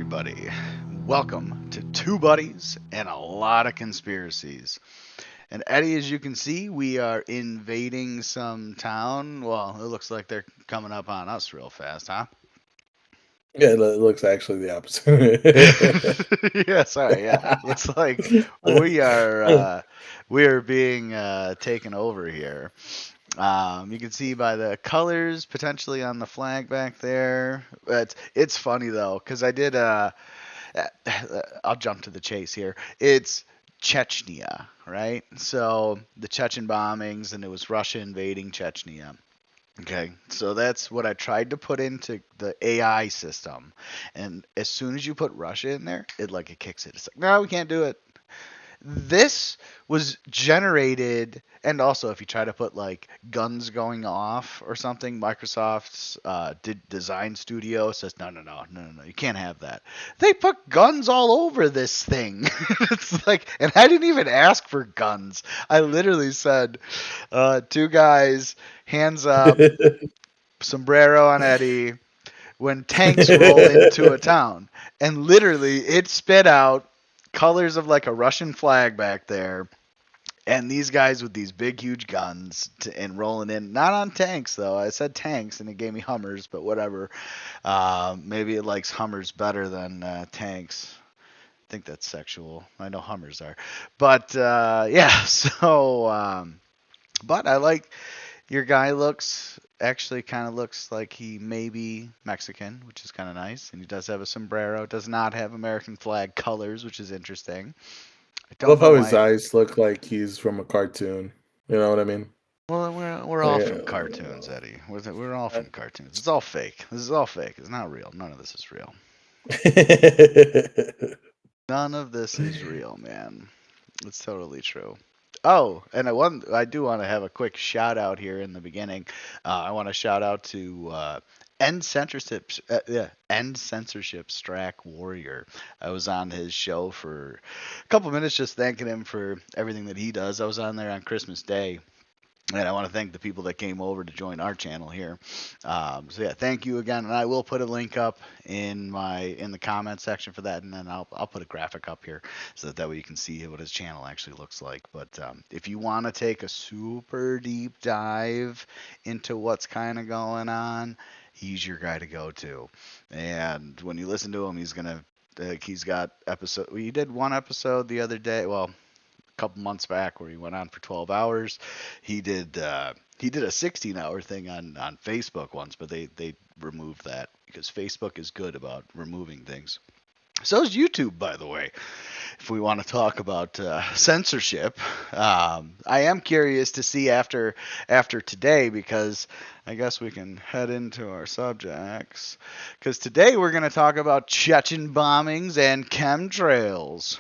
everybody. Welcome to Two Buddies and a Lot of Conspiracies. And Eddie, as you can see, we are invading some town. Well, it looks like they're coming up on us real fast, huh? Yeah, it looks actually the opposite. Yeah, sorry. Yeah, it's like we are uh, we are being taken over here. You can see by the colors potentially on the flag back there. It's funny though, because I did I'll jump to the chase here. It's Chechnya, right? So the Chechen bombings, and it was Russia invading Chechnya. Okay, so that's what I tried to put into the AI system, and as soon as you put Russia in there, it kicks it. It's like, no, we can't do it. This was generated, and also if you try to put like guns going off or something, Microsoft's design studio says no, you can't have that. They put guns all over this thing. It's like, and I didn't even ask for guns. I literally said, two guys, hands up, sombrero on Eddie, when tanks roll into a town. And literally, it spit out colors of like a Russian flag back there. And these guys with these big, huge guns and rolling in, not on tanks though. I said tanks, and it gave me Hummers, but whatever. Maybe it likes Hummers better than tanks. I think that's sexual. I know Hummers are, but yeah. But I like your guy looks actually kind of looks like he may be Mexican, which is kind of nice. And he does have a sombrero. Does not have American flag colors, which is interesting. I I don't love know how his why. eyes look like he's from a cartoon. You know what I mean? Well, we're Like, all from cartoons, Eddie. We're all from cartoons. It's all fake. This is all fake. It's not real. None of this is real. None of this is real, man. It's totally true. Oh, and I do want to have a quick shout out here in the beginning. I want to shout out to End Censorship Warrior. I was on his show for a couple minutes, just thanking him for everything that he does. I was on there on Christmas Day, and I want to thank the people that came over to join our channel here. So yeah, thank you again, and I will put a link up in the comment section for that, and then I'll put a graphic up here so that way you can see what his channel actually looks like. But if you want to take a super deep dive into what's kind of going on, he's your guy to go to. And when you listen to him, he's got episode. He did one episode the other day. Well, couple months back where he went on for 12 hours. He did a 16-hour thing on Facebook once, but they removed that because Facebook is good about removing things. So is YouTube, by the way. If we want to talk about censorship, I am curious to see after today, because I guess we can head into our subjects. Because today we're going to talk about Chechen bombings and chemtrails.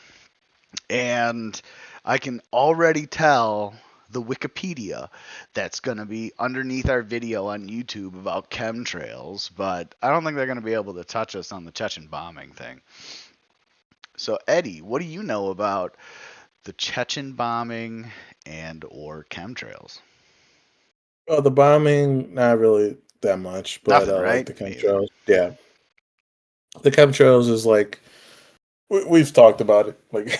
And I can already tell the Wikipedia that's going to be underneath our video on YouTube about chemtrails, but I don't think they're going to be able to touch us on the Chechen bombing thing. So, Eddie, what do you know about the Chechen bombing and or chemtrails? well, the bombing, not really that much, but Nothing, like right? the Me either. chemtrails. Yeah, the chemtrails is like we've talked about it. Like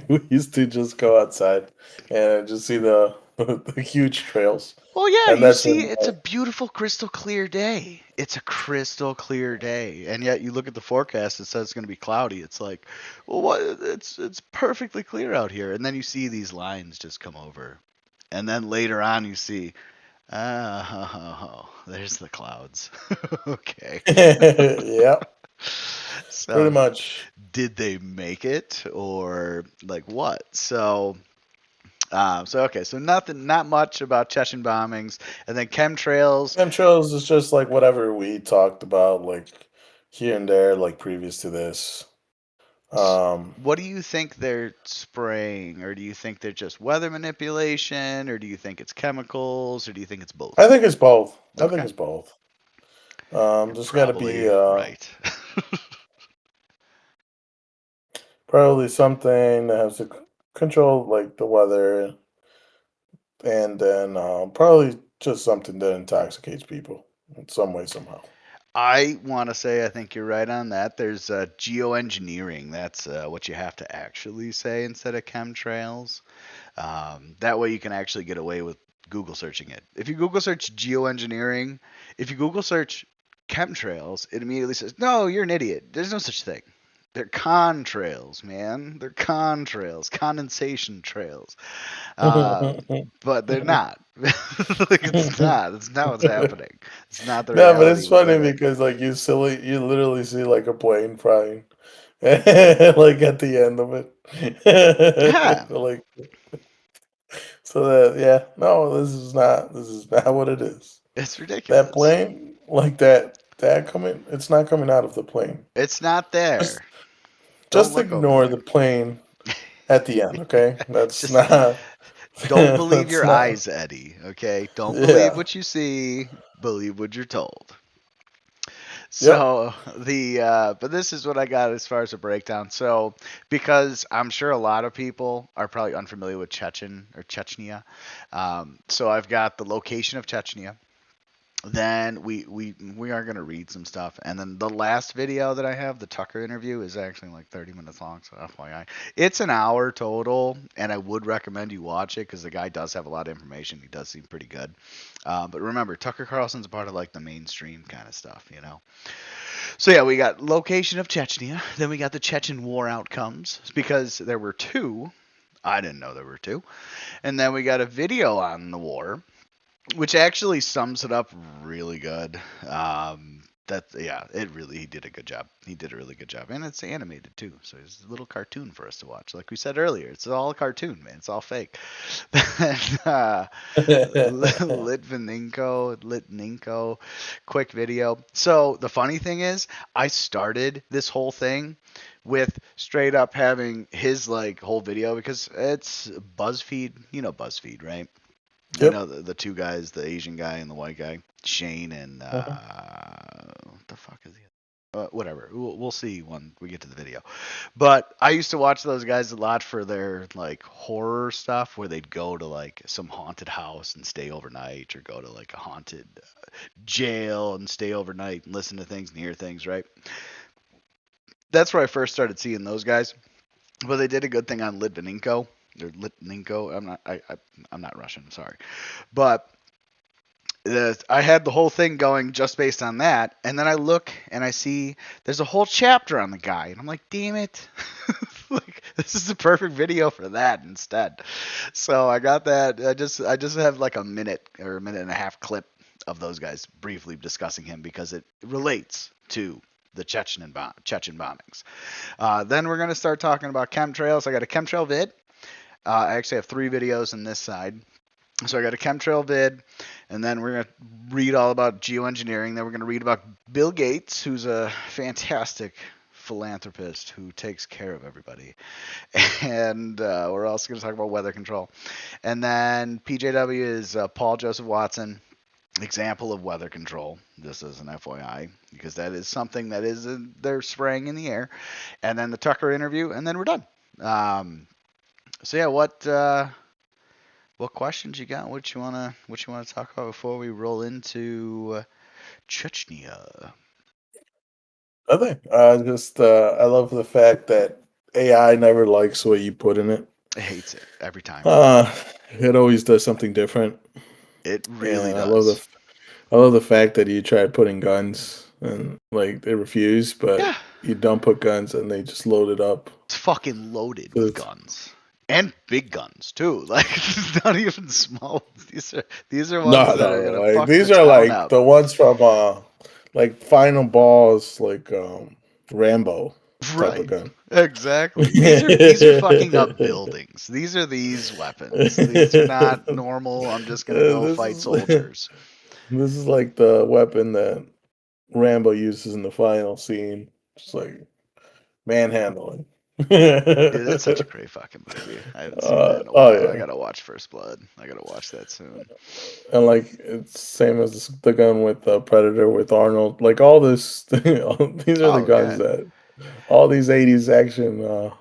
we used to just go outside and just see the the huge trails, Well, yeah, and you that's when see, it's a beautiful, crystal clear day. It's a crystal clear day, and yet you look at the forecast; it says it's going to be cloudy. It's like, well, what? It's perfectly clear out here, and then you see these lines just come over, and then later on you see, oh, there's the clouds. Okay, yeah, pretty so much. did they make it, or like what? So okay, so nothing, not much about Chechen bombings, and then chemtrails. Chemtrails is just like whatever we talked about, like here and there, like previous to this. Um, What do you think they're spraying, or do you think they're just weather manipulation, or do you think it's chemicals, or do you think it's I both? think it's both. I think Okay, it's both. you're There's got to be probably right. probably something that has to control like the weather, and then probably just something that intoxicates people in some way somehow. I want to say I think you're right on that. There's geoengineering. That's what you have to actually say instead of chemtrails. That way you can actually get away with Google searching it. If you Google search geoengineering, if you Google search chemtrails, it immediately says, no, you're an idiot. There's no such thing. They're contrails, man. They're contrails, condensation trails. But they're not. Like, it's not. It's not what's happening. It's not the No, but reality it's we're funny living. because like you literally see like a plane flying, like at the end of Yeah, it, like so that yeah, no, this is not what it is. it's That ridiculous. plane, like that coming, it's not coming out of the plane. It's not there. Just Don't just look over ignore there. the plane at the end, okay? That's Just not don't believe that's your not eyes, Eddie. Okay? Don't believe yeah. what you see. Believe what you're told. Yep. So but this is what I got as far as a breakdown. So because I'm sure a lot of people are probably unfamiliar with Chechen or Chechnya, so I've got the location of Chechnya. Then we are gonna read some stuff, and then the last video that I have, the Tucker interview, is actually like 30 minutes long. So FYI, it's an hour total, and I would recommend you watch it because the guy does have a lot of information. He does seem pretty good. But remember, Tucker Carlson's a part of like the mainstream kind of stuff, you know. So yeah, we got location of Chechnya. Then we got the Chechen war outcomes because there were two. I didn't know there were two. And then we got a video on the war, which actually sums it up really good. That yeah, it really he did a good job. He did a really good job, and it's animated too. So it's a little cartoon for us to watch. Like we said earlier, it's all a cartoon, man. It's all fake. Litvinenko, quick video. So the funny thing is, I started this whole thing with straight up having his like whole video because it's BuzzFeed. You know BuzzFeed, right? You Yep. know the two guys, the Asian guy and the white guy, Shane and Uh-huh. what the fuck is he? Whatever. We'll see when we get to the video. But I used to watch those guys a lot for their like horror stuff, where they'd go to like some haunted house and stay overnight, or go to like a haunted jail and stay overnight and listen to things and hear things. Right. That's where I first started seeing those guys. But they did a good thing on Litvinenko. Or Litvinenko. I'm not Russian. I'm sorry. But I had the whole thing going just based on that, and then I look and I see there's a whole chapter on the guy, and I'm like, damn it, like this is the perfect video for that instead. So I got that. I just have like a minute or a minute and a half clip of those guys briefly discussing him because it relates to the Chechen bombings. Then we're gonna start talking about chemtrails. I got a chemtrail vid. I actually have 3 videos on this side. So I got a chemtrail vid, and then we're gonna read all about geoengineering. Then we're gonna read about Bill Gates, who's a fantastic philanthropist who takes care of everybody. And we're also gonna talk about weather control. And then PJW is Paul Joseph Watson, example of weather control. This is an FYI because that is something that is they're spraying in the air. And then the Tucker interview, and then we're done. So yeah, what questions you got? What you wanna talk about before we roll into Chechnya? I love the fact that AI never likes what you put in it. It hates it every time. Uh, it always does something different, It really and does. I love the fact that you tried putting guns and like they refuse, but Yeah, you don't put guns and they just load it up. it's fucking loaded So with it's guns and big guns too. Like not even small. These are ones no, that no, are no. gonna Like fuck the these are town like up. the ones from like Final Balls, like Rambo type of Right. gun. Exactly. These are fucking up buildings. These are these weapons. These are not normal. I'm just gonna go This fight is soldiers. this is like the weapon that Rambo uses in the final scene. Just like manhandling. Dude, that's such a great fucking movie. I haven't seen that in a Oh while. I yeah. gotta watch First Blood. I gotta watch that soon. And like it's same as the gun with Predator with Arnold. Like all this, these are the Oh guns yeah. that all these '80s action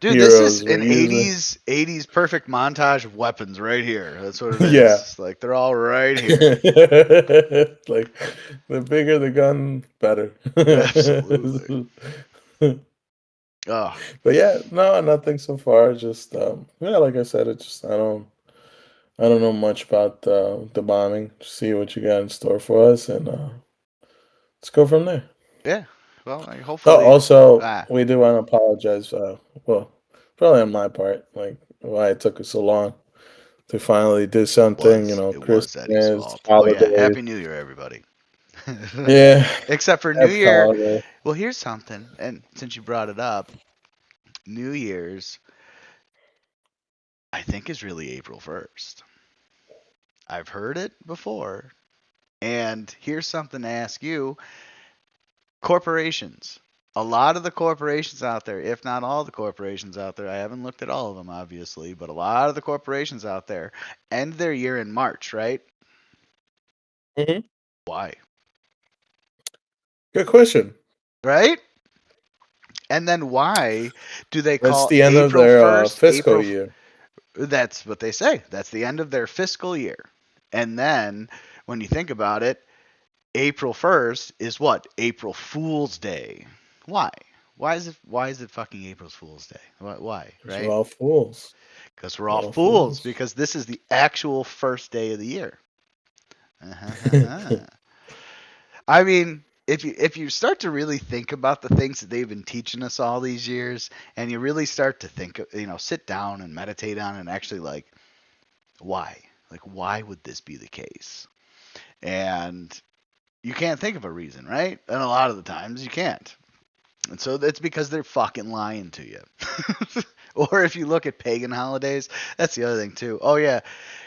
Dude, this is heroes were an using. 80s perfect montage of weapons right here. That's what it Yeah. is. Like they're all right here. Like the bigger the gun, better. Absolutely. Oh, But yeah, no, nothing so far. Just yeah, like I said, it's just I don't know much about the bombing. See what you got in store for us, and let's go from there. yeah. Well, Oh, hopefully. also, Ah, we do want to apologize. Well, probably on my part, like why it took us so long to finally do something. You know, it was Eddie's Christmas, fault. Oh yeah. holidays. Happy New Year, everybody. Yeah, Except for New happy Year. holiday. Well, here's something. And since you brought it up, New Year's, I think, is really April 1st. I've heard it before. And here's something to ask you. Corporations. A lot of the corporations out there, if not all the corporations out there, I haven't looked at all of them obviously, but a lot of the corporations out there end their year in March, right? Hmm. Why? Good question. Right? And then why do they That's call the end of April their 1st fiscal year. That's what they say. That's the end of their fiscal year. And then when you think about it, April 1st is what? April Fool's Day. Why? Why is it fucking April Fool's Day? Why, Because we're right? all fools. Because we're all We're all fools fools. because this is the actual first day of the year. Uh-huh. I mean, if you start to really think about the things that they've been teaching us all these years, and you really start to think, sit down and meditate on it and actually why, why would this be the case? And you can't think of a reason, right? And a lot of the times you can't. And so that's because they're fucking lying to you. Or if you look at pagan holidays, that's the other thing too. Oh yeah,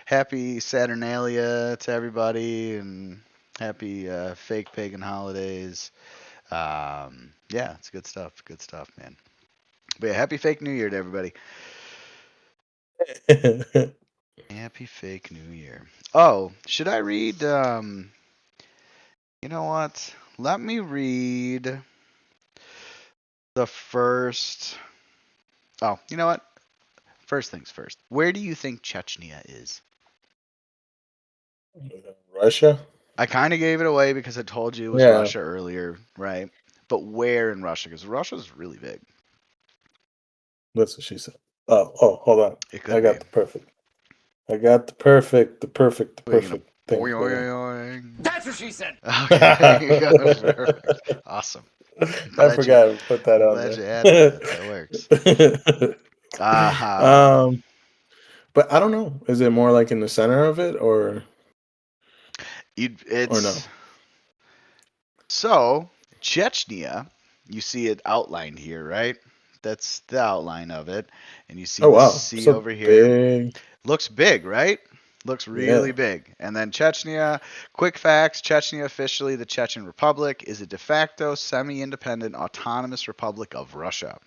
happy Saturnalia to everybody, and happy fake pagan holidays. Yeah, it's good stuff. Good stuff, man. But yeah, happy fake New Year to everybody. Happy fake New Year. Oh, should I read? You know what? Let me read the first. Oh, you know what? First things first. Where do you think Chechnya is? Russia? I kind of gave it away because I told you it was Yeah, Russia earlier, right? But where in Russia? Because Russia's really big. that's what she said. Oh, hold on. It I could be. got the perfect. I got the Are you gonna perfect thing boing, for you. boing, boing? That's what she said. Okay, there you go. Perfect. Awesome. I'm I glad you. forgot to put that I'm on glad you added there. that. That works. um, but I don't know. Is it more like in the center of it, or no? It's so Chechnya. You see it outlined here, right? That's the outline of it, and you see Oh the wow, sea so over here. big. Looks big, right? Looks really Yeah. big. And then Chechnya, quick facts Chechnya, officially the Chechen Republic, is a de facto semi independent autonomous republic of Russia.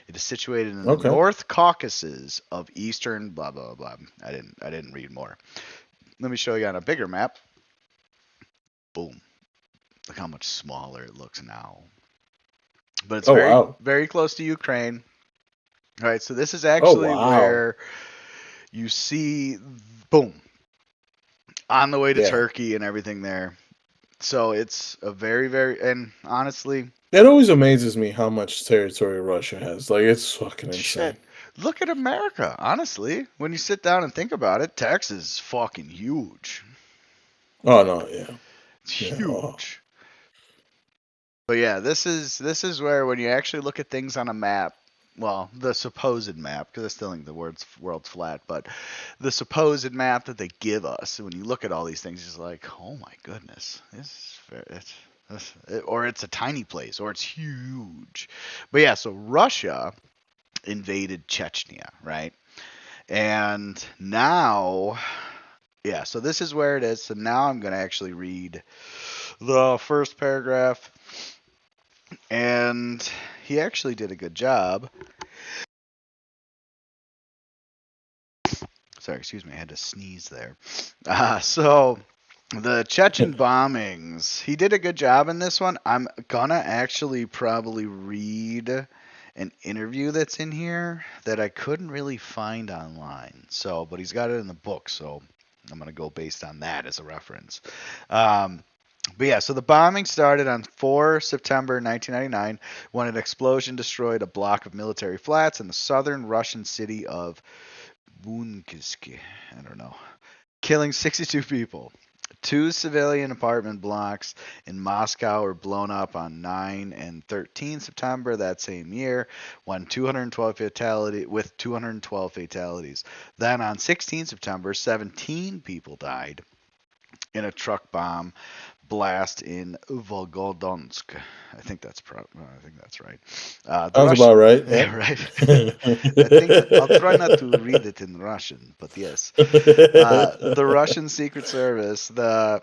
It is situated in the Okay. North Caucasus of eastern blah blah blah. I didn't read more. Let me show you on a bigger map. Boom. Look how much smaller it looks now. But it's Oh very wow. very close to Ukraine. All right, so this is Oh actually wow. where you see boom on the way to Yeah. Turkey and everything there. So it's a very, very, and honestly, It always amazes me how much territory Russia has. Like it's fucking insane. shit. Look at America. Honestly, when you sit down and think about it, Texas is fucking huge. Oh no, yeah. It's Yeah. Oh. huge. But yeah, this is where when you actually look at things on a map, well, the supposed map, because I still think the world's flat, but the supposed map that they give us, when you look at all these things, it's like, oh my goodness, this is or it's a tiny place, or it's huge. But yeah, so Russia invaded Chechnya, right? And now, yeah, so this is where it is. So now I'm going to actually read the first paragraph. And he actually did a good job. Sorry, excuse me, I had to sneeze there. So the Chechen bombings, he did a good job in this one. I'm gonna actually probably read an interview that's in here that I couldn't really find online. So, but he's got it in the book, so I'm gonna go based on that as a reference. Um, but yeah, so the bombing started on 4 September 1999 when an explosion destroyed a block of military flats in the southern Russian city of Bunkiski. I don't know, killing 62 people. Two civilian apartment blocks in Moscow were blown up on 9 and 13 September that same year, when 212 with 212 fatalities. Then on 16 September, 17 people died in a truck bomb blast in Volgodonsk. I think that's right. The Sounds Russian, about right. Yeah. yeah, right. I think I'll try not to read it in Russian, but yes. The Russian Secret Service, the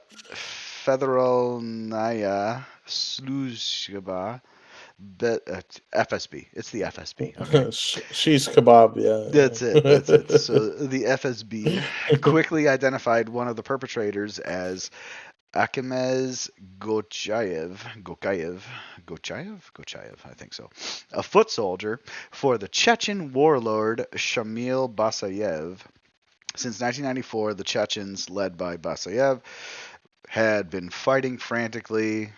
Federalnaya Sluzhba, FSB. It's the FSB. Okay. She's kebab. That's Yeah. it. That's it. So the FSB quickly identified one of the perpetrators as Akimez Gochayev, I think so, a foot soldier for the Chechen warlord Shamil Basayev. Since 1994, the Chechens, led by Basayev, had been fighting fanatically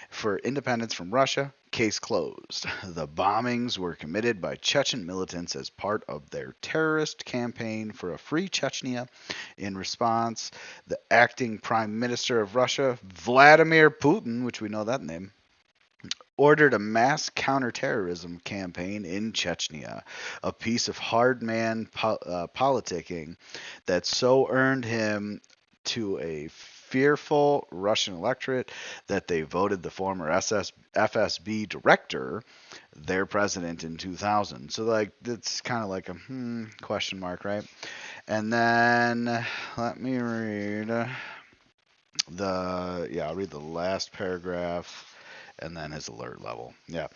for independence from Russia. Case closed. The bombings were committed by Chechen militants as part of their terrorist campaign for a free Chechnya. In response, the acting Prime Minister of Russia, Vladimir Putin, which we know that name, ordered a mass counterterrorism campaign in Chechnya, a piece of politicking that so earned him to a fearful Russian electorate that they voted the former FSB director their president in 2000. So like it's kind of like a question mark, right? And then let me read I'll read the last paragraph and then his alert level. Yeah.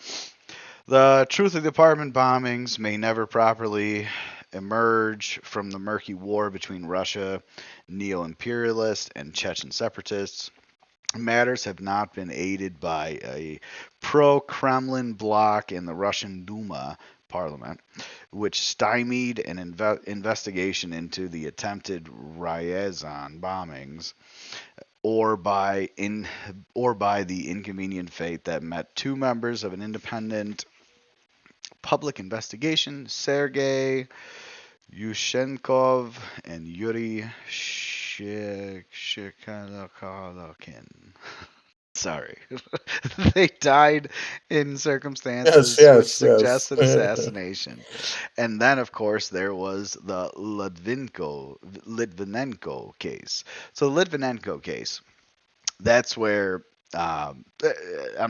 The truth of the apartment bombings may never properly emerge from the murky war between Russia, neo imperialists, and Chechen separatists. Matters have not been aided by a pro Kremlin bloc in the Russian Duma parliament, which stymied an investigation into the attempted Ryazan bombings, or by the inconvenient fate that met two members of an independent public investigation, Sergei Yushchenkov and Yuri Shikhalkin. Sorry. They died in Yes. circumstances which Yes. Yes. suggested assassination. And then, of course, there was the Litvinenko case. So, the Litvinenko case, that's where I'm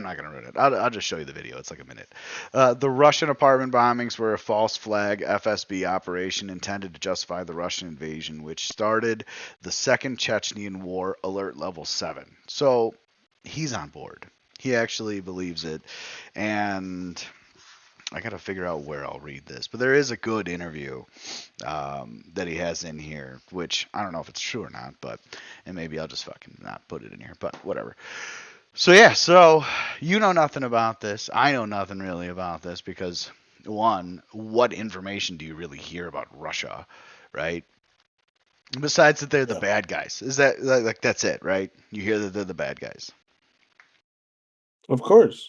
not going to run it. I'll just show you the video. It's like a minute. The Russian apartment bombings were a false flag FSB operation intended to justify the Russian invasion, which started the Second Chechnyan War, alert level 7. So he's on board. He actually believes it. And I got to figure out where I'll read this. But there is a good interview that he has in here, which I don't know if it's true or not, but and maybe I'll just fucking not put it in here, but whatever. So yeah, so you know nothing about this. I know nothing really about this because one, what information do you really hear about Russia, right? Besides that they're the Yeah. bad guys. Is that like that's it, right? You hear that they're the bad guys. Of course.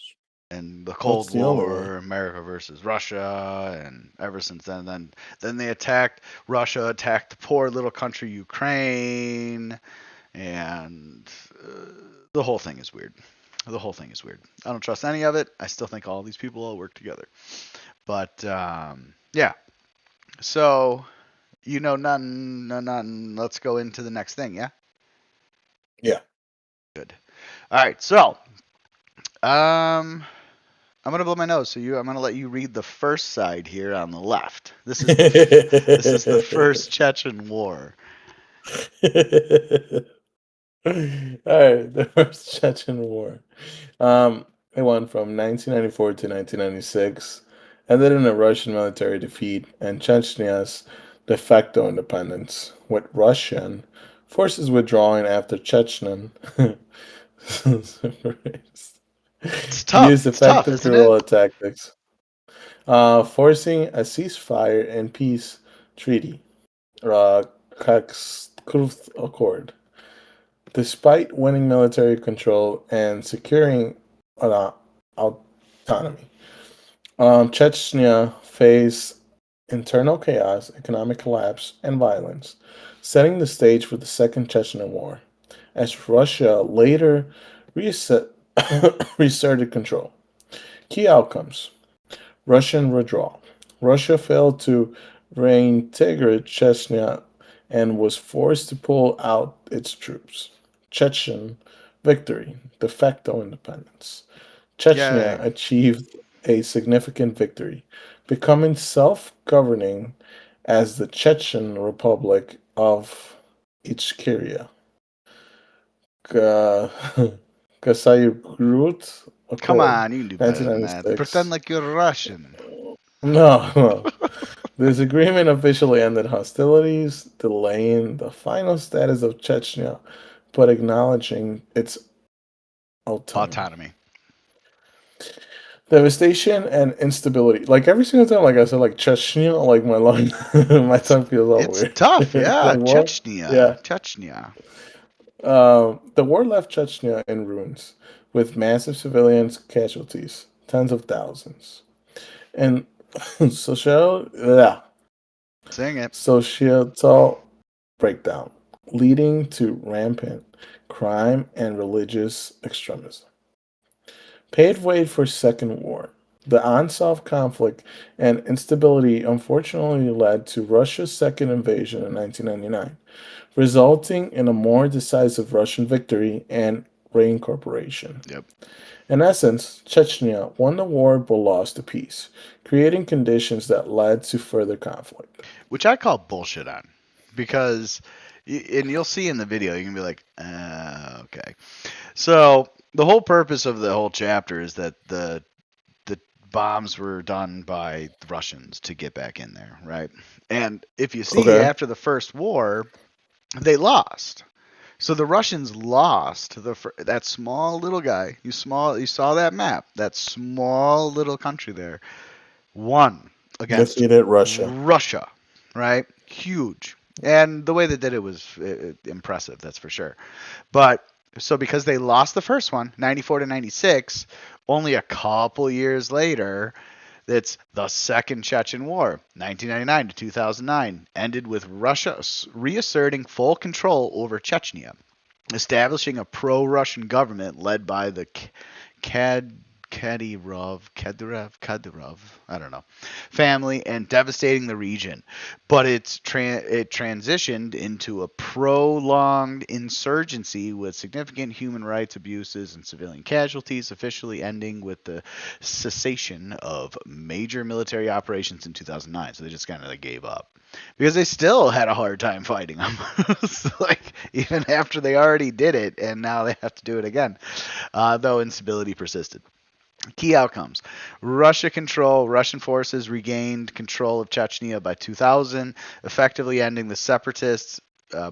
And the That's Cold the only way. War, America versus Russia, and ever since then they attacked Russia, attacked the poor little country Ukraine, and the whole thing is weird. The whole thing is weird. I don't trust any of it. I still think all these people all work together. But yeah, so you know nothing, no nothing. Let's go into the next thing. Yeah, Yeah. good. All right, so I'm gonna blow my nose. I'm gonna let you read the first side here on the left. This is the first Chechen War. All right, the first Chechen War. It went from 1994 to 1996, ended in a Russian military defeat and Chechnya's de facto independence, with Russian forces withdrawing after Chechen. It's tough. Used It's tough, effective isn't it? guerrilla tactics, forcing a ceasefire and peace treaty, uh, Kurth Accord. Despite winning military control and securing uh, autonomy, Chechnya faced internal chaos, economic collapse, and violence, setting the stage for the Second Chechen War, as Russia later reset, reasserted control. Key outcomes: Russian withdrawal. Russia failed to reintegrate Chechnya and was forced to pull out its troops. Chechen victory, de facto independence. Chechnya Yay. achieved a significant victory, becoming self governing as the Chechen Republic of Ichkeria. Ka- Kasayugrut Come Accord, on, you can do better than that. Pretend 1996. like you're Russian. No, no. This agreement officially ended hostilities, delaying the final status of Chechnya, but acknowledging its autonomy. Autonomy. Devastation and instability. Like every single time, like I said, like Chechnya, like my lung, my It's tongue feels all it's weird. tough, It's yeah. like what? Chechnya. Yeah. Chechnya. The war left Chechnya in ruins, with massive civilian casualties, tens of thousands, and Sing it. societal breakdown, leading to rampant crime and religious extremism. Paved way for Second War. The unsolved conflict and instability unfortunately led to Russia's second invasion in 1999, resulting in a more decisive Russian victory and reincorporation. Yep. In essence, Chechnya won the war but lost the peace, creating conditions that led to further conflict. Which I call bullshit on. Because, and you'll see in the video, you can be like, okay. So, the whole purpose of the whole chapter is that the bombs were done by the Russians to get back in there, right? And if you see, Okay. after the first war, they lost. So the Russians lost that small little guy. You saw that map. That small little country there won against Defeated Russia. Russia, right? Huge. And the way they did it was impressive, that's for sure. But so because they lost the first one, 94 to 96, only a couple years later, it's the Second Chechen War, 1999 to 2009, ended with Russia reasserting full control over Chechnya, establishing a pro-Russian government led by the Kadyrov, I don't know, family, and devastating the region. But it transitioned into a prolonged insurgency with significant human rights abuses and civilian casualties, officially ending with the cessation of major military operations in 2009. So they just kind of gave up because they still had a hard time fighting them. So, like, even after they already did it, and now they have to do it again, though instability persisted. Key outcomes: Russian forces regained control of Chechnya by 2000, effectively ending the separatists'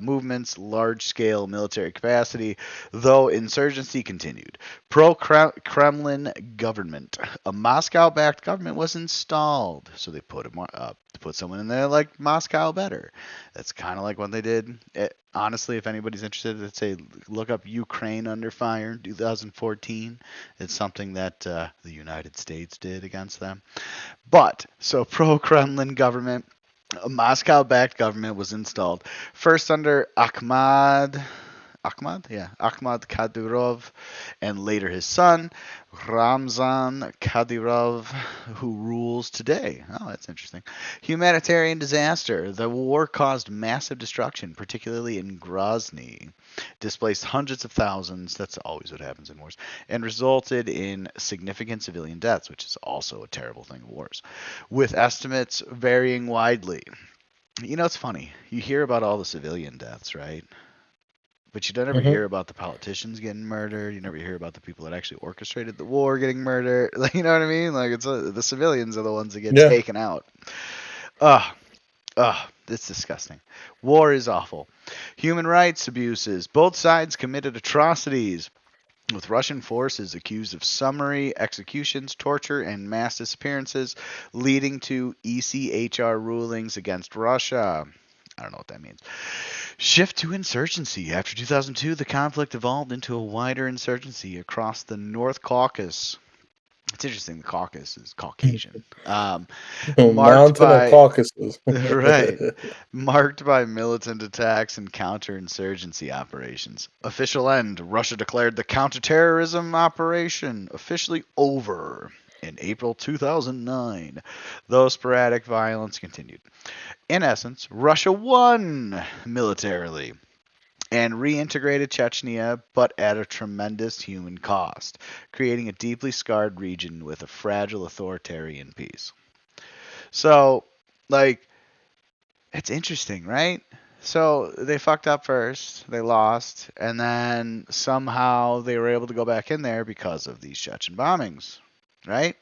movement's large-scale military capacity, though insurgency continued. Pro-Kremlin government. A Moscow-backed government was installed, so they put him up to put someone in there like Moscow better. That's kind of like what they did. Honestly, if anybody's interested, let's say look up Ukraine under fire 2014. It's something that the United States did against them. But so pro-Kremlin government, a Moscow-backed government was installed first under Ahmad Kadyrov, and later his son, Ramzan Kadyrov, who rules today. Oh, that's interesting. Humanitarian disaster. The war caused massive destruction, particularly in Grozny, displaced hundreds of thousands. That's always what happens in wars, and resulted in significant civilian deaths, which is also a terrible thing in wars, with estimates varying widely. You know, it's funny. You hear about all the civilian deaths, right? But you don't ever Hmm. hear about the politicians getting murdered. You never hear about the people that actually orchestrated the war getting murdered. Like, you know what I mean? Like, it's the civilians are the ones that get Yeah. taken out. Ugh, ugh, it's disgusting. War is awful. Human rights abuses. Both sides committed atrocities. with Russian forces accused of summary executions, torture, and mass disappearances, leading to ECHR rulings against Russia. I don't know what that means. Shift to insurgency. After 2002, the conflict evolved into a wider insurgency across the North Caucasus. It's interesting, the Caucasus is Caucasian. Marked Mountain or by Caucasus? right, marked by militant attacks and counterinsurgency operations. Official end: Russia declared the counterterrorism operation officially over in April 2009, though sporadic violence continued. In essence, Russia won militarily and reintegrated Chechnya, but at a tremendous human cost, creating a deeply scarred region with a fragile authoritarian peace. So, like, it's interesting, right? So they fucked up first, they lost, and then somehow they were able to go back in there because of these Chechen bombings, right?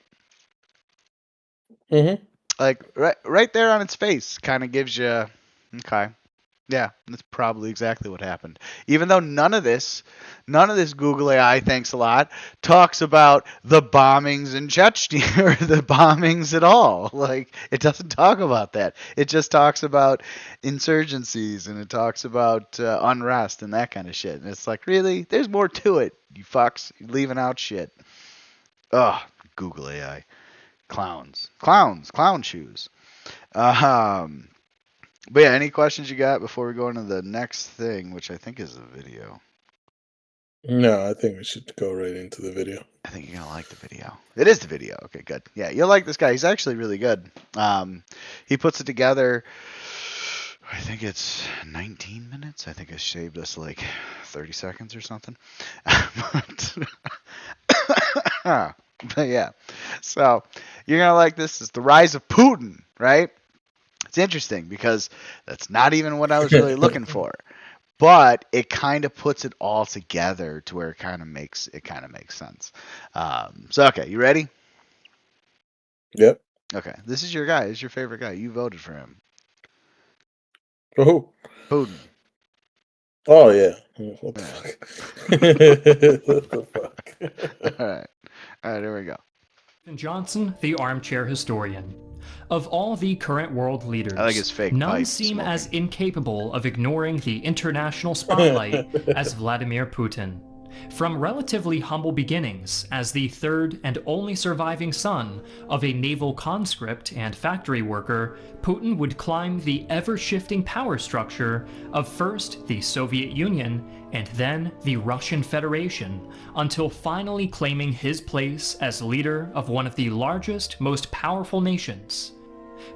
Mm-hmm. Like right there on its face, kind of gives you, okay, yeah, that's probably exactly what happened. Even though none of this Google AI, thanks a lot, talks about the bombings in Chechnya or the bombings at all. Like, it doesn't talk about that. It just talks about insurgencies and it talks about unrest and that kind of shit. And it's like, really? There's more to it, you fucks. You're leaving out shit. Ugh, Google AI. Clowns. Clown shoes. But yeah, any questions you got before we go into the next thing, which I think is a video? No, I think we should go right into the video. I think you're gonna like the video. It is the video. Okay, good. Yeah, you'll like this guy. He's actually really good. He puts it together. I think it's 19 minutes. I think I shaved us like 30 seconds or something. But yeah, so you're gonna like this. It's the rise of Putin, right? It's interesting because that's not even what I was really looking for, but it kind of puts it all together to where it kind of makes sense. So okay, you ready? Yep. Okay, this is your guy. This is your favorite guy. You voted for him. For who? Putin. Oh yeah. What the fuck? What the fuck? All right, here we go. Johnson, the armchair historian. Of all the current world leaders, I like his fake none pipe seem smoking. as incapable of ignoring the international spotlight as Vladimir Putin. From relatively humble beginnings as the third and only surviving son of a naval conscript and factory worker, Putin would climb the ever-shifting power structure of first the Soviet Union and then the Russian Federation, until finally claiming his place as leader of one of the largest, most powerful nations.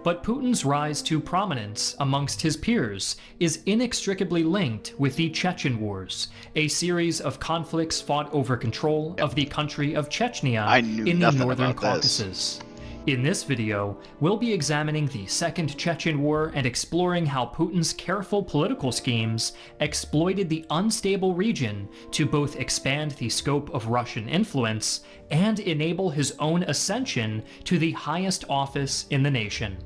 But Putin's rise to prominence amongst his peers is inextricably linked with the Chechen Wars, a series of conflicts fought over control of the country of Chechnya in the northern Caucasus. In this video, we'll be examining the Second Chechen War and exploring how Putin's careful political schemes exploited the unstable region to both expand the scope of Russian influence and enable his own ascension to the highest office in the nation.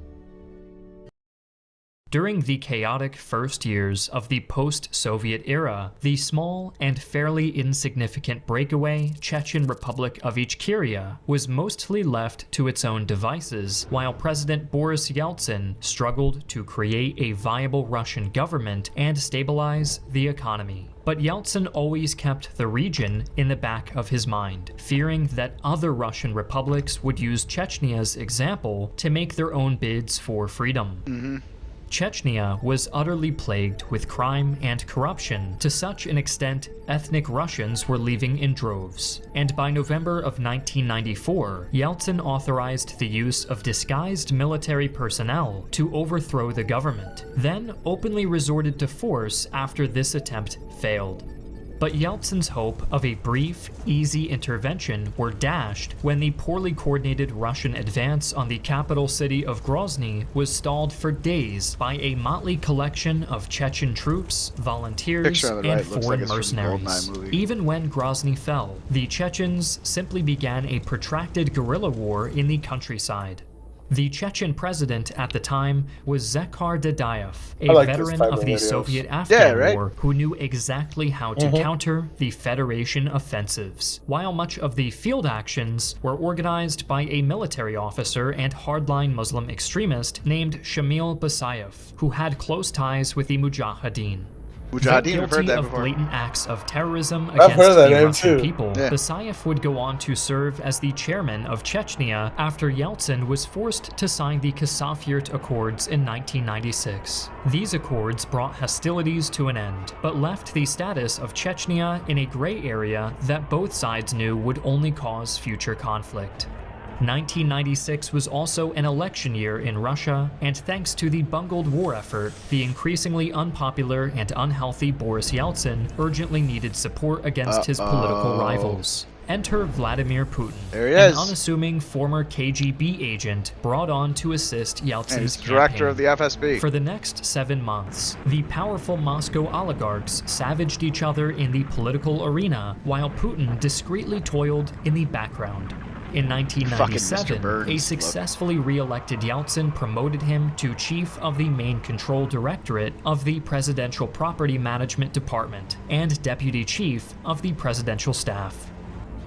During the chaotic first years of the post-Soviet era, the small and fairly insignificant breakaway Chechen Republic of Ichkeria was mostly left to its own devices, while President Boris Yeltsin struggled to create a viable Russian government and stabilize the economy. But Yeltsin always kept the region in the back of his mind, fearing that other Russian republics would use Chechnya's example to make their own bids for freedom. Chechnya was utterly plagued with crime and corruption to such an extent ethnic Russians were leaving in droves. And by November of 1994, Yeltsin authorized the use of disguised military personnel to overthrow the government, then openly resorted to force after this attempt failed. But Yeltsin's hope of a brief, easy intervention were dashed when the poorly coordinated Russian advance on the capital city of Grozny was stalled for days by a motley collection of Chechen troops, volunteers, and foreign mercenaries. Even when Grozny fell, the Chechens simply began a protracted guerrilla war in the countryside. The Chechen president at the time was Zekhar Dadayev, a like veteran of the videos. Soviet-Afghan War who knew exactly how to counter the Federation offensives, while much of the field actions were organized by a military officer and hardline Muslim extremist named Shamil Basayev, who had close ties with the Mujahideen. Though guilty of blatant acts of terrorism against the Russian people, Basayev would go on to serve as the chairman of Chechnya after Yeltsin was forced to sign the Ksavyrt Accords in 1996. These accords brought hostilities to an end, but left the status of Chechnya in a gray area that both sides knew would only cause future conflict. 1996 was also an election year in Russia, and thanks to the bungled war effort, the increasingly unpopular and unhealthy Boris Yeltsin urgently needed support against his political rivals. Enter Vladimir Putin, an unassuming former KGB agent brought on to assist Yeltsin's campaign. Director of the FSB. For the next 7 months, the powerful Moscow oligarchs savaged each other in the political arena, while Putin discreetly toiled in the background. In 1997, a successfully re-elected Yeltsin promoted him to chief of the main control directorate of the Presidential Property Management Department and deputy chief of the presidential staff.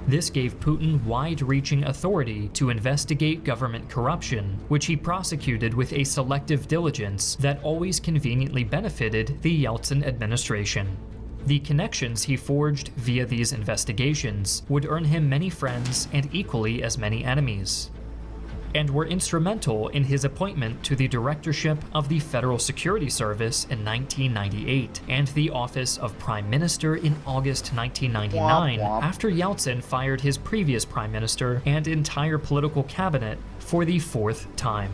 This gave Putin wide-reaching authority to investigate government corruption, which he prosecuted with a selective diligence that always conveniently benefited the Yeltsin administration. The connections he forged via these investigations would earn him many friends and equally as many enemies, and were instrumental in his appointment to the directorship of the Federal Security Service in 1998 and the office of Prime Minister in August 1999 after Yeltsin fired his previous prime minister and entire political cabinet for the 4th time.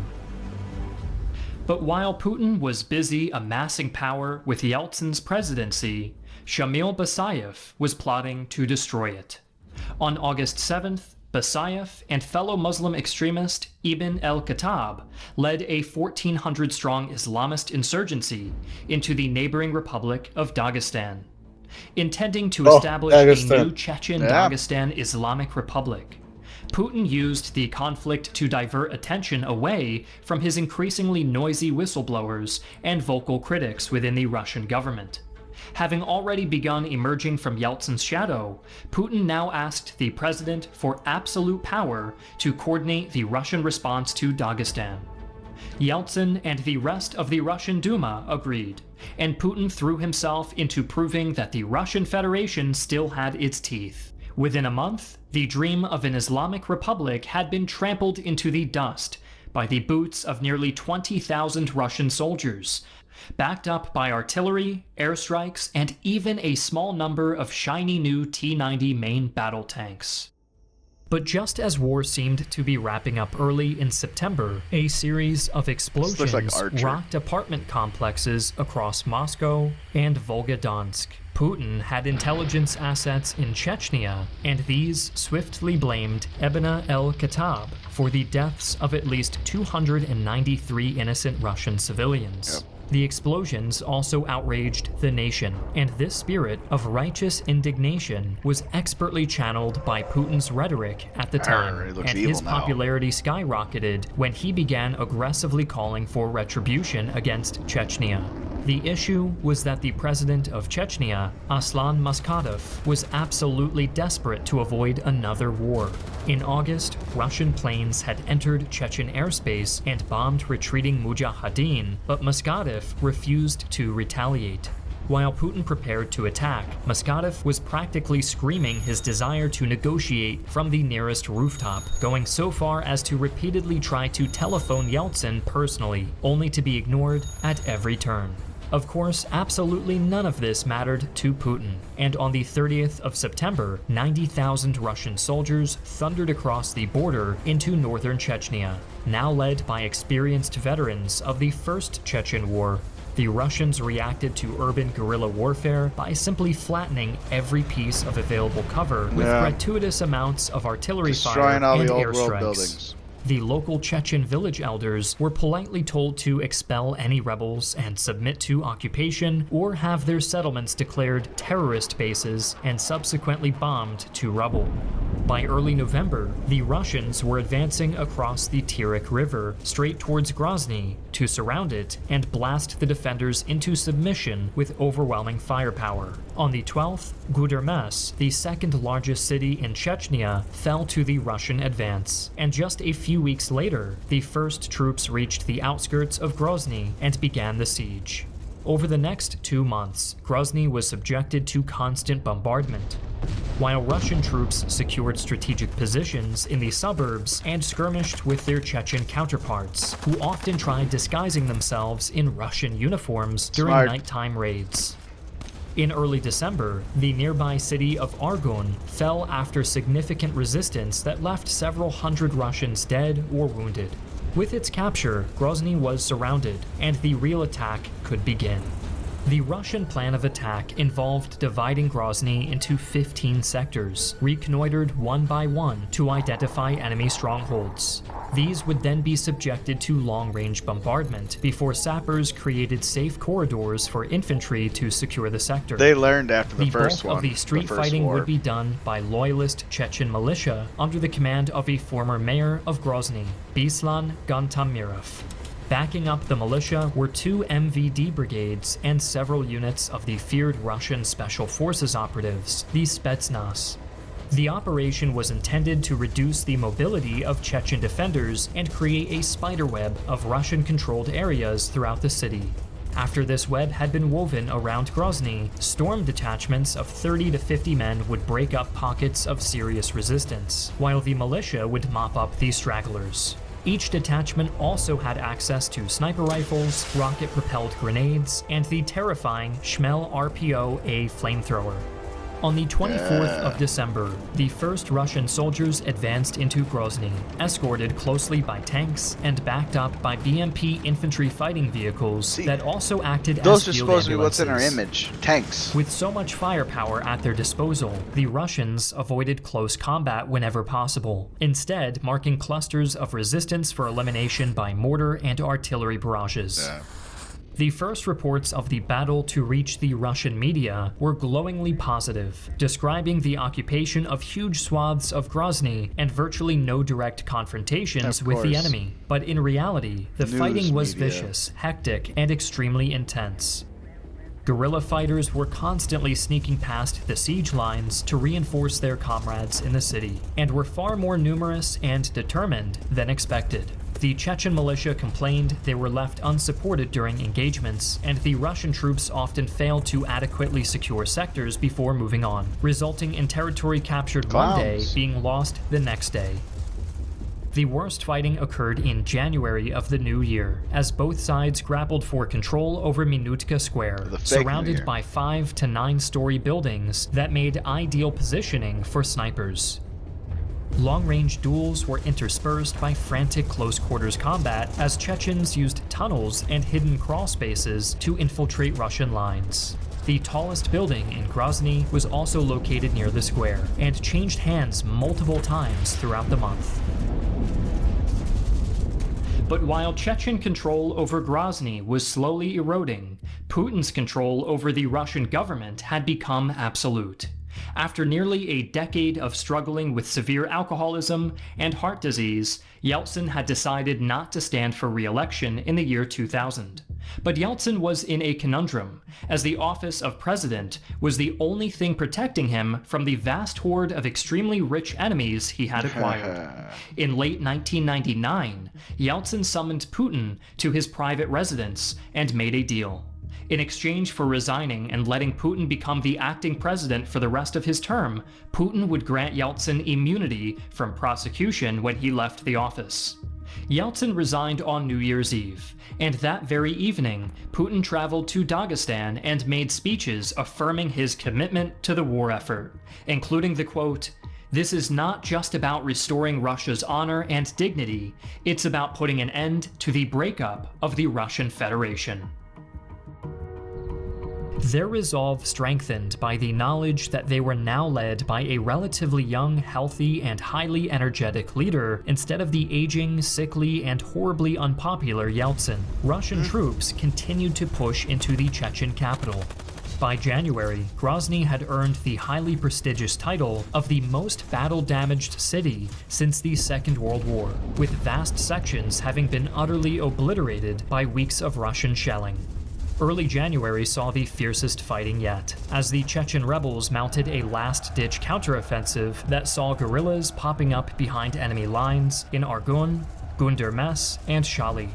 But while Putin was busy amassing power with Yeltsin's presidency, Shamil Basayev was plotting to destroy it. On August 7th, Basayev and fellow Muslim extremist Ibn el-Khattab led a 1,400-strong Islamist insurgency into the neighboring Republic of Dagestan, intending to establish a new Chechen Dagestan Islamic Republic. Putin used the conflict to divert attention away from his increasingly noisy whistleblowers and vocal critics within the Russian government. Having already begun emerging from Yeltsin's shadow, Putin now asked the president for absolute power to coordinate the Russian response to Dagestan. Yeltsin and the rest of the Russian Duma agreed, and Putin threw himself into proving that the Russian Federation still had its teeth. Within a month, the dream of an Islamic Republic had been trampled into the dust by the boots of nearly 20,000 Russian soldiers, backed up by artillery, airstrikes, and even a small number of shiny new T-90 main battle tanks. But just as war seemed to be wrapping up early in September, a series of explosions rocked apartment complexes across Moscow and Volgodonsk. Putin had intelligence assets in Chechnya, and these swiftly blamed Ibn el-Khattab for the deaths of at least 293 innocent Russian civilians. The explosions also outraged the nation, and this spirit of righteous indignation was expertly channeled by Putin's rhetoric at the time, and his popularity skyrocketed when he began aggressively calling for retribution against Chechnya. The issue was that the president of Chechnya, Aslan Maskhadov, was absolutely desperate to avoid another war. In August, Russian planes had entered Chechen airspace and bombed retreating Mujahideen, but Maskhadov refused to retaliate. While Putin prepared to attack, Maskhadov was practically screaming his desire to negotiate from the nearest rooftop, going so far as to repeatedly try to telephone Yeltsin personally, only to be ignored at every turn. Of course, absolutely none of this mattered to Putin, and on the 30th of September, 90,000 Russian soldiers thundered across the border into northern Chechnya. Now led by experienced veterans of the First Chechen War, the Russians reacted to urban guerrilla warfare by simply flattening every piece of available cover with gratuitous amounts of artillery fire and airstrikes. the local Chechen village elders were politely told to expel any rebels and submit to occupation, or have their settlements declared terrorist bases and subsequently bombed to rubble. By early November, the Russians were advancing across the Terek River straight towards Grozny to surround it and blast the defenders into submission with overwhelming firepower. On the 12th, Gudermes, the second largest city in Chechnya, fell to the Russian advance, and just a few weeks later, the first troops reached the outskirts of Grozny and began the siege. Over the next 2 months, Grozny was subjected to constant bombardment, while Russian troops secured strategic positions in the suburbs and skirmished with their Chechen counterparts, who often tried disguising themselves in Russian uniforms during nighttime raids. In early December, the nearby city of Argon fell after significant resistance that left several hundred Russians dead or wounded. With its capture, Grozny was surrounded, and the real attack could begin. The Russian plan of attack involved dividing Grozny into 15 sectors, reconnoitered one by one to identify enemy strongholds. These would then be subjected to long-range bombardment before sappers created safe corridors for infantry to secure the sector. They learned after the first bulk one. of the street fighting would be done by loyalist Chechen militia under the command of a former mayor of Grozny, Bislan Gantamirov. Backing up the militia were 2 MVD brigades and several units of the feared Russian Special Forces operatives, the Spetsnaz. The operation was intended to reduce the mobility of Chechen defenders and create a spiderweb of Russian-controlled areas throughout the city. After this web had been woven around Grozny, storm detachments of 30 to 50 men would break up pockets of serious resistance, while the militia would mop up the stragglers. Each detachment also had access to sniper rifles, rocket-propelled grenades, and the terrifying Shmel RPO-A flamethrower. On the 24th of December, the first Russian soldiers advanced into Grozny, escorted closely by tanks and backed up by BMP infantry fighting vehicles that also acted as field ambulances. Those are supposed to be what's in our image. Tanks. With so much firepower at their disposal, the Russians avoided close combat whenever possible, instead marking clusters of resistance for elimination by mortar and artillery barrages. The first reports of the battle to reach the Russian media were glowingly positive, describing the occupation of huge swaths of Grozny and virtually no direct confrontations with the enemy. But in reality, the fighting was vicious, hectic, and extremely intense. Guerrilla fighters were constantly sneaking past the siege lines to reinforce their comrades in the city, and were far more numerous and determined than expected. The Chechen militia complained they were left unsupported during engagements, and the Russian troops often failed to adequately secure sectors before moving on, resulting in territory captured one day being lost the next day. The worst fighting occurred in January of the new year, as both sides grappled for control over Minutka Square, surrounded by 5 to 9-story buildings that made ideal positioning for snipers. Long-range duels were interspersed by frantic close-quarters combat as Chechens used tunnels and hidden crawl spaces to infiltrate Russian lines. The tallest building in Grozny was also located near the square, and changed hands multiple times throughout the month. But while Chechen control over Grozny was slowly eroding, Putin's control over the Russian government had become absolute. After nearly a decade of struggling with severe alcoholism and heart disease, Yeltsin had decided not to stand for re-election in the year 2000. But Yeltsin was in a conundrum, as the office of president was the only thing protecting him from the vast horde of extremely rich enemies he had acquired. In late 1999, Yeltsin summoned Putin to his private residence and made a deal. In exchange for resigning and letting Putin become the acting president for the rest of his term, Putin would grant Yeltsin immunity from prosecution when he left the office. Yeltsin resigned on New Year's Eve, and that very evening, Putin traveled to Dagestan and made speeches affirming his commitment to the war effort, including the quote, "This is not just about restoring Russia's honor and dignity, it's about putting an end to the breakup of the Russian Federation." Their resolve strengthened by the knowledge that they were now led by a relatively young, healthy, and highly energetic leader instead of the aging, sickly, and horribly unpopular Yeltsin. Russian troops continued to push into the Chechen capital. By January, Grozny had earned the highly prestigious title of the most battle-damaged city since the Second World War, with vast sections having been utterly obliterated by weeks of Russian shelling. Early January saw the fiercest fighting yet, as the Chechen rebels mounted a last-ditch counteroffensive that saw guerrillas popping up behind enemy lines in Argun, Gundermes, and Shali.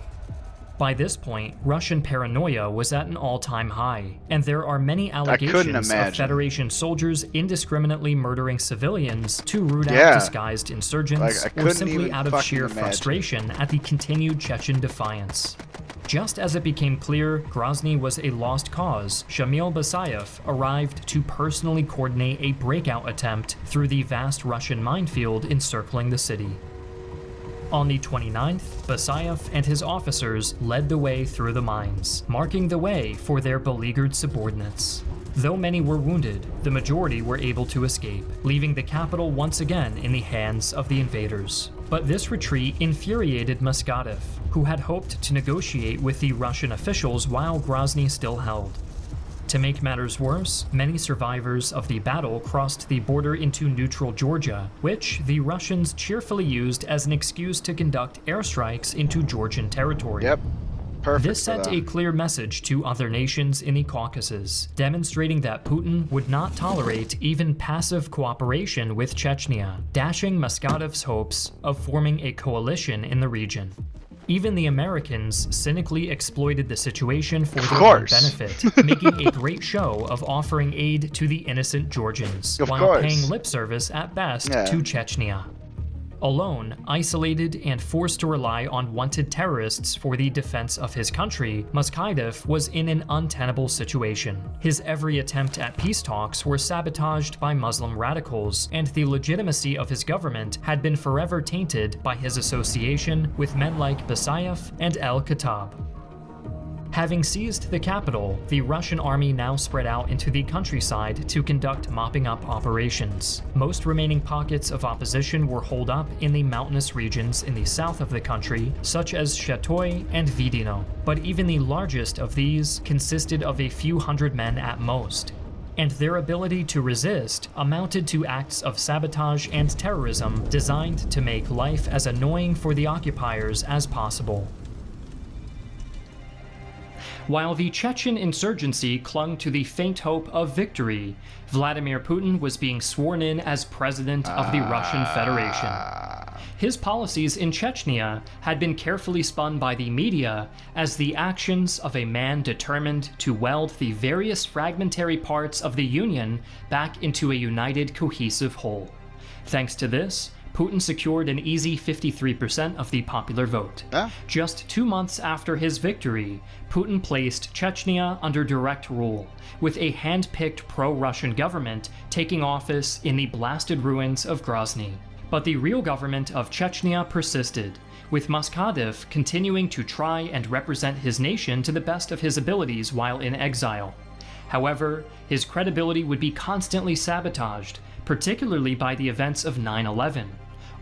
By this point, Russian paranoia was at an all-time high, and there are many allegations of Federation soldiers indiscriminately murdering civilians to root out disguised insurgents, or simply out of sheer frustration at the continued Chechen defiance. Just as it became clear Grozny was a lost cause, Shamil Basayev arrived to personally coordinate a breakout attempt through the vast Russian minefield encircling the city. On the 29th, Basayev and his officers led the way through the mines, marking the way for their beleaguered subordinates. Though many were wounded, the majority were able to escape, leaving the capital once again in the hands of the invaders. But this retreat infuriated Muskadev, who had hoped to negotiate with the Russian officials while Grozny still held. To make matters worse, many survivors of the battle crossed the border into neutral Georgia, which the Russians cheerfully used as an excuse to conduct airstrikes into Georgian territory. This sent a clear message to other nations in the Caucasus, demonstrating that Putin would not tolerate even passive cooperation with Chechnya, dashing Muskadev's hopes of forming a coalition in the region. Even the Americans cynically exploited the situation for their own benefit, making a great show of offering aid to the innocent Georgians, while paying lip service at best to Chechnya. Alone, isolated, and forced to rely on wanted terrorists for the defense of his country, Muskadev was in an untenable situation. His every attempt at peace talks were sabotaged by Muslim radicals, and the legitimacy of his government had been forever tainted by his association with men like Basayev and El-Khattab. Having seized the capital, the Russian army now spread out into the countryside to conduct mopping-up operations. Most remaining pockets of opposition were holed up in the mountainous regions in the south of the country, such as Chatoy and Vidino. But even the largest of these consisted of a few hundred men at most, and their ability to resist amounted to acts of sabotage and terrorism designed to make life as annoying for the occupiers as possible. While the Chechen insurgency clung to the faint hope of victory, Vladimir Putin was being sworn in as president of the Russian Federation. His policies in Chechnya had been carefully spun by the media as the actions of a man determined to weld the various fragmentary parts of the Union back into a united, cohesive whole. Thanks to this, Putin secured an easy 53% of the popular vote. Just 2 months after his victory, Putin placed Chechnya under direct rule, with a hand-picked pro-Russian government taking office in the blasted ruins of Grozny. But the real government of Chechnya persisted, with Muskadev continuing to try and represent his nation to the best of his abilities while in exile. However, his credibility would be constantly sabotaged, particularly by the events of 9/11.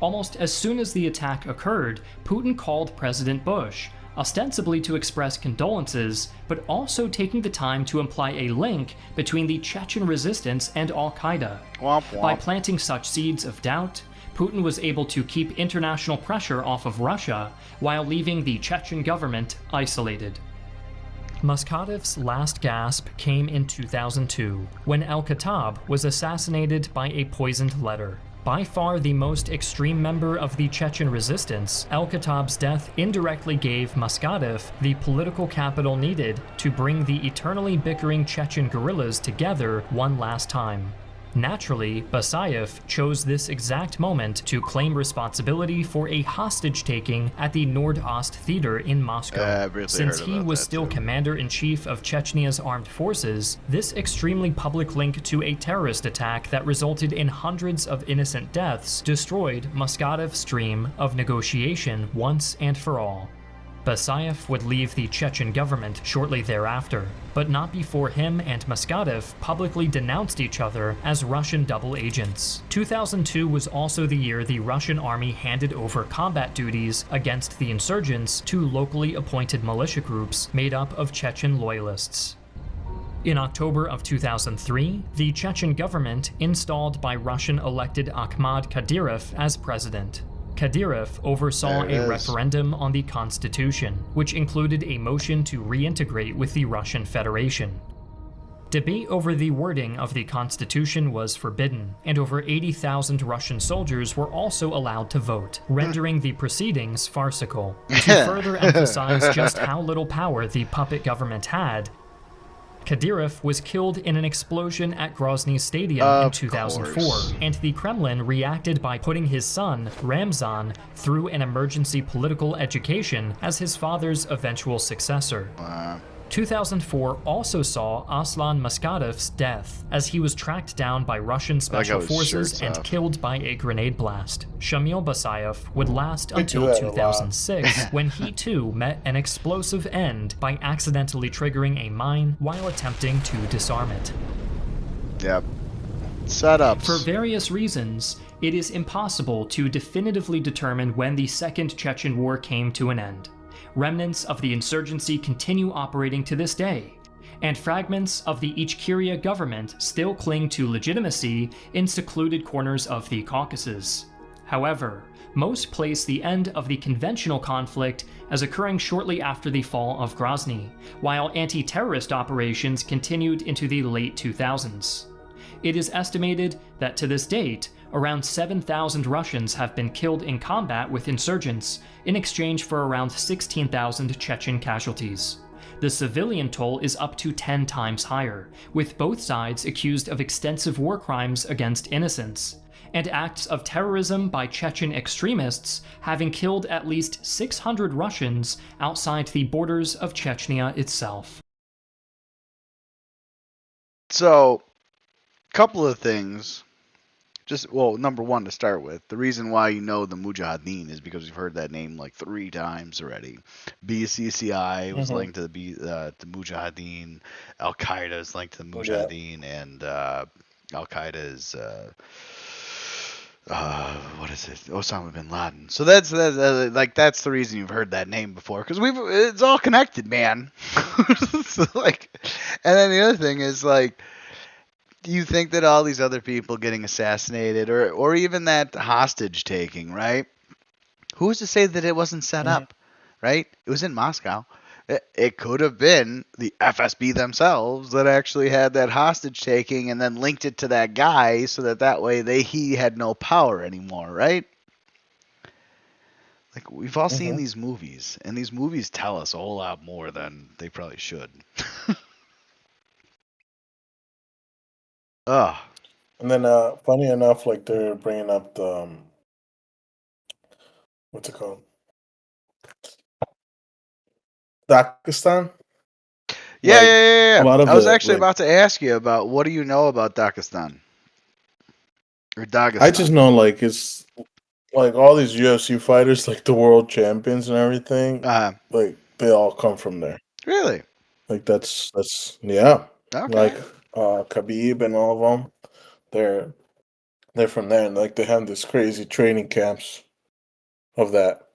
Almost as soon as the attack occurred, Putin called President Bush, ostensibly to express condolences, but also taking the time to imply a link between the Chechen resistance and Al-Qaeda. By planting such seeds of doubt, Putin was able to keep international pressure off of Russia while leaving the Chechen government isolated. Muskadev's last gasp came in 2002, when El-Khattab was assassinated by a poisoned letter. By far the most extreme member of the Chechen resistance, El-Khattab's death indirectly gave Muskadev the political capital needed to bring the eternally bickering Chechen guerrillas together one last time. Naturally, Basayev chose this exact moment to claim responsibility for a hostage-taking at the Nordost Theater in Moscow. Since he was still commander-in-chief of Chechnya's armed forces, this extremely public link to a terrorist attack that resulted in hundreds of innocent deaths destroyed Muskadev's dream of negotiation once and for all. Basayev would leave the Chechen government shortly thereafter, but not before him and Muskatov publicly denounced each other as Russian double agents. 2002 was also the year the Russian army handed over combat duties against the insurgents to locally appointed militia groups made up of Chechen loyalists. In October of 2003, the Chechen government installed by Russian elected Akhmad Kadyrov as president. Kadyrov oversaw a referendum on the constitution, which included a motion to reintegrate with the Russian Federation. Debate over the wording of the constitution was forbidden, and over 80,000 Russian soldiers were also allowed to vote, rendering the proceedings farcical. To further emphasize just how little power the puppet government had, Kadyrov was killed in an explosion at Grozny Stadium in 2004, and the Kremlin reacted by putting his son, Ramzan, through an emergency political education as his father's eventual successor. 2004 also saw Aslan Muskatov's death, as he was tracked down by Russian special forces and killed by a grenade blast. Shamil Basayev would last until 2006, when he too met an explosive end by accidentally triggering a mine while attempting to disarm it. Yep. Setups. For various reasons, it is impossible to definitively determine when the Second Chechen War came to an end. Remnants of the insurgency continue operating to this day, and fragments of the Ichkeria government still cling to legitimacy in secluded corners of the Caucasus. However, most place the end of the conventional conflict as occurring shortly after the fall of Grozny, while anti-terrorist operations continued into the late 2000s. It is estimated that to this date, around 7,000 Russians have been killed in combat with insurgents, in exchange for around 16,000 Chechen casualties. The civilian toll is up to 10 times higher, with both sides accused of extensive war crimes against innocents, and acts of terrorism by Chechen extremists having killed at least 600 Russians outside the borders of Chechnya itself. So, couple of things. Number one to start with, the reason why you know the Mujahideen is because we've heard that name like 3 times already. BCCI was linked to the Mujahideen, Al Qaeda is linked to the Mujahideen, and Al Qaeda is what is it? Osama bin Laden. So that's the reason you've heard that name before, because it's all connected, man. So, and then the other thing is do you think that all these other people getting assassinated or even that hostage taking, right? Who's to say that it wasn't set up, right? It was in Moscow. It could have been the FSB themselves that actually had that hostage taking and then linked it to that guy so that way he had no power anymore, right? We've all seen these movies, and these movies tell us a whole lot more than they probably should. And then, funny enough, they're bringing up the what's it called? Dagestan. Yeah. A lot of I was actually about to ask you about what do you know about Dagestan or Dagestan. I just know it's all these UFC fighters, the world champions and everything. They all come from there. Really? That's yeah. Okay. Khabib and all of them, they're from there, and they have this crazy training camps of that.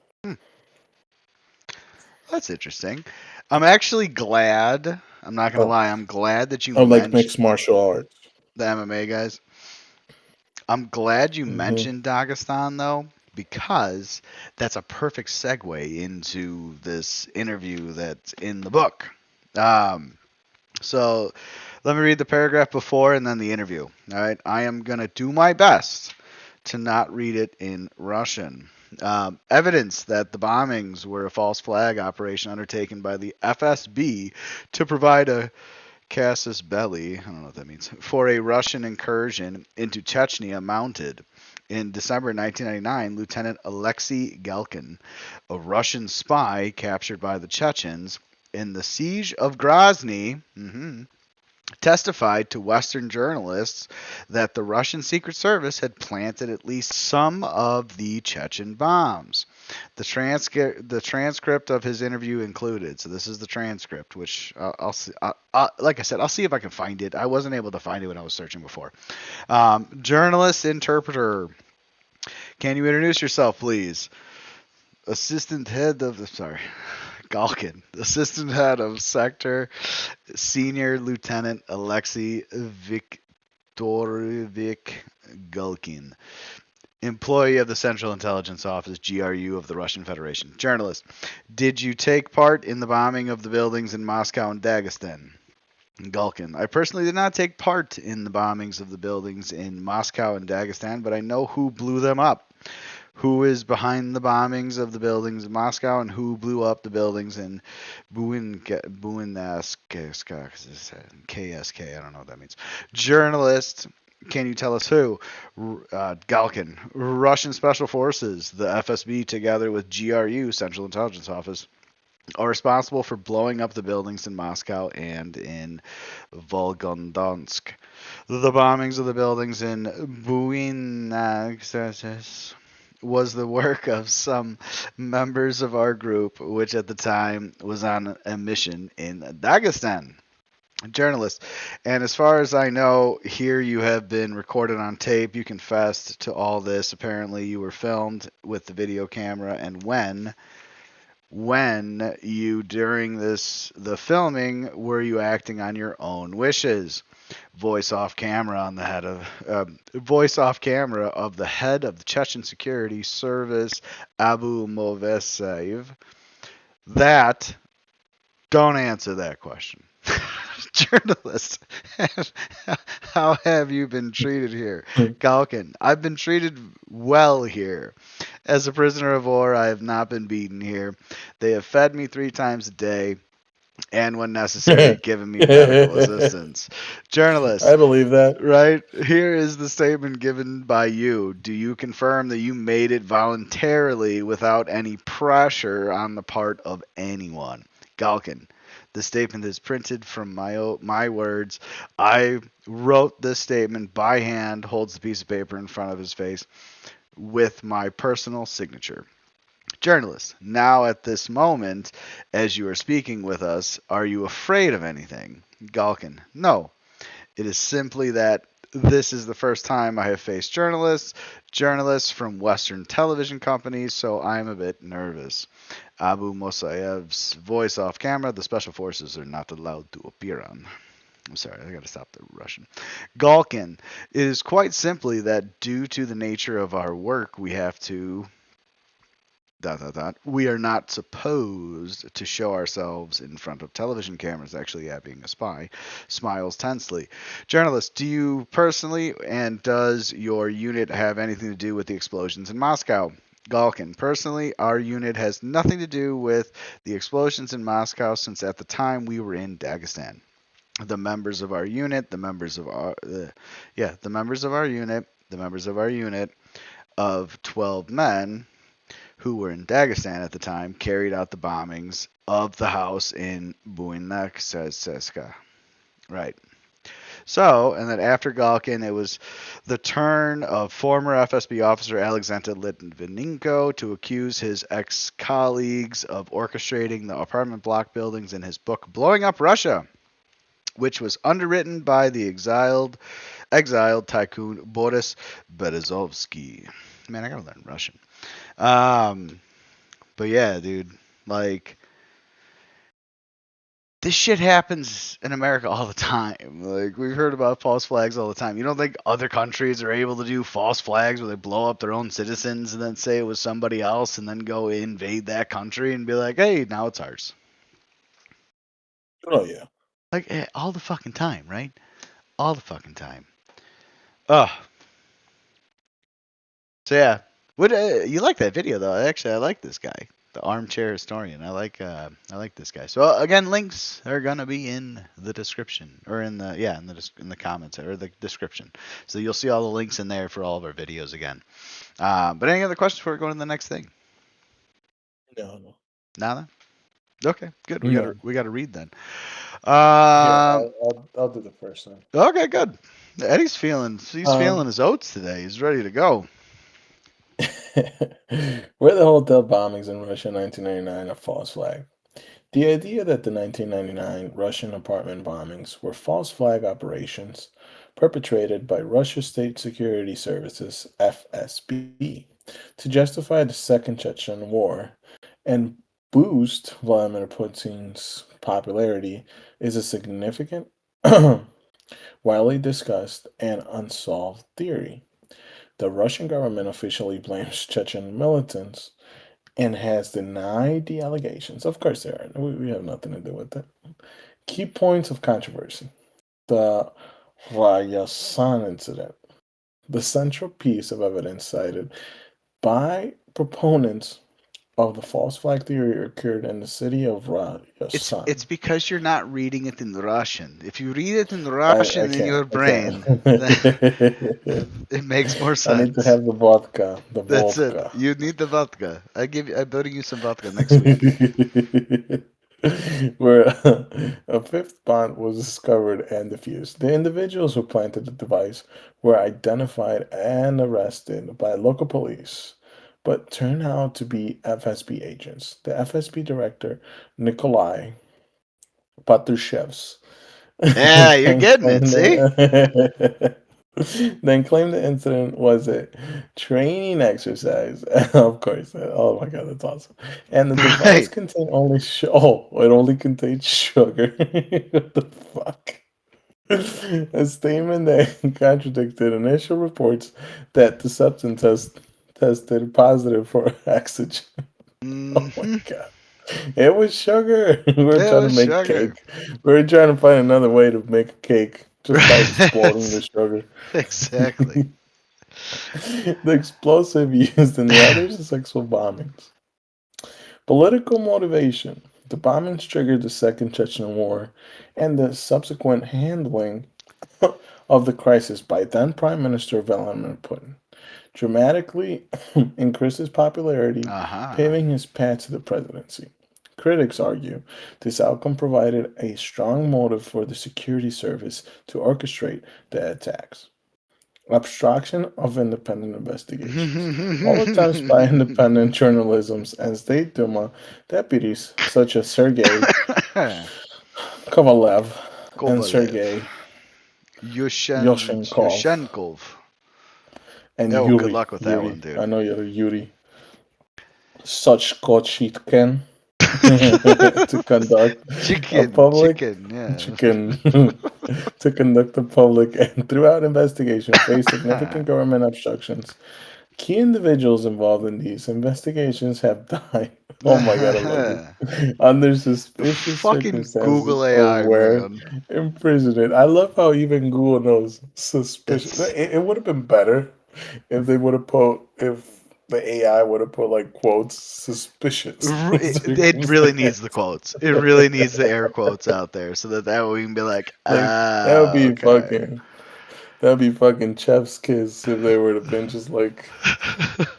That's interesting. I'm actually glad. I'm not gonna lie. I'm glad that you mentioned mixed martial arts. The MMA guys. I'm glad you mentioned Dagestan though, because that's a perfect segue into this interview that's in the book. So let me read the paragraph before and then the interview. All right. I am going to do my best to not read it in Russian. Evidence that the bombings were a false flag operation undertaken by the FSB to provide a casus belli, I don't know what that means, for a Russian incursion into Chechnya mounted. In December 1999, Lieutenant Alexei Galkin, a Russian spy captured by the Chechens in the siege of Grozny, testified to Western journalists that the Russian Secret Service had planted at least some of the Chechen bombs. The transcript of his interview included. So this is the transcript, which I'll see. Like I said, I'll see if I can find it. I wasn't able to find it when I was searching before. Journalist, interpreter. Can you introduce yourself, please? Assistant head of the Galkin, assistant head of sector, senior lieutenant Alexei Viktorovich Gulkin. Employee of the Central Intelligence Office, GRU of the Russian Federation. Journalist. Did you take part in the bombing of the buildings in Moscow and Dagestan? Gulkin. I personally did not take part in the bombings of the buildings in Moscow and Dagestan, but I know who blew them up. Who is behind the bombings of the buildings in Moscow and who blew up the buildings in Buenask, KSK, I don't know what that means. Journalist. Can you tell us who? Galkin. Russian Special Forces, the FSB, together with GRU, Central Intelligence Office, are responsible for blowing up the buildings in Moscow and in Volgodonsk. The bombings of the buildings in Buenask was the work of some members of our group, which at the time was on a mission in Dagestan. Journalist. And as far as I know, here you have been recorded on tape. You confessed to all this. Apparently you were filmed with the video camera. And when you, during the filming, were you acting on your own wishes? Voice off camera of the head of the Chechen security service, Abu Movesev. Don't answer that question. Journalist, how have you been treated here? Galkin, I've been treated well here. As a prisoner of war, I have not been beaten here. They have fed me 3 times a day, and when necessary, given me medical assistance. Journalist, I believe that. Right? Here is the statement given by you. Do you confirm that you made it voluntarily without any pressure on the part of anyone? Galkin, the statement is printed from my words. I wrote this statement by hand, holds the piece of paper in front of his face, with my personal signature. Journalist, now at this moment, as you are speaking with us, are you afraid of anything? Galkin, no. It is simply that this is the first time I have faced journalists from Western television companies, so I'm a bit nervous. Abu Mosaev's voice off camera, the special forces are not allowed to appear on. I'm sorry, I gotta stop the Russian. Galkin, it is quite simply that due to the nature of our work, we have to... We are not supposed to show ourselves in front of television cameras, actually being a spy. Smiles tensely. Journalist, do you personally and does your unit have anything to do with the explosions in Moscow? Galkin, personally, our unit has nothing to do with the explosions in Moscow since at the time we were in Dagestan. The members of our unit of 12 men who were in Dagestan at the time, carried out the bombings of the house in Buenask. Right. So, and then after Galkin, it was the turn of former FSB officer Alexander Litvinenko to accuse his ex-colleagues of orchestrating the apartment block buildings in his book Blowing Up Russia, which was underwritten by the exiled tycoon Boris Berezovsky. Man, I gotta learn Russian. But yeah, dude, like, this shit happens in America all the time. Like, we've heard about false flags all the time. You don't think other countries are able to do false flags where they blow up their own citizens and then say it was somebody else and then go invade that country and be like, hey, now it's ours? Oh, yeah. Like, all the fucking time, right? All the fucking time. Ugh. So yeah, you like that video though? Actually, I like this guy, the Armchair Historian. I like this guy. So again, links are gonna be in the description or in the comments or the description. So you'll see all the links in there for all of our videos again. But any other questions before we go to the next thing? No. Nada. Okay, good. We gotta read then. Yeah, I'll do the first thing. Okay, good. Eddie's feeling his oats today. He's ready to go. Were the hotel bombings in Russia in 1999 a false flag? The idea that the 1999 Russian apartment bombings were false flag operations perpetrated by Russia's State Security Services (FSB) to justify the Second Chechen War and boost Vladimir Putin's popularity is a significant, widely discussed, and unsolved theory. The Russian government officially blames Chechen militants and has denied the allegations. Of course, they are. We have nothing to do with it. Key points of controversy: the Ryazan incident, the central piece of evidence cited by proponents of the false flag theory, occurred in the city of It's Ryazan. because you're not reading it in Russian. If you read it in I Russian in can't. your I can't. brain, then it makes more I need to sense. have the vodka, the That's it. vodka. You need the vodka. I'm building you some vodka next week. Where a fifth bond was discovered and defused. The individuals who planted the device were identified and arrested by local police, but turned out to be FSB agents. The FSB director, Nikolai Patrushevs, Yeah, you're then getting it. claimed See? the, then claimed the incident was a training exercise. Of course. Oh my god, that's awesome. And the device Right. contained only oh, it only contained sugar. What the fuck? A statement that contradicted initial reports that the substance tested positive for oxygen. Oh my Mm-hmm. god. It was sugar. We were It trying to was make sugar. cake. We were trying to find another way to make a cake just by exploding the Right. sugar. Exactly. The explosive used in the other successful bombings. Political motivation. The bombings triggered the Second Chechen War and the subsequent handling of the crisis by then Prime Minister Vladimir Putin dramatically increased his popularity, Uh-huh. paving his path to the presidency. Critics argue this outcome provided a strong motive for the security service to orchestrate the attacks. Obstruction of independent investigations. All attempts by independent journalism and State Duma deputies such as Sergei Kovalev and Kovalev. Sergei Yoshenkov Yushenkov. and Oh, good Yuri. luck with that one, Yuri. dude. I know you're Yuri. Such Kochitkin to conduct a public Chicken, yeah. chicken to conduct a public and throughout investigation face significant government obstructions. Key individuals involved in these investigations have died. Oh my god, I love this. Under suspicious Fucking circumstances Google or AI, where man. imprisoned. I love how even Google knows suspicious. It's It would have been better if they would have put if the AI would have put like quotes suspicious it really needs the circumstances. quotes. It really needs the air quotes out there so that way we can be like, Like that would be okay. fucking that'd be fucking chef's kiss if they would have been just like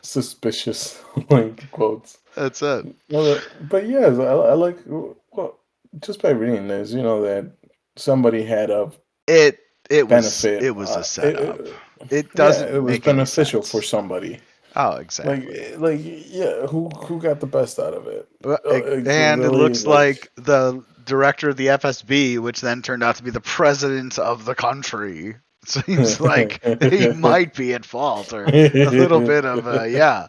suspicious like quotes. That's it. Well, but yes, I like well just by reading this, you know that somebody had a It benefit. it was a setup. It Yeah, doesn't it was make any beneficial for sense. somebody. Oh, exactly. Yeah, who got the best out of it? And it Really, looks like like the director of the FSB, which then turned out to be the president of the country, seems like he might be at fault or a little bit of yeah.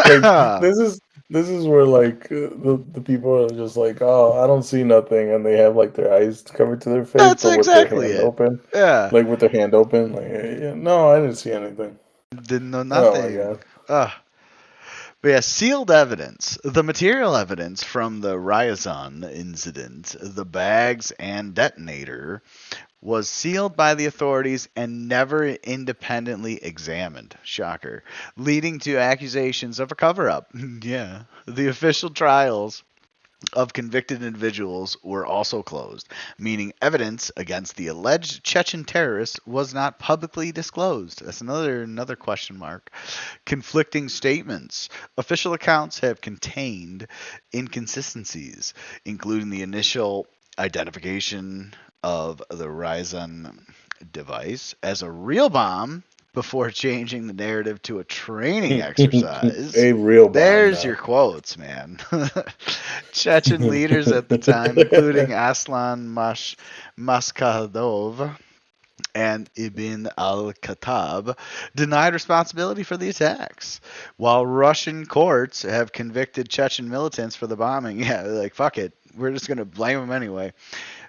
like this is where like the people are just like, oh, I don't see nothing, and they have like their eyes covered to their face, That's but with their exactly hand it. open, Yeah. like with their hand open, like yeah, no, I didn't see anything. Didn't know Oh my nothing. god. But yeah, sealed evidence. The material evidence from the Ryazan incident, the bags and detonator, was sealed by the authorities and never independently examined. Shocker. Leading to accusations of a cover up. Yeah. The official trials of convicted individuals were also closed, meaning evidence against the alleged Chechen terrorists was not publicly disclosed. That's another question mark. Conflicting statements. Official accounts have contained inconsistencies, including the initial identification of the Ryzen device as a real bomb before changing the narrative to a training exercise. A real bomb There's now. your quotes, man. Chechen leaders at the time, including Aslan Maskadov and Ibn al-Khattab, denied responsibility for the attacks, while Russian courts have convicted Chechen militants for the bombing. Yeah, like, fuck it. We're just going to blame them anyway.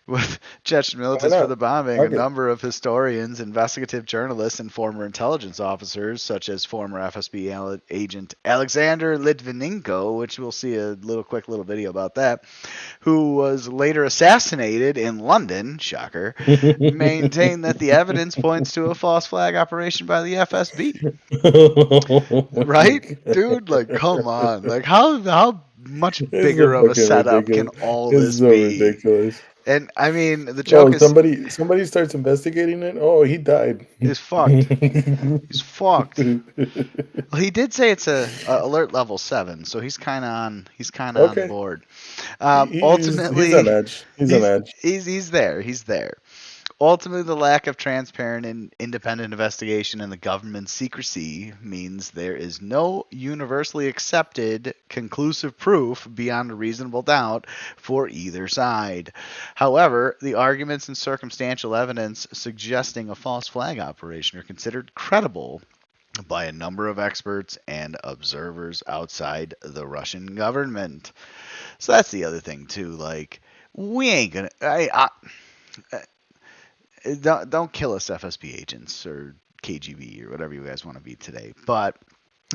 With Chechen militants for the bombing, a number of historians, investigative journalists, and former intelligence officers, such as former FSB agent Alexander Litvinenko, which we'll see a quick little video about that, who was later assassinated in London, shocker, maintain that the evidence points to a false flag operation by the FSB. Right? Dude, like, come on. Like, how much bigger of a setup can all this so be? ridiculous. And I mean, the joke is somebody starts investigating it. Oh, he died. He's fucked. He's fucked. Well, he did say it's a alert level 7, so he's kind of on board. Ultimately, he's on edge. He's on edge. He's there. He's there. Ultimately, the lack of transparent and independent investigation and the government's secrecy means there is no universally accepted conclusive proof beyond a reasonable doubt for either side. However, the arguments and circumstantial evidence suggesting a false flag operation are considered credible by a number of experts and observers outside the Russian government. So that's the other thing too. Like, we ain't gonna. Don't kill us, FSB agents or KGB or whatever you guys want to be today. But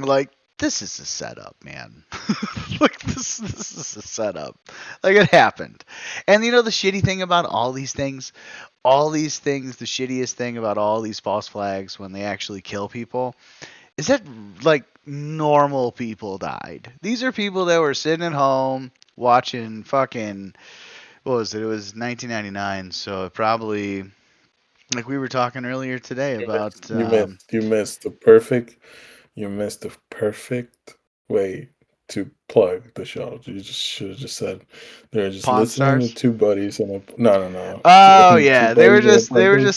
like, this is a setup, man. Like, this is a setup. Like, it happened. And you know the shitty thing about all these things, the shittiest thing about all these false flags when they actually kill people, is that like normal people died. These are people that were sitting at home watching fucking, what was it? It was 1999, so probably, like we were talking earlier today about. You missed the perfect way to plug the show. You just should have just said they're just Pawn listening Stars? to two buddies and no. Oh yeah, they were just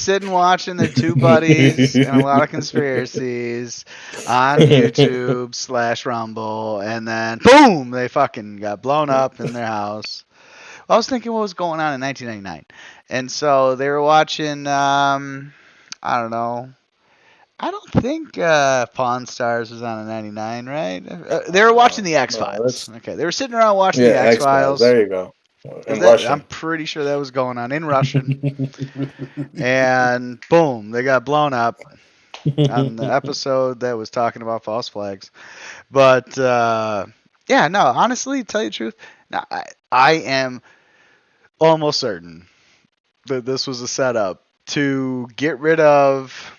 sitting watching their two buddies and a lot of conspiracies on YouTube / Rumble, and then boom, they fucking got blown up in their house. I was thinking what was going on in 1999, and so they were watching. I don't know. I don't think Pawn Stars was on in '99, right? They were watching the X Files. Okay, they were sitting around watching the X Files. There you go. In Russian. I'm pretty sure that was going on in Russian. And boom, they got blown up on the episode that was talking about false flags. But yeah, no, honestly, to tell you the truth, no, I am almost certain that this was a setup to get rid of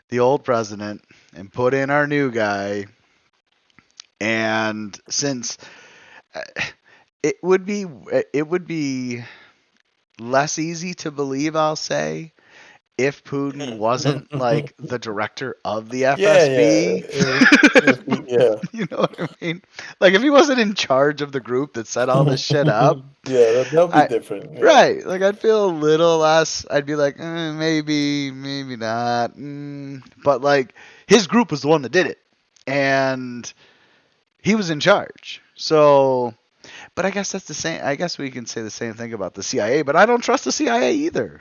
the old president and put in our new guy. And since it would be less easy to believe, I'll say, if Putin wasn't like the director of the FSB. Yeah. You know what I mean? Like, if he wasn't in charge of the group that set all this shit up. Yeah, that'll be different. Yeah. Right. Like, I'd feel a little less. I'd be like, maybe not. But like, his group was the one that did it, and he was in charge. So. But I guess that's the same. I guess we can say the same thing about the CIA. But I don't trust the CIA either.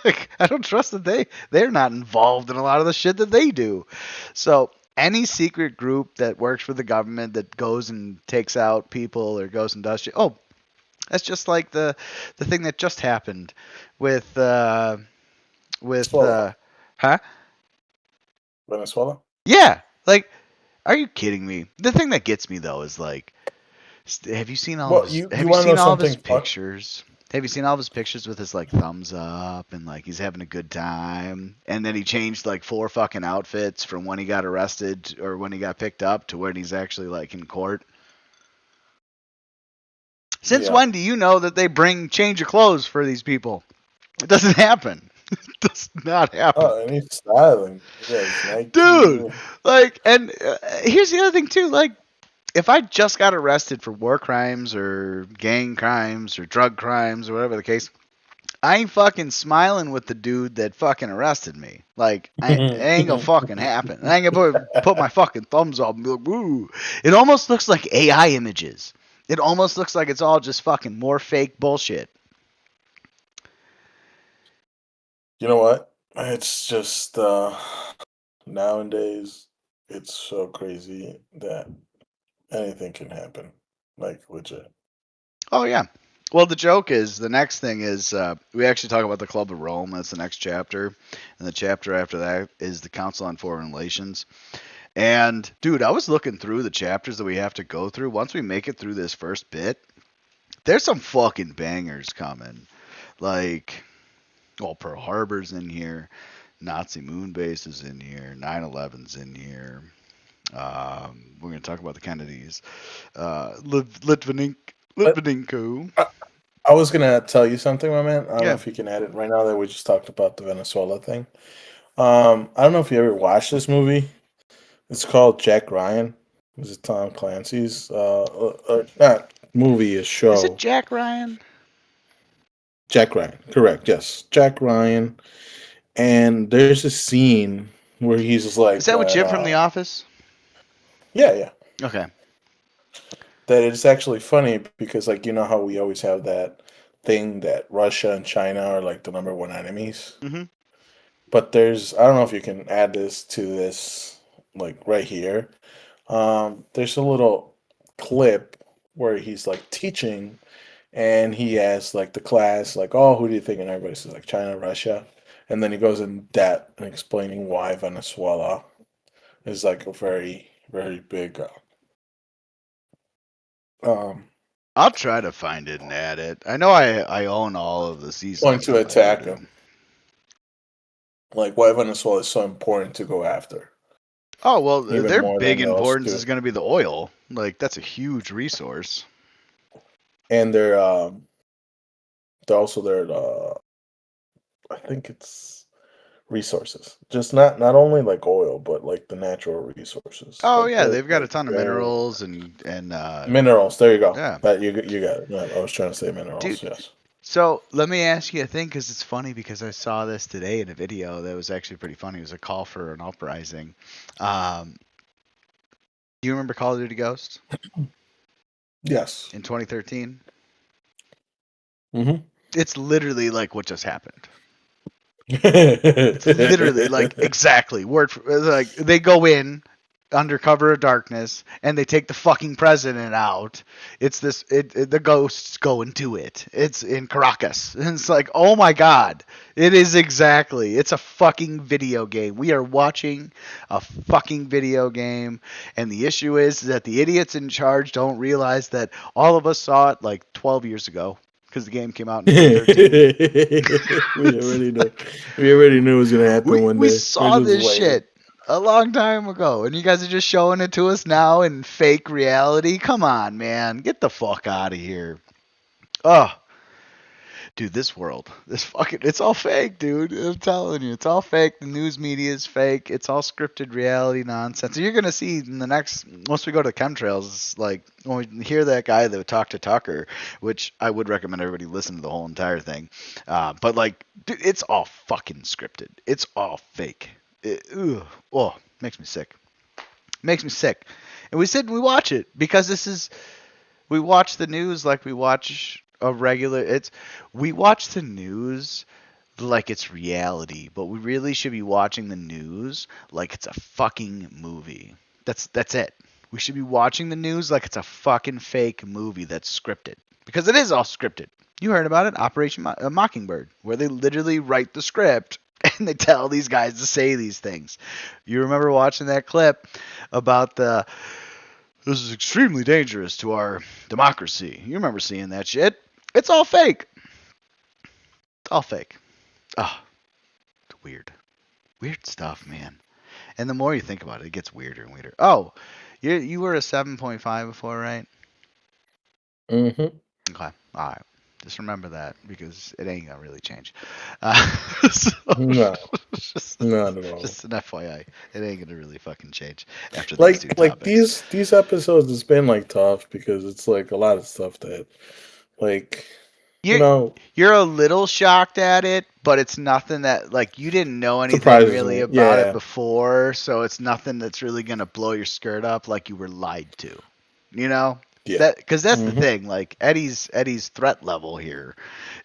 Like, I don't trust that they're not involved in a lot of the shit that they do. So any secret group that works for the government that goes and takes out people or goes and does shit. Oh, that's just like the thing that just happened with Venezuela. Yeah. Like, are you kidding me? The thing that gets me though is like, have you seen all of his pictures? Have you seen all of his pictures with his like thumbs up and like he's having a good time? And then he changed like 4 fucking outfits from when he got arrested or when he got picked up to when he's actually like in court. Since when do you know that they bring change of clothes for these people? It doesn't happen. It does not happen. Oh, and he's styling. Yeah, dude. Like, and here's the other thing too. Like, if I just got arrested for war crimes or gang crimes or drug crimes or whatever the case, I ain't fucking smiling with the dude that fucking arrested me. Like, it ain't gonna fucking happen. I ain't gonna put my fucking thumbs up and be like, woo. It almost looks like AI images. It almost looks like it's all just fucking more fake bullshit. You know what? It's just nowadays it's so crazy that anything can happen. Like legit. Oh, yeah. Well, the joke is, the next thing is, we actually talk about the Club of Rome. That's the next chapter. And the chapter after that is the Council on Foreign Relations. And, dude, I was looking through the chapters that we have to go through. Once we make it through this first bit, there's some fucking bangers coming. Like, well, Pearl Harbor's in here. Nazi moon base is in here. 9/11's in here. We're going to talk about the Kennedys. Litvinenko. I was gonna tell you something, my man. I don't know Yeah. if you can add it right now that we just talked about the Venezuela thing. I don't know if you ever watched this movie. It's called Jack Ryan. This is Tom Clancy's not movie, a show. Is it Jack Ryan? Jack Ryan, correct? Yes, Jack Ryan. And there's a scene where he's just like, Is that with Jim from The Office? Yeah. Okay. That it's actually funny because, like, you know how we always have that thing that Russia and China are like the number one enemies. Mm-hmm. But there's, I don't know if you can add this to this, like right here. There's a little clip where he's like teaching, and he asks like the class, like, "Oh, who do you think?" And everybody says like China, Russia, and then he goes in depth and explaining why Venezuela is like a very, very big. I'll try to find it and add it. I know I own all of the seasons. Going to attack him. Like why Venezuela is so important to go after. Oh, well, Even their more big than those importance two. is going to be the oil. Like, that's a huge resource. And they're also their I think it's resources. Just not only like oil, but like the natural resources. Oh, like yeah, they've got a ton of very- minerals and minerals. There you go. Yeah. That you got it. Yeah, I was trying to say minerals. Dude. Yes. So let me ask you a thing, because it's funny, because I saw this today in a video that was actually pretty funny. It was a call for an uprising. Do you remember Call of Duty Ghosts Yes. in 2013? Mm-hmm. It's literally like what just happened. It's literally like exactly word for, like they go in under cover of darkness and they take the fucking president out. It's this the ghosts go into it. It's in Caracas. And it's like, oh my god. It is exactly. It's a fucking video game. We are watching a fucking video game, and the issue is that the idiots in charge don't realize that all of us saw it like 12 years ago. Because the game came out in 2013. We already knew it was gonna happen one day. We saw this shit a long time ago, and you guys are just showing it to us now in fake reality. Come on, man, get the fuck out of here. Oh, dude, this world, it's all fake, dude. I'm telling you, it's all fake. The news media is fake. It's all scripted reality nonsense. So you're gonna see in the next, once we go to Chemtrails, like when we hear that guy that talked to Tucker, which I would recommend everybody listen to the whole entire thing. But like, dude, it's all fucking scripted. It's all fake. Makes me sick. Makes me sick. And we sit and we watch it because we watch the news like we watch we watch the news like it's reality, but we really should be watching the news like it's a fucking movie. That's it. We should be watching the news like it's a fucking fake movie that's scripted, because it is all scripted. You heard about it, Operation Mockingbird, where they literally write the script and they tell these guys to say these things. You remember watching that clip about this is extremely dangerous to our democracy. You remember seeing that shit. It's all fake. It's all fake. Oh, it's weird. Weird stuff, man. And the more you think about it, it gets weirder and weirder. Oh, you were a 7.5 before, right? Mm-hmm. Okay. All right. Just remember that, because it ain't gonna really change. No, not at all. Just an FYI, it ain't gonna really fucking change after Like these two topics. these episodes, it's been like tough because it's like a lot of stuff that like You're a little shocked at it, but it's nothing that like you didn't know anything surprises really me. about it Yeah, before, so it's nothing that's really gonna blow your skirt up like you were lied to. You know? yeah. Because that's the Hmm. thing. Like Eddie's threat level here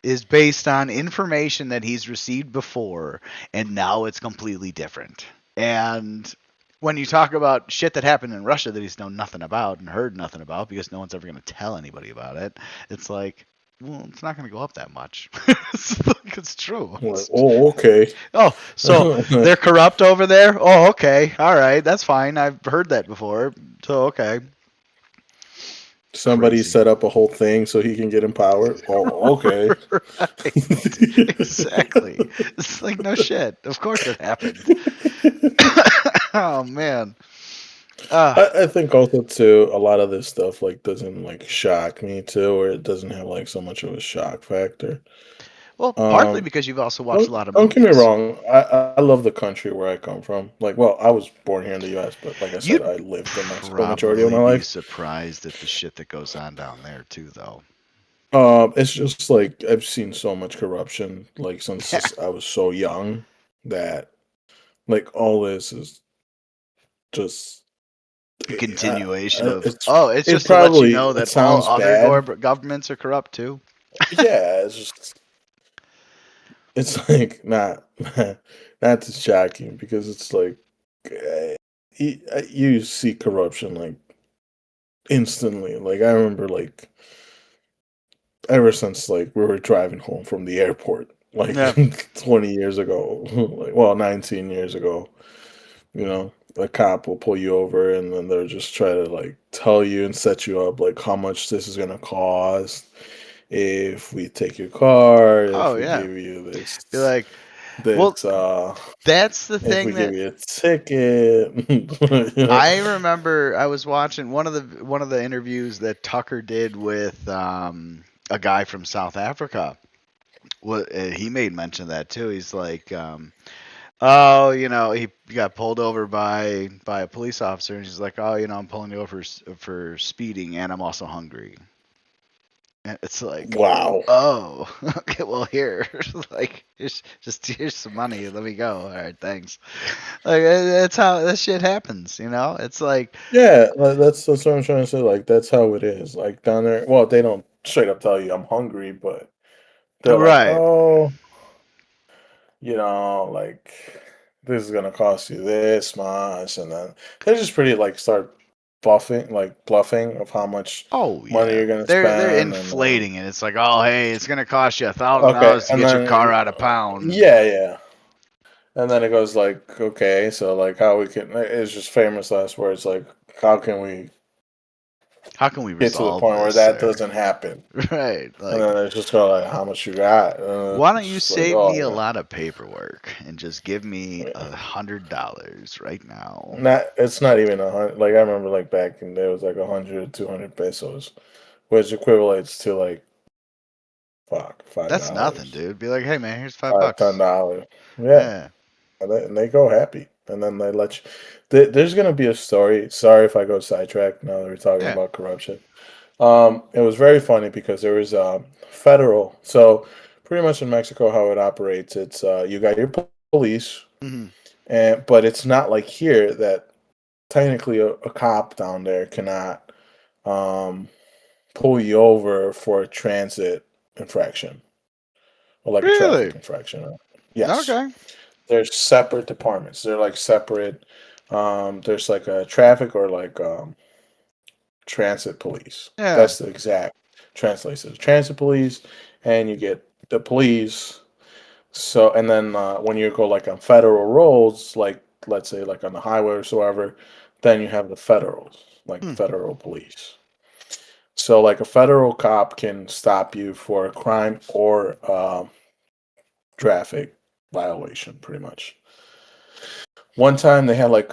is based on information that he's received before, and now it's completely different. And when you talk about shit that happened in Russia that he's known nothing about and heard nothing about because no one's ever going to tell anybody about it, it's like, well, it's not going to go up that much. It's true. Like, oh, okay. Oh, so they're corrupt over there? Oh, okay. All right. That's fine. I've heard that before. So, okay. Somebody Crazy. set up a whole thing so he can get empowered. Oh, okay. Right. Exactly. It's like, no shit. Of course it happened. Oh, man. I think also too a lot of this stuff like doesn't like shock me too, or it doesn't have like so much of a shock factor. Well, partly Um, because you've also watched a lot of don't get me movies. wrong. I love the country where I come from. Like, well, I was born here in the U.S., but like I said, You'd I lived in Mexico majority of probably my be life. surprised at the shit that goes on down there, too, though. It's just like I've seen so much corruption like since I was so young that like all this is just A continuation of, it's oh, it's it just to let you probably know it that all sounds other bad. governments are corrupt, too. Yeah, it's just it's like not not too shocking because it's like you see corruption like instantly. Like I remember like ever since like we were driving home from the airport like Yeah. 20 years ago, like well 19 years ago, you know, a cop will pull you over and then they're just try to like tell you and set you up like how much this is gonna cost if we take your car, if Oh, we yeah. give you You're like, well, this that's the if we thing give that you a ticket. You know? I remember. I was watching one of the interviews that Tucker did with a guy from South Africa. What he made mention of that too. He's like, oh, he got pulled over by a police officer, and he's like, oh, I'm pulling you over for speeding, and I'm also hungry. And it's like, Wow. oh, okay, well here, like, here's some money. Let me go. All right, thanks. Like that's how that shit happens. It's like, Yeah, that's what I'm trying to say. Like that's how it is. Like down there, well, they don't straight up tell you I'm hungry, but they're like, right. oh, like this is gonna cost you this much, and then they just pretty like start bluffing of how much Oh money yeah, you're gonna they're spend, and inflating it. It's like, oh hey, it's gonna cost you okay, $1,000 to and get your then car out of pound. yeah, and then it goes like, okay, so like how we can? It's just famous last words like, how can we How can we get to the resolve point where this, that sir? doesn't happen? Right. And Like, then they just go like, "How much you got?" why don't It's you just like, save me a oh, lot of paperwork and just give me yeah. $100 right now? Not it's not even 100. Like I remember, like back in there was like 100, 200 pesos, which equates to like fuck five That's nothing, dollars, dude. Be like, hey man, here's five five ten bucks. dollars. Yeah, Yeah. and they go happy, and then they let you. There's gonna be a story. Sorry if I go sidetracked. Now that we're talking Yeah. about corruption. It was very funny because there was federal. So pretty much in Mexico, how it operates, it's you got your police, Hmm. and but it's not like here that technically a cop down there cannot um, pull you over for a transit infraction or like a Really? traffic infraction. Yes, Okay. there's separate departments. They're like separate. There's like a traffic or like transit police. Yeah. That's the exact translation. Transit police, and you get the police. So, and then when you go like on federal roads, like let's say like on the highway or so ever, then you have the federals, like Hmm. federal police. So, like a federal cop can stop you for a crime or traffic violation, pretty much. One time they had like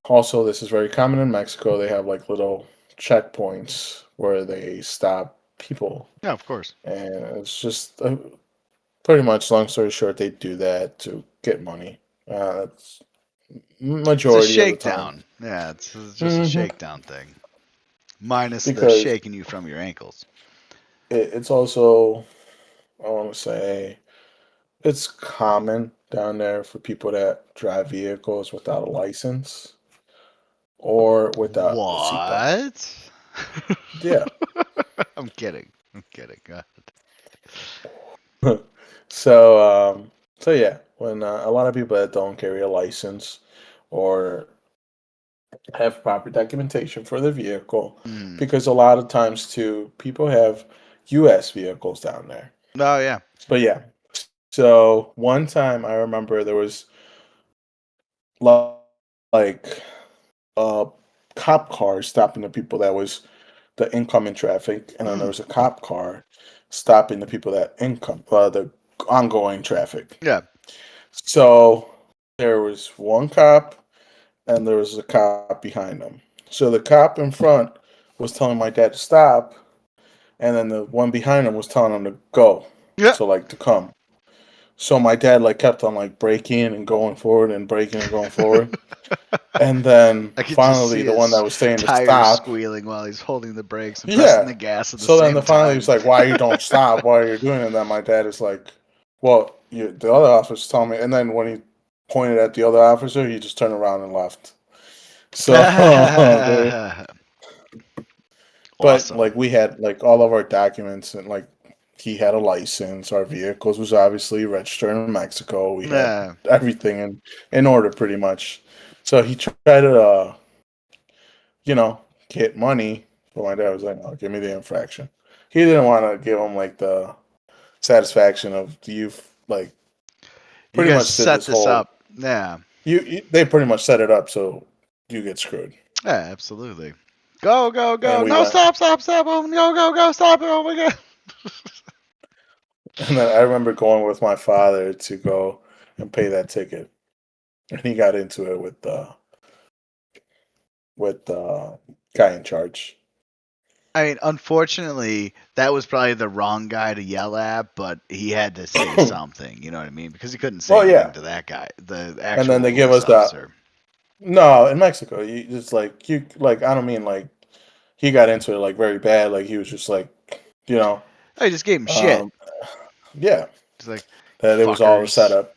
also this is very common in Mexico. They have like little checkpoints where they stop people, Yeah, of course. and it's just pretty much. Long story short, they do that to get money. That's It's a majority of the time. shakedown. Yeah, it's just a Hmm. shakedown thing. Minus the Because shaking you from your ankles. it's also I want to say it's common down there for people that drive vehicles without a license or without a seatbelt. What? Yeah. I'm kidding. I'm kidding. Go So, so yeah, when a lot of people that don't carry a license or have proper documentation for their vehicle, ahead. because a lot of times too, people have U.S. vehicles down there. Oh yeah. But yeah, so one time I remember there was li- like a cop car stopping the people that was the incoming traffic, and then there Mm. was a cop car stopping the people that the ongoing traffic. Yeah. So there was one cop and there was a cop behind him. So the cop in front was telling my dad to stop, and then the one behind him was telling him to go. Yeah. So like to come. So my dad like kept on like braking and going forward and braking and going forward. And then I could just finally see the one that his was saying to tires stop. squealing while he's holding the brakes and pressing Yeah. the gas at the So then same the finally time. he's like, "Why you don't stop? Why are you doing it?" And then my dad is like, "Well, the other officer told me." And then when he pointed at the other officer, he just turned around and left. So, but Awesome. like we had like all of our documents and like he had a license. Our vehicles was obviously registered in Mexico. We had Yeah. everything in order pretty much. So he tried to, you know, get money. But my dad was like, "No, give me the infraction." He didn't want to give him like the satisfaction of you've like You pretty guys much did set this this whole up. Yeah. they pretty much set it up so you get screwed. Yeah, absolutely. Go, go, And go. we No, went stop, stop, stop. Oh, go, go, go. Stop it. Oh, my God. and then I remember going with my father to go and pay that ticket. And he got into it with the guy in charge. I mean, unfortunately, that was probably the wrong guy to yell at, but he had to say something. You know what I mean? Because he couldn't say Well, anything yeah. to that guy, the And then actual they give police us that. officer. No, in Mexico, you just like you like I don't mean like he got into it like very bad. Like he was just like you know, I just gave him shit. um, yeah, He's like, that it was all a fuckers. setup.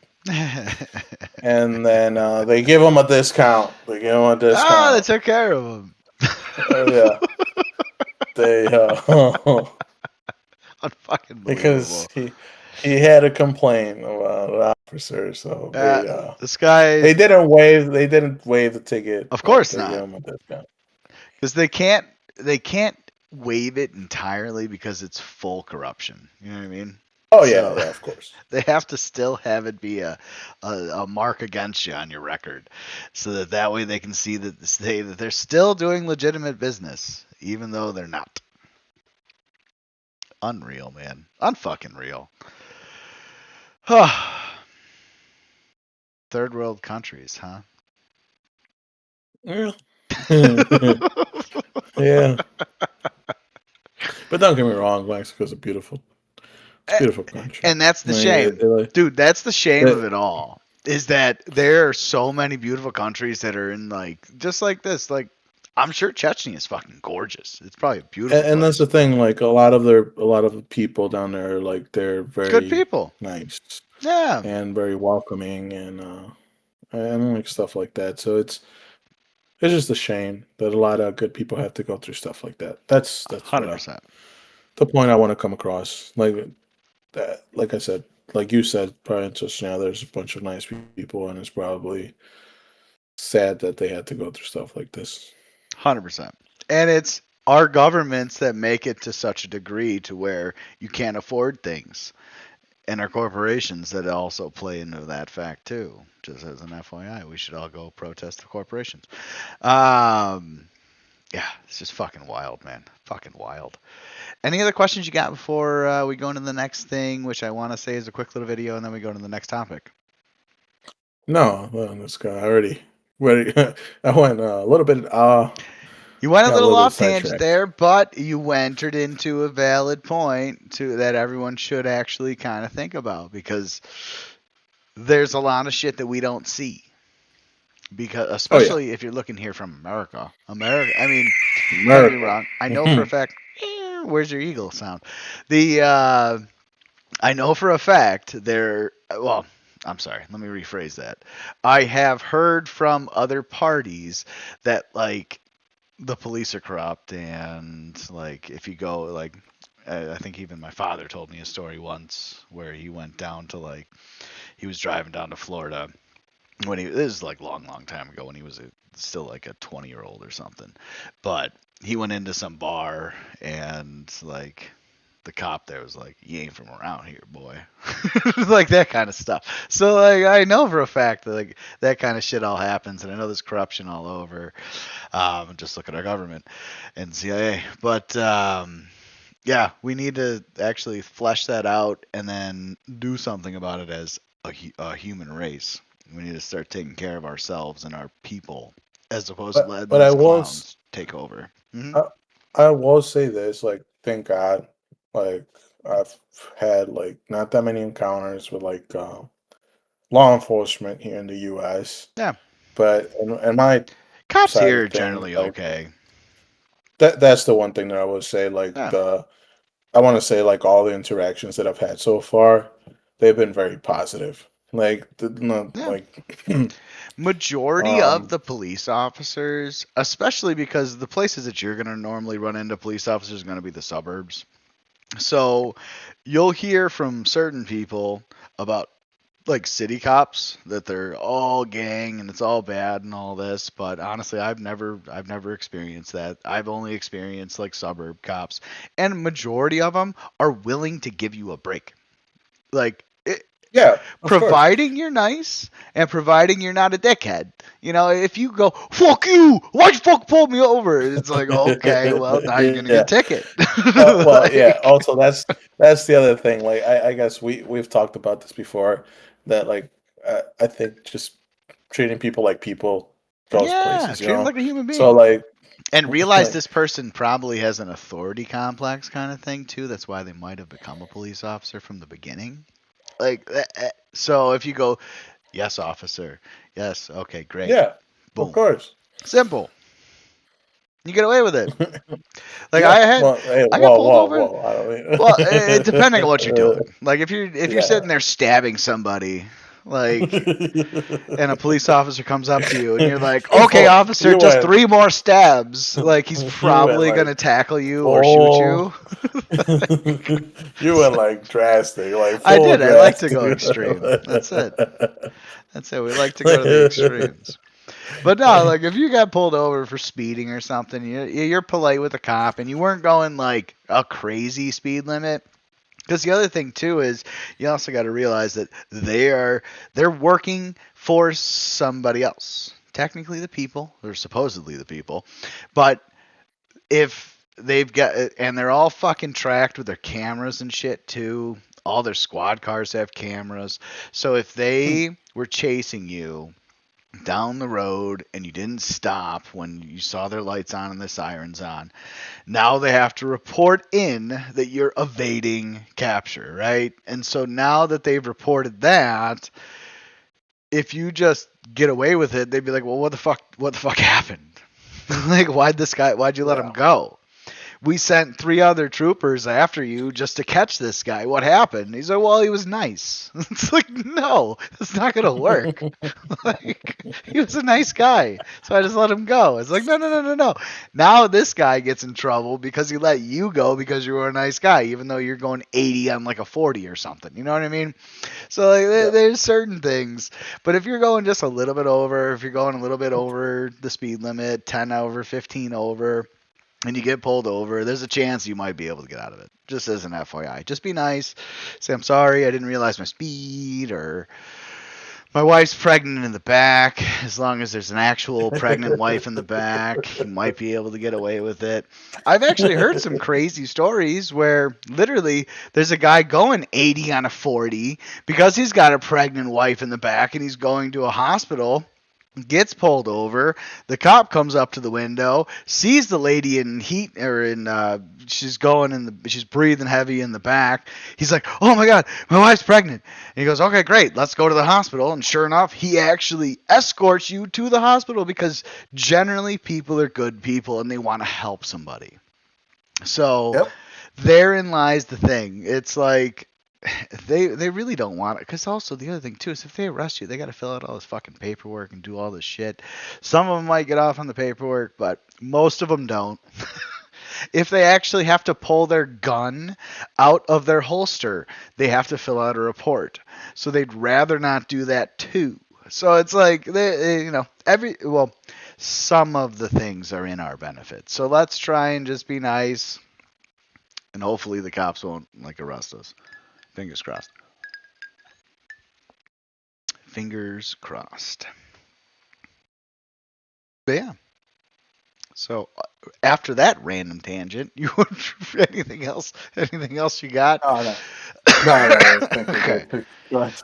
And then they give him a discount. They give him a Ah, they discount. took care of him. Yeah, they Unfucking because believable. he had a complaint about an officer, so This guy, they didn't waive the ticket, of but course they gave not, him a discount. because they can't waive it entirely because it's full corruption. You know what I mean? Oh yeah, So yeah, of course. they have to still have it be a mark against you on your record, so that way they can say that they're still doing legitimate business, even though they're not. Unreal, man. Unfucking real. Third world countries, huh? Yeah. Yeah, but don't get me wrong, Mexico's it's a beautiful country. And that's the Like, shame. Dude, that's the shame of it- it all. Is that there are so many beautiful countries that are in like just like this. Like I'm sure Chechnya is fucking gorgeous. It's probably a beautiful and that's place. the thing. Like a lot of the people down there, like they're It's good very people. nice Yeah. and very welcoming and like stuff like that. So it's just a shame that a lot of good people have to go through stuff like that. That's what 100%. the point I want to come across. Like that, like I said, like you said, probably just now, there's a bunch of nice people, and it's probably sad that they had to go through stuff like this. 100%. And it's our governments that make it to such a degree to where you can't afford things. And our corporations that also play into that fact too. Just as an FYI, we should all go protest the corporations. Um, yeah, it's just fucking wild, man. Fucking wild. Any other questions you got before we go into the next thing, which I want to say is a quick little video, and then we go to the next topic? No, well, this guy already. I went a little bit. You went a Got a little little bit off tangent sidetracked. there, but you entered into a valid point that everyone should actually kind of think about, because there's a lot of shit that we don't see. Because Oh yeah, especially if you're looking here from America. I mean, don't get me America. wrong. I know for a fact. Where's your eagle sound? The I know for a fact well, I'm sorry, let me rephrase that. I have heard from other parties that like the police are corrupt, and like if you go like I think even my father told me a story once where he went down to like he was driving down to Florida when this is like long time ago when he was still like a 20-year-old or something, but he went into some bar and like the cop there was like, "You ain't from around here, boy," like that kind of stuff. So like I know for a fact that like that kind of shit all happens, and I know there's corruption all over. Just look at our government and CIA, but yeah, we need to actually flesh that out and then do something about it as a human race. We need to start taking care of ourselves and our people as opposed to letting But I these was clowns take over. Hmm. I, I will say this, like, thank God, like I've had like not that many encounters with like law enforcement here in the U.S. Yeah, But in my cops side here of are things, generally like okay. that's the one thing that I would say. Like Yeah, I want to say like all the interactions that I've had so far, they've been very positive. Like no, yeah. like Majority of um the police officers, especially because the places that you're going to normally run into police officers are going to be the suburbs. So you'll hear from certain people about like city cops that they're all gang and it's all bad and all this, but honestly I've never experienced that. I've only experienced like suburb cops, and majority of them are willing to give you a break. Like yeah, of course. providing you're nice and providing you're not a dickhead. You know, if you go, "Fuck you, why'd you fuck pull me over?" It's like, okay, well, now you're gonna get a Yeah. ticket. Well, yeah. Like, Also, that's the other thing. Like, I guess we've talked about this before. That like, I think just treating people goes yeah, places. You treat him know. like a human So being. like, And realize like this person probably has an authority complex kind of thing too. That's why they might have become a police officer from the beginning. Like, so if you go, "Yes, officer. Yes, okay, great. yeah, of Boom. course. Simple. You get away with it." Like Yeah. Well, hey, I got whoa, pulled whoa, over. whoa. I Well, depending on what you're don't doing. Like if you're yeah. sitting there stabbing somebody, like, and a police officer comes up to you and you're like, "Okay, Full, officer, just 3 more stabs." Like he's you went probably like gonna tackle you or shoot full. you. You went like drastic, like I full did. I like to drastic. go extreme. That's it. That's it. We like to go to the extremes. But no, like if you got pulled over for speeding or something, you're polite with the cop and you weren't going like a crazy speed limit. Because the other thing too is you also got to realize that they're working for somebody else. Technically the people, or supposedly the people, but if they've got and they're all fucking tracked with their cameras and shit too. All their squad cars have cameras. So if they were chasing you down the road and you didn't stop when you saw their lights on and the sirens on, now they have to report in that you're evading capture, right? And so now that they've reported that, if you just get away with it, they'd be like, "Well, what the fuck happened? Like why'd you let him Yeah. go?" "We sent 3 other troopers after you just to catch this guy. What happened?" He's like, "Well, he was nice." It's like, no, it's not gonna work. Like, he was a nice guy, so I just let him go. It's like, no, no, no, no, no. Now this guy gets in trouble because he let you go because you were a nice guy, even though you're going 80 on like a 40 or something. You know what I mean? So like, Yeah. there's certain things, but if you're going just a little bit over, if you're going a little bit over the speed limit, 10 over, 15 over, and you get pulled over, there's a chance you might be able to get out of it. Just as an FYI. Just be nice. Say, "I'm sorry, I didn't realize my speed," or "My wife's pregnant in the back." As long as there's an actual pregnant wife in the back, you might be able to get away with it. I've actually heard some crazy stories where literally there's a guy going 80 on a 40 because he's got a pregnant wife in the back and he's going to a hospital, gets pulled over. The cop comes up to the window, sees the lady in heat or in she's breathing heavy in the back. He's like, "Oh my god, my wife's pregnant." And he goes, "Okay, great, let's go to the hospital." And sure enough, he actually escorts you to the hospital because generally people are good people and they want to help somebody. So Yep. therein lies the thing. It's like they really don't want it, because also the other thing too is if they arrest you, they got to fill out all this fucking paperwork and do all this shit. Some of them might get off on the paperwork, but most of them don't. If they actually have to pull their gun out of their holster, they have to fill out a report. So they'd rather not do that too. So it's like some of the things are in our benefit. So let's try and just be nice, and hopefully the cops won't arrest us. Fingers crossed. Fingers crossed. But yeah. So after that random tangent, you anything else? Anything else you got? Oh, no. Okay. Go ahead.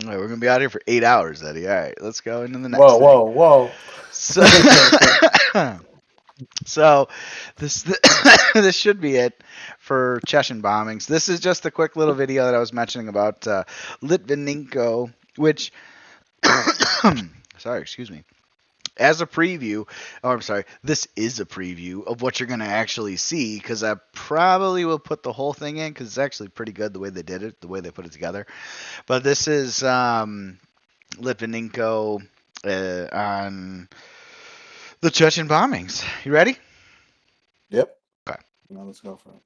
All right, we're gonna be out here for 8 hours, Eddie. All right, let's go into the next. Whoa. So this should be it for Chechen bombings. This is just a quick little video that I was mentioning about Litvinenko, which sorry, excuse me. As a preview, this is a preview of what you're going to actually see, because I probably will put the whole thing in, because it's actually pretty good the way they did it, the way they put it together. But this is Litvinenko on the Chechen bombings. You ready? Yep. Okay. Now let's go for it.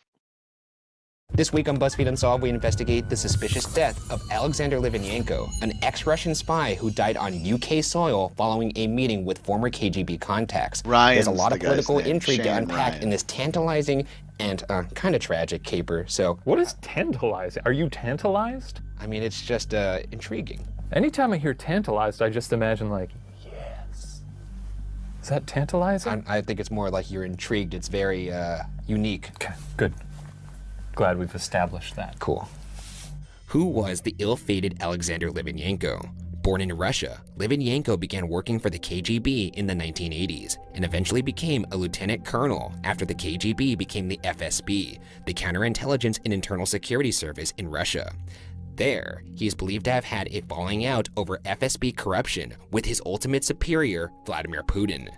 This week on BuzzFeed Unsolved, we investigate the suspicious death of Alexander Litvinenko, an ex-Russian spy who died on UK soil following a meeting with former KGB contacts. Ryan's There's a lot of political intrigue to Shane unpack Ryan. in this tantalizing and kind of tragic caper. So, What is tantalizing? Are you tantalized? I mean, it's just intriguing. Anytime I hear tantalized, I just imagine yes. Is that tantalizing? I think it's more like you're intrigued. It's very unique. Okay, good. Glad we've established that. Cool. Who was the ill-fated Alexander Litvinenko? Born in Russia, Litvinenko began working for the KGB in the 1980s and eventually became a lieutenant colonel after the KGB became the FSB, the Counterintelligence and Internal Security Service in Russia. There, he is believed to have had a falling out over FSB corruption with his ultimate superior, Vladimir Putin.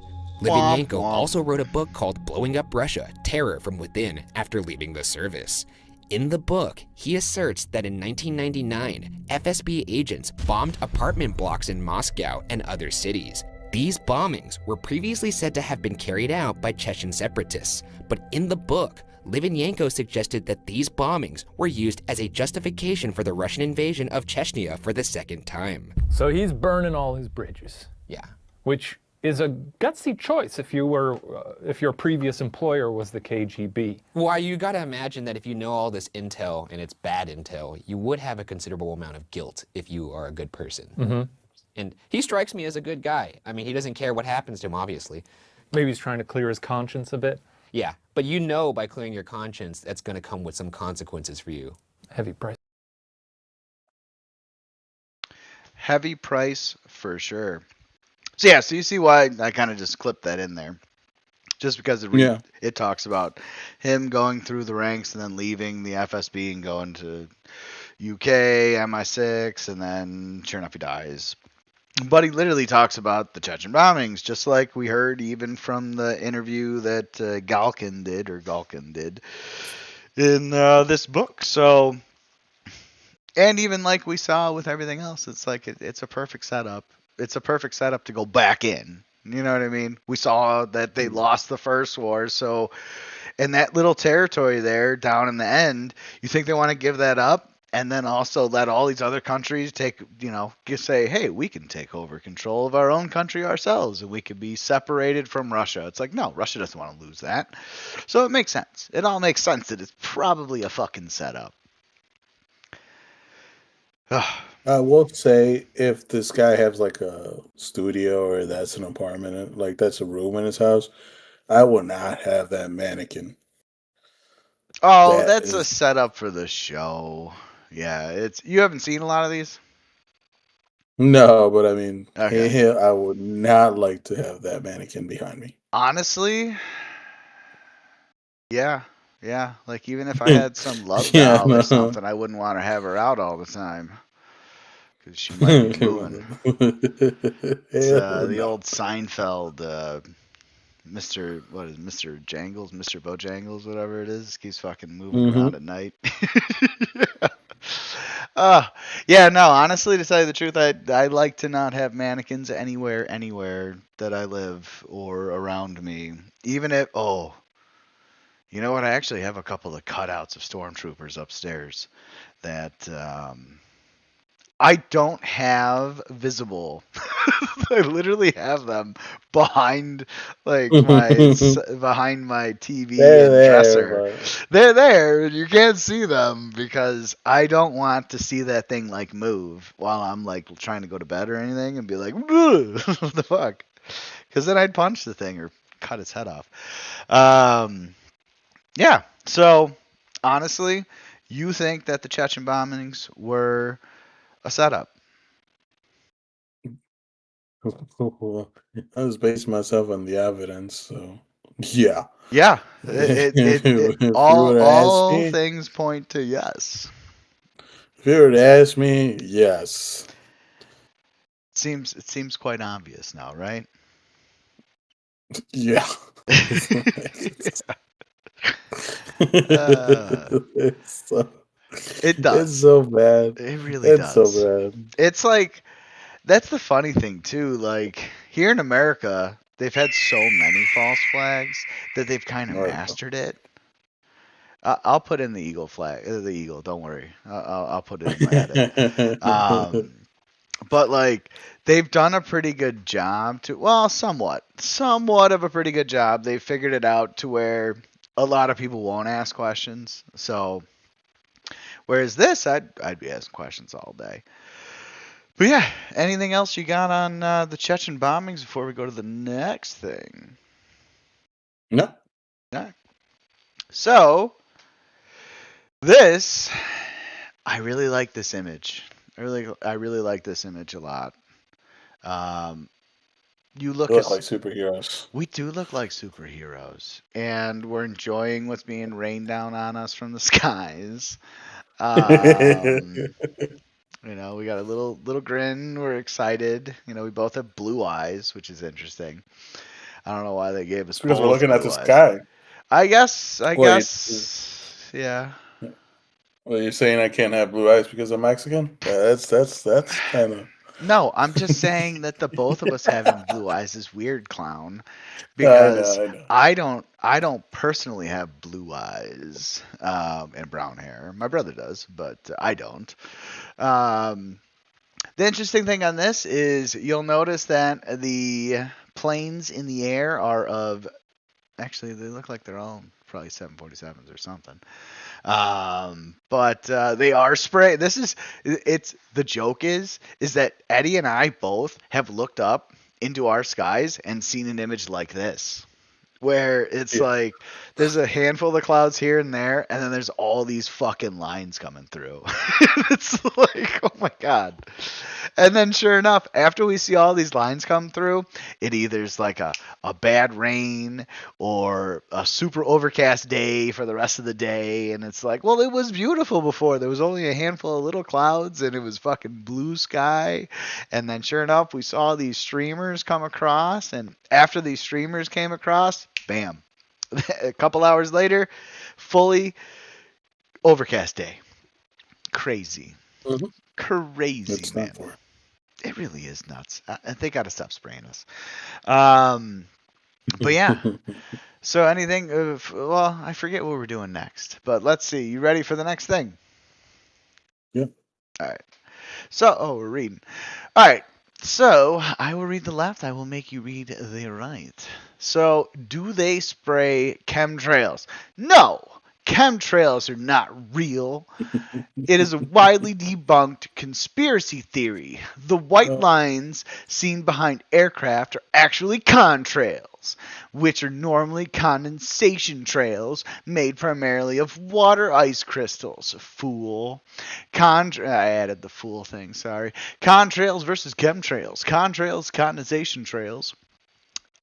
Litvinenko also wrote a book called Blowing Up Russia, Terror from Within after leaving the service. In the book, he asserts that in 1999, FSB agents bombed apartment blocks in Moscow and other cities. These bombings were previously said to have been carried out by Chechen separatists, but in the book, Litvinenko suggested that these bombings were used as a justification for the Russian invasion of Chechnya for the second time. So he's burning all his bridges. Yeah. Which is a gutsy choice if your previous employer was the KGB. Well, you gotta imagine that if you know all this intel and it's bad intel, you would have a considerable amount of guilt if you are a good person. Mm-hmm. And he strikes me as a good guy. I mean, he doesn't care what happens to him, obviously. Maybe he's trying to clear his conscience a bit. Yeah, but you know by clearing your conscience, that's gonna come with some consequences for you. Heavy price. Heavy price for sure. So yeah, so you see why I kind of just clipped that in there. Just because it talks about him going through the ranks and then leaving the FSB and going to UK, MI6, and then sure enough he dies. But he literally talks about the Chechen bombings, just like we heard even from the interview that Galkin did in this book. So, and even like we saw with everything else, it's like it's a perfect setup. It's a perfect setup to go back in. You know what I mean? We saw that they lost the first war, so in that little territory there down in the end, you think they want to give that up and then also let all these other countries take, just say, hey, we can take over control of our own country ourselves and we could be separated from Russia. It's like, no, Russia doesn't want to lose that. So it makes sense. It all makes sense that it's probably a fucking setup. I will say, if this guy has like a studio or that's an apartment, like that's a room in his house, I will not have that mannequin. Oh, that's a setup for the show. Yeah, you haven't seen a lot of these? No, but I mean, Okay. I would not like to have that mannequin behind me. Honestly, yeah. Like even if I had some love doll or something, I wouldn't want to have her out all the time. Because she might be moving. It's the old Seinfeld, Mr. Jangles, Mr. Bojangles, whatever it is, keeps fucking moving around at night. Uh, yeah, no, honestly, to tell you the truth, I like to not have mannequins anywhere that I live or around me. Even if, oh, you know what? I actually have a couple of cutouts of stormtroopers upstairs that I don't have visible. I literally have them behind like behind my TV They're and there, dresser. but They're there, and you can't see them because I don't want to see that thing like move while I'm like trying to go to bed or anything and be like, what the fuck? Because then I'd punch the thing or cut its head off. Yeah. So honestly, you think that the Chechen bombings were a setup? I was basing myself on the evidence, so yeah. Yeah, If you were to ask all me, things point to yes. if you were to ask me, yes. It seems quite obvious now, right? Yeah. uh, It's so, it it's does. so bad. It really It's so does. bad. It's like that's the funny thing too. Like here in America, they've had so many false flags that they've kind of America. mastered it. I'll put in the eagle flag, the eagle. Don't worry, I'll put it in my edit. Um, but like they've done a pretty good job to well somewhat of a pretty good job. They've figured it out to where a lot of people won't ask questions. So whereas this I'd be asking questions all day. But yeah, anything else you got on the Chechen bombings before we go to the next thing? No. Yeah. So this I really like this image. I really like this image a lot. Um, you They look look like as superheroes. we do look like superheroes, and we're enjoying what's being rained down on us from the skies. Um, we got a little grin. We're excited. We both have blue eyes, which is interesting. I don't know why they gave us It's because we're both looking at blue the eyes. sky. I guess. Wait, Yeah. well, you're saying I can't have blue eyes because I'm Mexican? That's kind of. No, I'm just saying that the both of us having blue eyes is weird, clown. I Because know, I know. I don't personally have blue eyes and brown hair. My brother does, but I don't. Um, the interesting thing on this is you'll notice that the planes in the air are of actually they look like they're all probably 747s or something. But they are spray. It's the joke is that Eddie and I both have looked up into our skies and seen an image like this where it's Yeah. like there's a handful of clouds here and there, and then there's all these fucking lines coming through. It's like, oh my god. And then sure enough, after we see all these lines come through, it either is like a bad rain or a super overcast day for the rest of the day. And it's like, well, it was beautiful before. There was only a handful of little clouds and it was fucking blue sky. And then sure enough, we saw these streamers come across. And after these streamers came across, bam. A couple hours later, fully overcast day. Crazy. Mhm. Crazy, It's man. not for. It really is nuts. They got to stop spraying us. Um, but yeah. So anything? Well, I forget what we're doing next. But let's see. You ready for the next thing? Yeah. All right. So, we're reading. All right. So I will read the left. I will make you read the right. So, do they spray chemtrails? No. Chemtrails are not real. It is a widely debunked conspiracy theory. The white lines seen behind aircraft are actually contrails, which are normally condensation trails made primarily of water ice crystals. Fool. I added the fool thing, sorry. Contrails versus chemtrails. Contrails, condensation trails,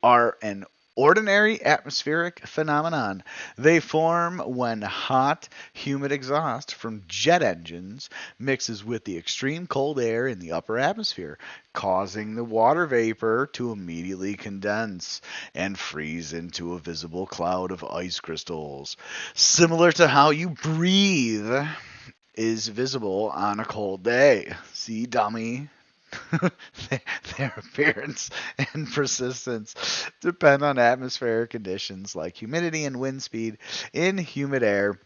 are an ordinary atmospheric phenomenon. They form when hot, humid exhaust from jet engines mixes with the extreme cold air in the upper atmosphere, causing the water vapor to immediately condense and freeze into a visible cloud of ice crystals. Similar to how you breathe is visible on a cold day. See, dummy? Their appearance and persistence depend on atmospheric conditions like humidity and wind speed. In humid air,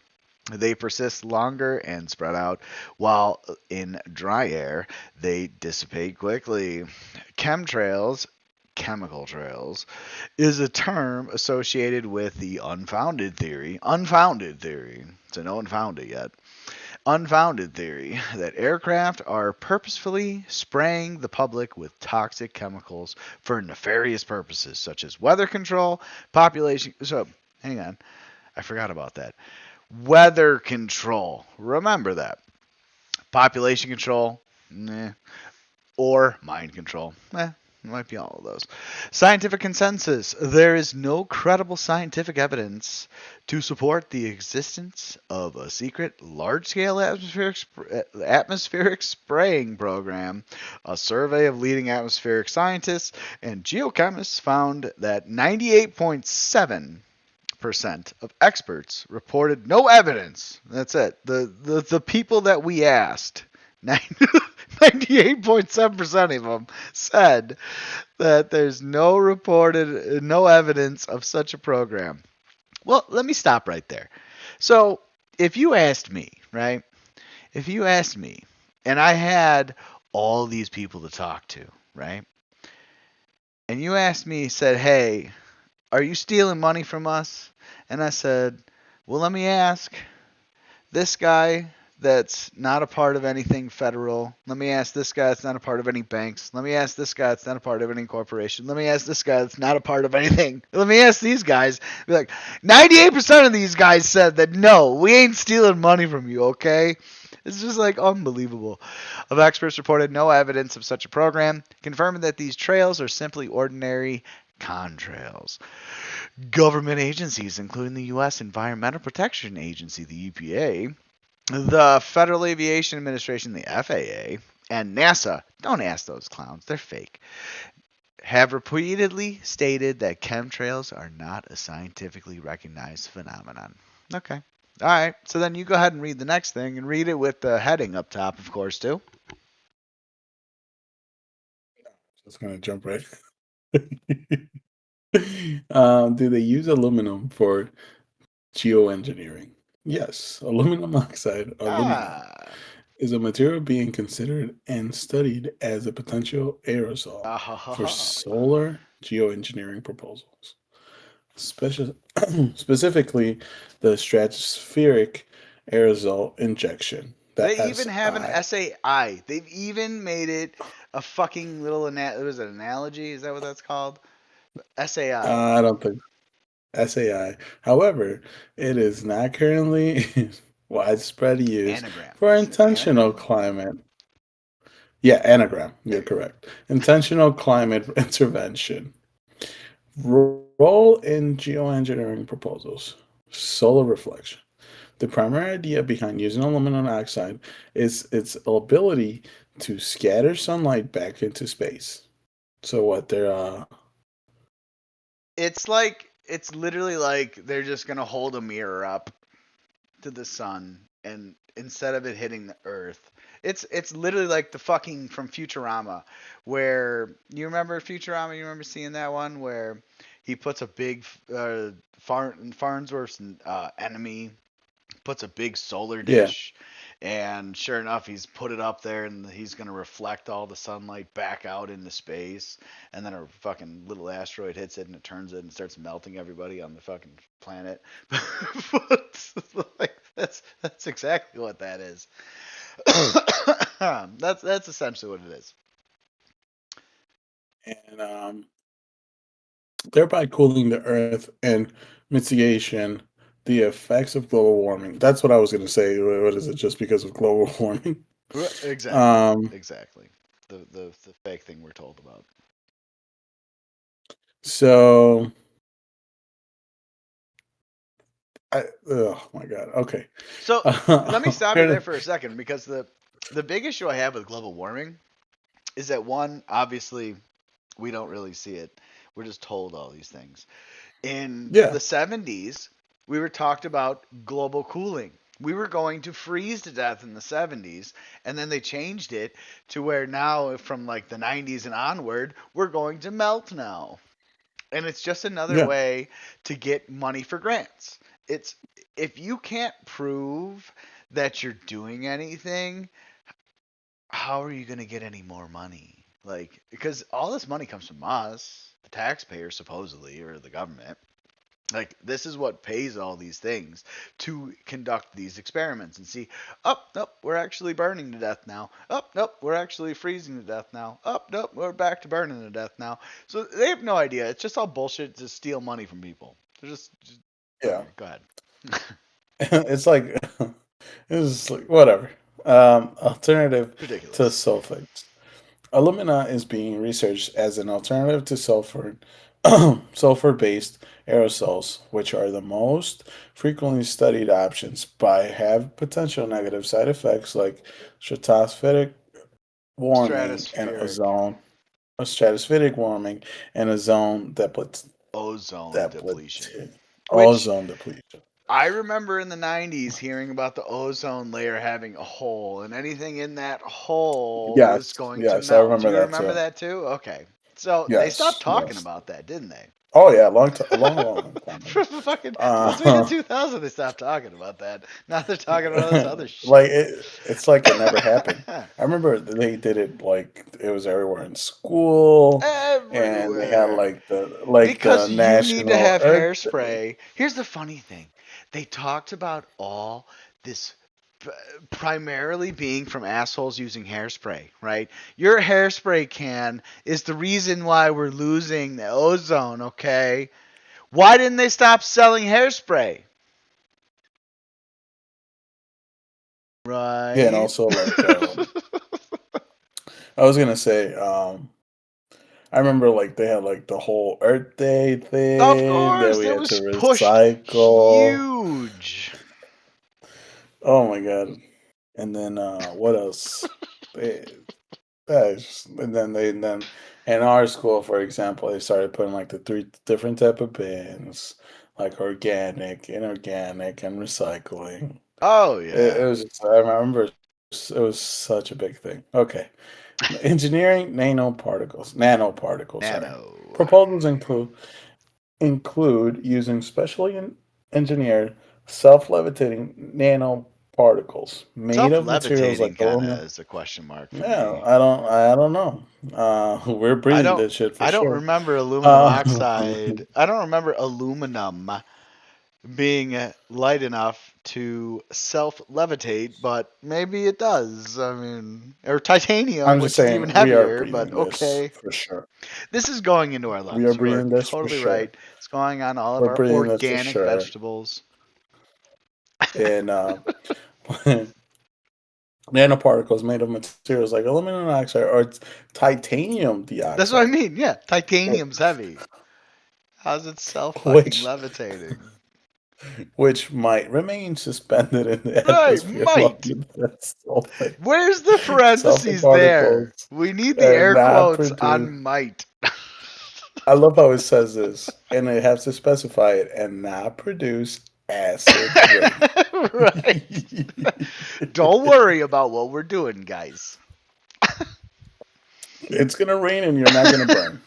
they persist longer and spread out, while in dry air, they dissipate quickly. Chemtrails, chemical trails, is a term associated with the unfounded theory. Unfounded theory. So no one found it yet. Unfounded theory that aircraft are purposefully spraying the public with toxic chemicals for nefarious purposes such as weather control, population. So, hang on. I forgot about that. Weather control. Remember that. Population control. Nah. Or mind control. It might be all of those. Scientific consensus. There is no credible scientific evidence to support the existence of a secret large-scale atmospheric spraying program. A survey of leading atmospheric scientists and geochemists found that 98.7% of experts reported no evidence. That's it. The people that we asked, 98.7% of them said that there's no evidence of such a program. Well, let me stop right there. So, if you asked me, right? If you asked me, and I had all these people to talk to, right? And you asked me, said, hey, are you stealing money from us? And I said, well, let me ask this guy that's not a part of anything federal. Let me ask this guy that's not a part of any banks. Let me ask this guy that's not a part of any corporation. Let me ask this guy that's not a part of anything. Let me ask these guys. Be like, 98% of these guys said that no, we ain't stealing money from you, okay? It's just like unbelievable. Of experts reported no evidence of such a program, confirming that these trails are simply ordinary contrails. Government agencies, including the U.S. Environmental Protection Agency, the EPA, the Federal Aviation Administration, the FAA, and NASA, don't ask those clowns, they're fake, have repeatedly stated that chemtrails are not a scientifically recognized phenomenon. Okay. All right. So then you go ahead and read the next thing and read it with the heading up top, of course, too. Just gonna jump right. Do they use aluminum for geoengineering? Yes, aluminum oxide, alumina, is a material being considered and studied as a potential aerosol for solar geoengineering proposals. Specifically, the stratospheric aerosol injection. The They even have an SI. SAI. They've even made it a fucking little was it analogy? Is that what that's called? SAI. I don't think SAI. However, it is not currently widespread use Anagram. for Is it intentional anagram? climate. Yeah, anagram. There You're you go. correct. Intentional climate intervention. Role in geoengineering proposals. Solar reflection. The primary idea behind using aluminum oxide is its ability to scatter sunlight back into space. So what they're It's literally like they're just gonna hold a mirror up to the sun, and instead of it hitting the earth, it's literally like the fucking from Futurama, where you remember Futurama, you remember seeing that one where he puts a big Farnsworth's enemy puts a big solar yeah. dish, and sure enough, he's put it up there, and he's gonna reflect all the sunlight back out into space, and then a fucking little asteroid hits it, and it turns it and starts melting everybody on the fucking planet. Like, that's exactly what that is. That's essentially what it is. And thereby cooling the earth and mitigation the effects of global warming. That's what I was going to say. What is it? Just because of global warming? Exactly. Um, Exactly. The fake thing we're told about. so, oh my God. Okay. So let me stop you there Here- for a second, because the big issue I have with global warming is that, one, obviously we don't really see it. We're just told all these things. In yeah. the 70s, we were talked about global cooling. We were going to freeze to death in the 70s, and then they changed it to where now, from like the 90s and onward, we're going to melt now. And it's just another Yeah. way to get money for grants. It's if you can't prove that you're doing anything, how are you going to get any more money? Like, because all this money comes from us, the taxpayer, supposedly, or the government. Like, this is what pays all these things to conduct these experiments and see, oh, nope, we're actually burning to death now. Oh, nope, we're actually freezing to death now. Oh, nope, we're back to burning to death now. So they have no idea. It's just all bullshit to steal money from people. They're just Yeah. go ahead. It's like it's like whatever. Alternative to Ridiculous. sulfates. Alumina is being researched as an alternative to sulfur-based aerosols, which are the most frequently studied options, but have potential negative side effects like stratospheric warming and Stratospheric stratospheric warming and ozone ozone depletion. depletion, Which ozone depletion. I remember in the 90s hearing about the ozone layer having a hole, and anything in that hole was Yes, going to yes, I melt. remember You that remember too. that too? Okay. So they stopped Yes, talking yes. about that, didn't they? Oh yeah, a long, long, long time ago. From fucking once we hit Uh, 2000, they stopped talking about that. Now they're talking about this other like shit. it's like it never happened. I remember they did it like it was everywhere in school, and they had Everywhere. like the Because you need to National have Earth Day. hairspray. Here's the funny thing. They talked about all this primarily being from assholes using hairspray, right? Your hairspray can is the reason why we're losing the ozone, okay? Why didn't they stop selling hairspray? Yeah, and Right? also like I was gonna say, I remember like they had like the whole Earth Day Of thing that course, we it had to was pushed recycle. huge. Oh my god! And then what else? They, and then in our school, for example, they started putting like the three different type of bins, like organic, inorganic, and recycling. Oh It yeah. was just, I remember it was such a big thing. Okay, engineering nanoparticles. Sorry, Nano. proposals include using specially engineered self-levitating nanoparticles made of materials Self-levitating like kind of aluminum. is a question mark for Yeah, me. I don't know. We're I breathing don't this shit for I don't sure. remember aluminum Uh, oxide. I don't remember aluminum being light enough to self-levitate, but maybe it does. I mean, or titanium, I'm just which is even saying we are heavier, but breathing this okay. for sure. This is going into our We are lungs. You are breathing this for totally sure. right. It's going on all of We're our breathing this for organic sure. vegetables. And nanoparticles made of materials like aluminum oxide or titanium That's what I dioxide, mean. Yeah, titanium's heavy. How's it self fucking which levitating? which might remain suspended in the Right, atmosphere might. longer than sulfate. Where's the Sulfate parentheses there? particles We need the are air not quotes produced. on might. I love how it says this, and it has to specify it and not produce acid rain. Right. Don't worry about what we're doing, guys. It's gonna rain and you're not gonna burn.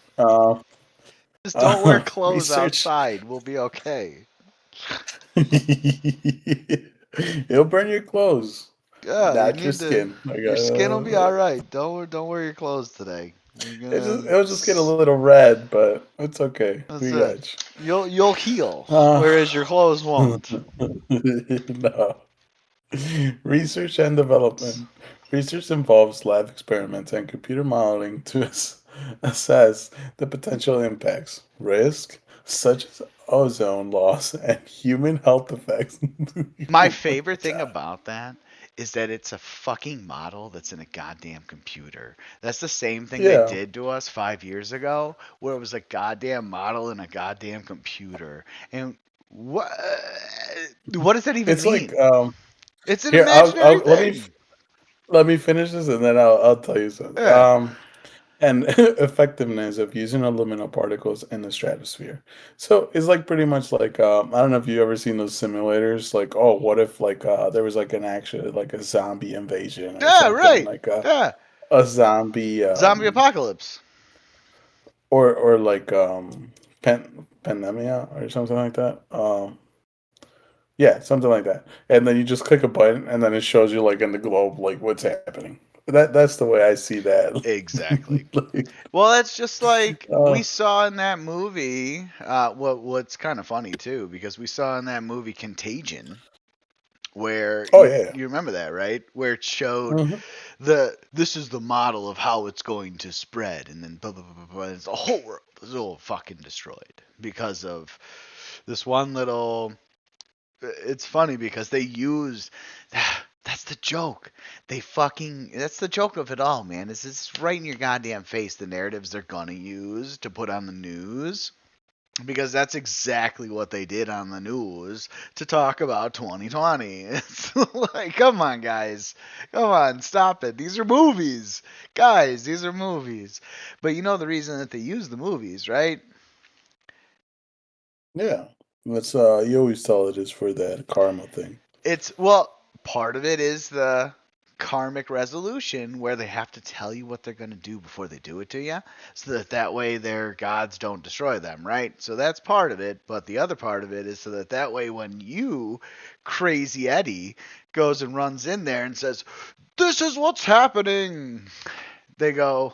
Just don't wear clothes Research. outside. We'll be okay. It'll burn your clothes, Yeah, you not your need to. skin. Like, Your skin will be all right. Don't wear your clothes today. You're gonna. it'll just get a little red, but it's okay. That's We it. got You'll heal, you. Uh, whereas your clothes won't. no. Research and development. Research involves lab experiments and computer modeling to assess the potential impacts, risk, such as ozone loss, and human health effects. My Oh my favorite thing God. about that is that it's a fucking model that's in a goddamn computer. That's the same thing they Yeah, did to us 5 years ago, where it was a goddamn model in a goddamn computer. And what does that even it's like mean? It's an here. imaginary I'll thing. let me finish this and then I'll tell you something. Yeah. and effectiveness of using aluminum particles in the stratosphere. So it's like pretty much like I don't know if you ever seen those simulators. Like, oh, what if like there was like an actual like a zombie invasion or Yeah, something right. like Yeah. a zombie Zombie apocalypse. or like pandemia or something like that. Yeah, something like that. And then you just click a button, and then it shows you like in the globe like what's happening. That's the way I see that. Exactly. Like, Well, that's just like uh, we saw in that movie. What's kind of funny too, because we saw in that movie Contagion, where oh you, yeah. you remember that, right? Where it showed Mhm. this is the model of how it's going to spread, and then blah blah blah blah, blah, and it's the whole world is all fucking destroyed because of this one little. It's funny because they use. That's the joke. That's the joke of it all, man. It's right in your goddamn face. The narratives they're gonna use to put on the news. Because that's exactly what they did on the news to talk about 2020. It's like, come on, guys. Come on, stop it. These are movies. Guys, these are movies. But you know the reason that they use the movies, right? Yeah. That's you always tell it is for that karma thing. Well, part of it is the karmic resolution where they have to tell you what they're going to do before they do it to you so that way their gods don't destroy them, right? So that's part of it, but the other part of it is so that way when you, crazy Eddie, goes and runs in there and says, "This is what's happening," they go,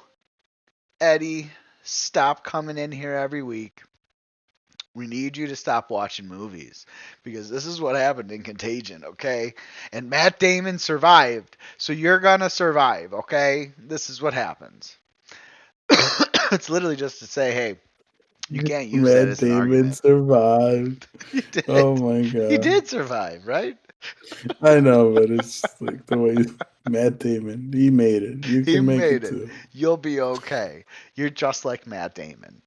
"Eddie, stop coming in here every week. We need you to stop watching movies because this is what happened in Contagion, okay? And Matt Damon survived, so you're gonna survive, okay? This is what happens." It's literally just to say, hey, you can't use that Matt as an Damon argument. survived. He did. Oh my He god. did survive, right? I know, but it's like the way Matt Damon, he made it. You He can make made it it. too. You'll be okay. You're just like Matt Damon.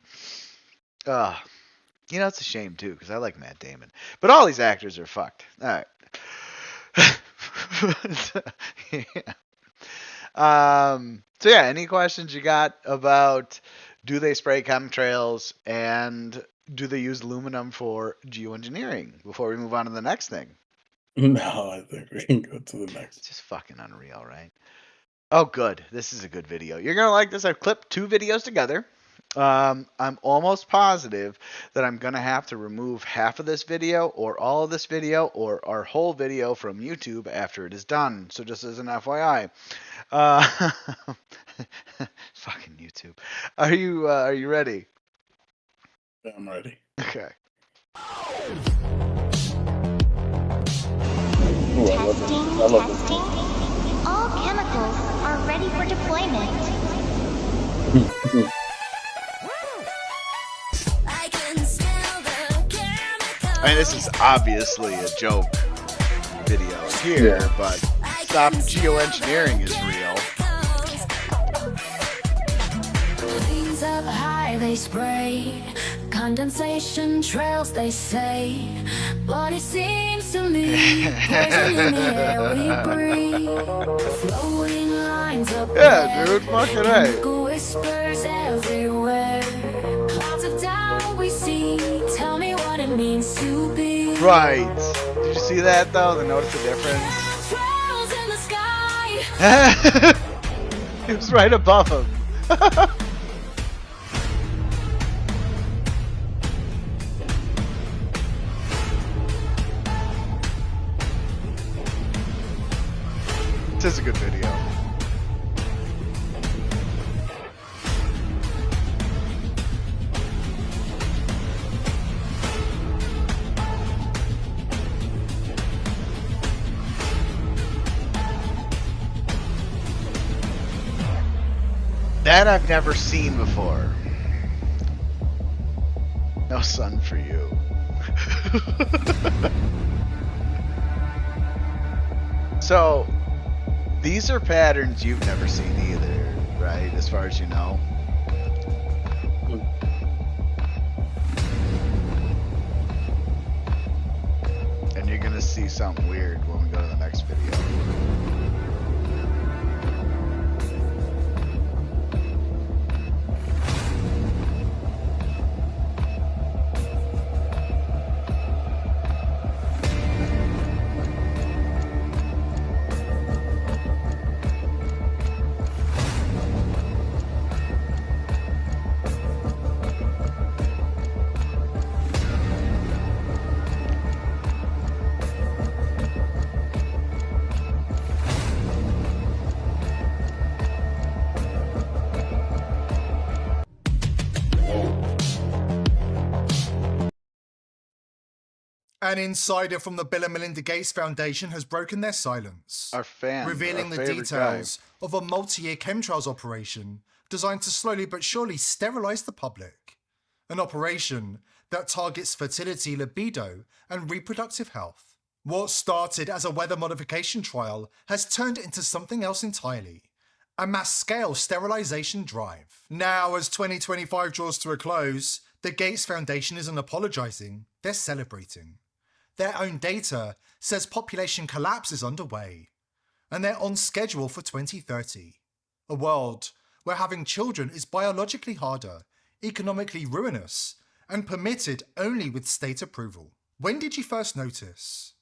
Ugh. You know, it's a shame, too, because I like Matt Damon. But all these actors are fucked. All right. Yeah. So yeah, any questions you got about do they spray chemtrails and do they use aluminum for geoengineering before we move on to the next thing? No, I think we can go to the next. It's just fucking unreal, right? Oh, good. This is a good video. You're gonna like this. I've clipped 2 videos together. I'm almost positive that I'm gonna have to remove half of this video or all of this video or our whole video from YouTube after it is done. So just as an FYI. Uh, fucking YouTube. Are you ready? Yeah, I'm ready. Okay. Ooh, I love it. I love it. Testing. All chemicals are ready for deployment. I mean, this is obviously a joke video here, Yeah. but stop geoengineering is real. Wings up high, they spray condensation trails, they say, but it seems to me poison in the air we breathe. Flowing lines up Yeah, dude, fucking A. chemical whispers everywhere. Clouds of doubt we see. Tell me what it means to be. Right. Did you see that though? Notice the difference? Trails in the sky. It was right above him. This is a good video. That I've never seen before. No sun for you. So, these are patterns you've never seen either, right? As far as you know. And you're gonna see something weird when we go to the next video. An insider from the Bill and Melinda Gates Foundation has broken their silence, revealing the details of a multi-year chemtrails operation designed to slowly but surely sterilize the public. An operation that targets fertility, libido, and reproductive health. What started as a weather modification trial has turned into something else entirely. A mass-scale sterilization drive. Now, as 2025 draws to a close, the Gates Foundation isn't apologizing, they're celebrating. Their own data says population collapse is underway, and they're on schedule for 2030. A world where having children is biologically harder, economically ruinous, and permitted only with state approval. When did you first notice?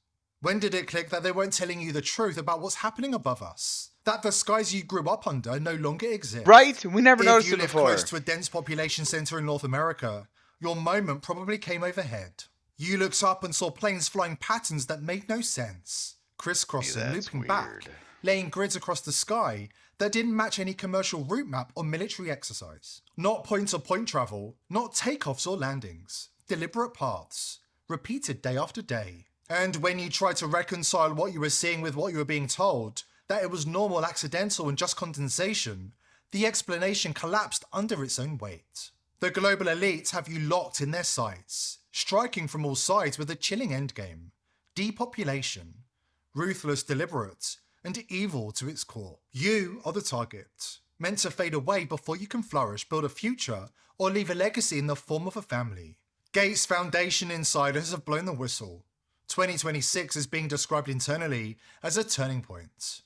When did it click that they weren't telling you the truth about what's happening above us? That the skies you grew up under no longer exist? Right? We never noticed it before. If you live close to a dense population center in North America, your moment probably came overhead. You looked up and saw planes flying patterns that made no sense, crisscrossing, looping back, laying grids across the sky that didn't match any commercial route map or military exercise. Not point-to-point travel, not takeoffs or landings, deliberate paths, repeated day after day. And when you tried to reconcile what you were seeing with what you were being told, that it was normal, accidental, and just condensation, the explanation collapsed under its own weight. The global elites have you locked in their sights, striking from all sides with a chilling endgame. Depopulation. Ruthless, deliberate, and evil to its core. You are the target, meant to fade away before you can flourish, build a future, or leave a legacy in the form of a family. Gates Foundation insiders have blown the whistle. 2026 is being described internally as a turning point.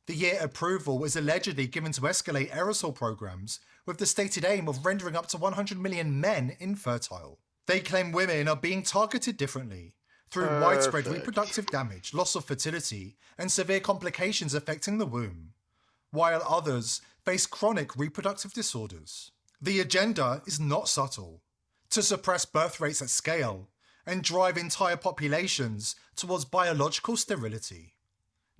The year approval is allegedly given to escalate aerosol programs with the stated aim of rendering up to 100 million men infertile. They claim women are being targeted differently through widespread reproductive damage, loss of fertility, and severe complications affecting the womb, while others face chronic reproductive disorders. The agenda is not subtle: to suppress birth rates at scale and drive entire populations towards biological sterility.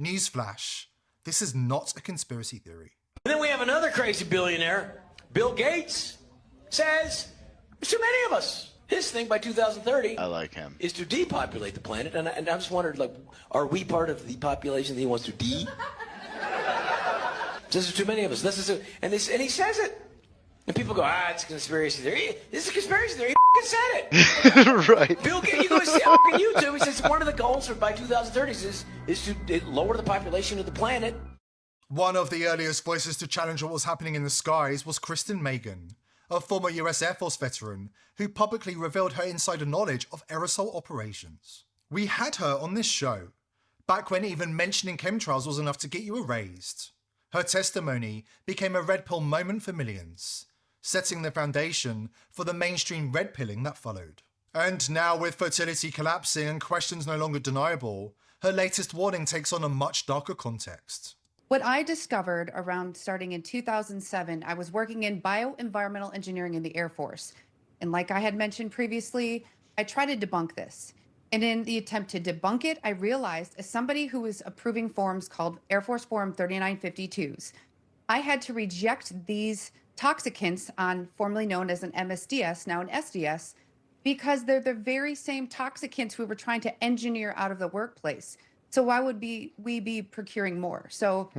Newsflash, this is not a conspiracy theory. And then we have another crazy billionaire, Bill Gates, says there's too many of us. His thing by 2030 I like him. is to depopulate the planet. And I just wondered, like, are we part of the population that he wants to Says there's too many of us. And he says it. And people go, it's a conspiracy theory. This is a conspiracy theory. He said it. Right. Bill Gates, you go see on YouTube. He says one of the goals by 2030 is to lower the population of the planet. One of the earliest voices to challenge what was happening in the skies was Kristen Megan, a former US Air Force veteran who publicly revealed her insider knowledge of aerosol operations. We had her on this show, back when even mentioning chemtrails was enough to get you erased. Her testimony became a red pill moment for millions, setting the foundation for the mainstream red pilling that followed. And now, with fertility collapsing and questions no longer deniable, her latest warning takes on a much darker context. What I discovered around starting in 2007, I was working in bioenvironmental engineering in the Air Force. And like I had mentioned previously, I tried to debunk this. And in the attempt to debunk it, I realized, as somebody who was approving forms called Air Force Form 3952s, I had to reject these toxicants on formerly known as an MSDS, now an SDS, because they're the very same toxicants we were trying to engineer out of the workplace. So why would we be procuring more? So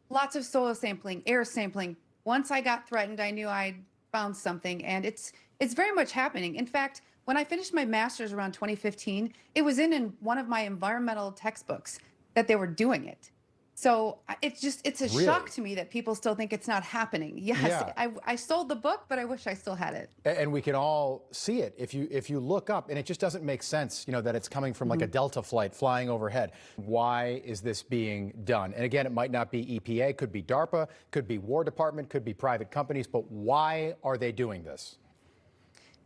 lots of soil sampling, air sampling. Once I got threatened, I knew I'd found something, and it's very much happening. In fact, when I finished my master's around 2015, it was in one of my environmental textbooks that they were doing it. So it's a shock to me that people still think it's not happening. Yes, yeah. I sold the book, but I wish I still had it. And we can all see it if you look up, and it just doesn't make sense, that it's coming from like a Delta flight flying overhead. Why is this being done? And again, it might not be EPA, could be DARPA, could be War Department, could be private companies, but why are they doing this?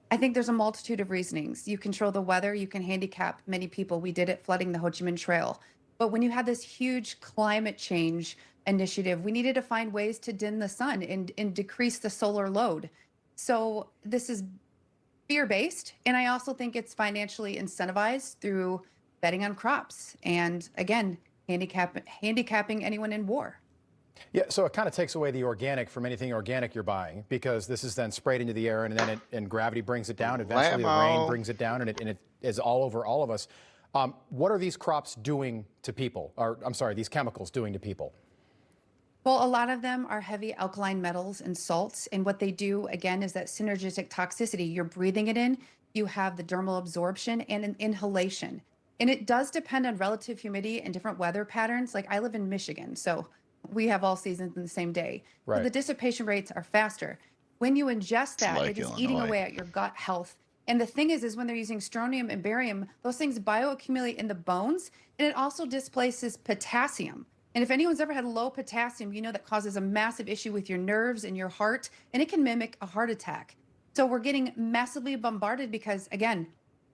I think there's a multitude of reasonings. You control the weather, you can handicap many people. We did it flooding the Ho Chi Minh Trail. But when you have this huge climate change initiative, we needed to find ways to dim the sun and decrease the solar load. So this is fear-based. And I also think it's financially incentivized through betting on crops. And again, handicapping anyone in war. Yeah, so it kind of takes away the organic from anything organic you're buying, because this is then sprayed into the air, and then gravity brings it down. Eventually the rain brings it down, and it is all over all of us. What are these crops doing to people? Or, I'm sorry, these chemicals doing to people? Well, a lot of them are heavy alkaline metals and salts. And what they do, again, is that synergistic toxicity. You're breathing it in, you have the dermal absorption and an inhalation. And it does depend on relative humidity and different weather patterns. Like I live in Michigan, so we have all seasons in the same day. So Right. the dissipation rates are faster. When you ingest that, like it is eating Illinois. away at your gut health. And the thing is when they're using strontium and barium, those things bioaccumulate in the bones, and it also displaces potassium. And if anyone's ever had low potassium, you know that causes a massive issue with your nerves and your heart, and it can mimic a heart attack. So we're getting massively bombarded because, again,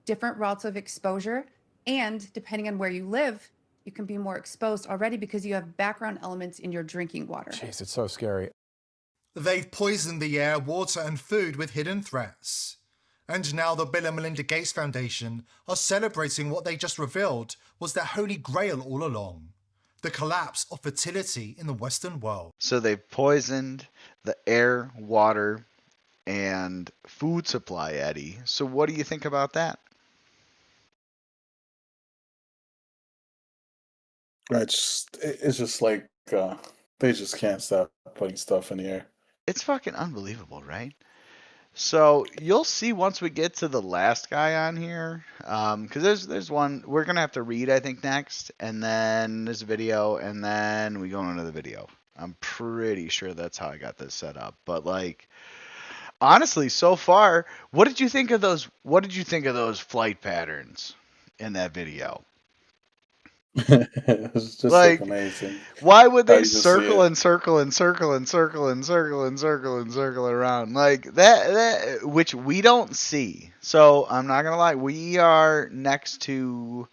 different routes of exposure. And depending on where you live, you can be more exposed already because you have background elements in your drinking water. Jeez, it's so scary. They've poisoned the air, water, and food with hidden threats. And now the Bill and Melinda Gates Foundation are celebrating what they just revealed was their holy grail all along: the collapse of fertility in the Western world. So they've poisoned the air, water, and food supply, Eddie. So what do you think about that? It's just like they just can't stop putting stuff in the air. It's fucking unbelievable, right? So you'll see once we get to the last guy on here, because there's one we're gonna have to read, I think, next, and then there's a video, and then we go into the video. I'm pretty sure that's how I got this set up. But like, honestly, so far, what did you think of those? What did you think of those flight patterns in that video? It was just like amazing. Why would How they you just see circle it. and circle and circle and circle and circle and circle and circle around like that, which we don't see? So I'm not gonna lie, we are next to,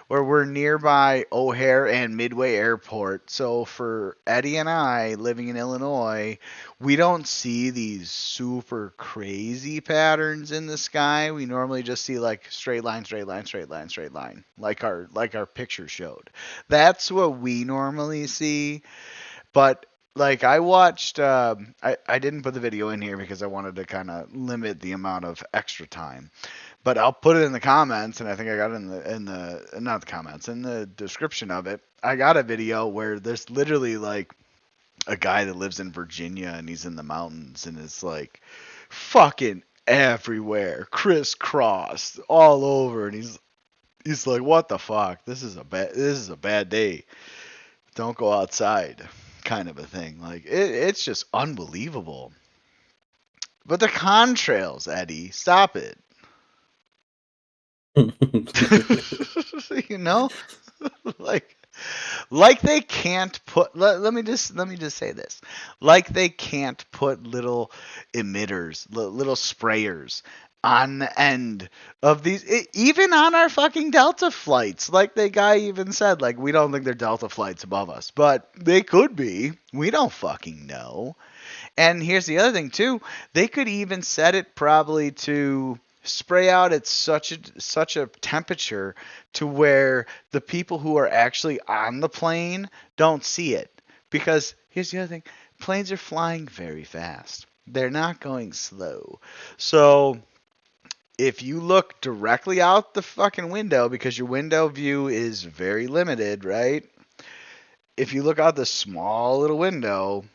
where we're nearby O'Hare and Midway Airport. So for Eddie and I living in Illinois, we don't see these super crazy patterns in the sky. We normally just see like straight line, straight line, straight line, straight line, like our picture showed. That's what we normally see. But like I watched, I didn't put the video in here because I wanted to kind of limit the amount of extra time. But I'll put it in the comments, and I think I got it in the not the comments, in the description of it. I got a video where there's literally like a guy that lives in Virginia, and he's in the mountains, and it's like fucking everywhere, crisscrossed all over, and he's like, what the fuck? This is a bad day. Don't go outside, kind of a thing. Like it's just unbelievable. But the contrails, Eddie, stop it. You know, like they can't put. Let me just say this. Like they can't put little emitters, little sprayers on the end of these, even on our fucking Delta flights. Like the guy even said, like, we don't think they're Delta flights above us, but they could be. We don't fucking know. And here's the other thing too. They could even set it probably to spray out at such a temperature to where the people who are actually on the plane don't see it. Because here's the other thing. Planes are flying very fast. They're not going slow. So if you look directly out the fucking window, because your window view is very limited, right? If you look out the small little window,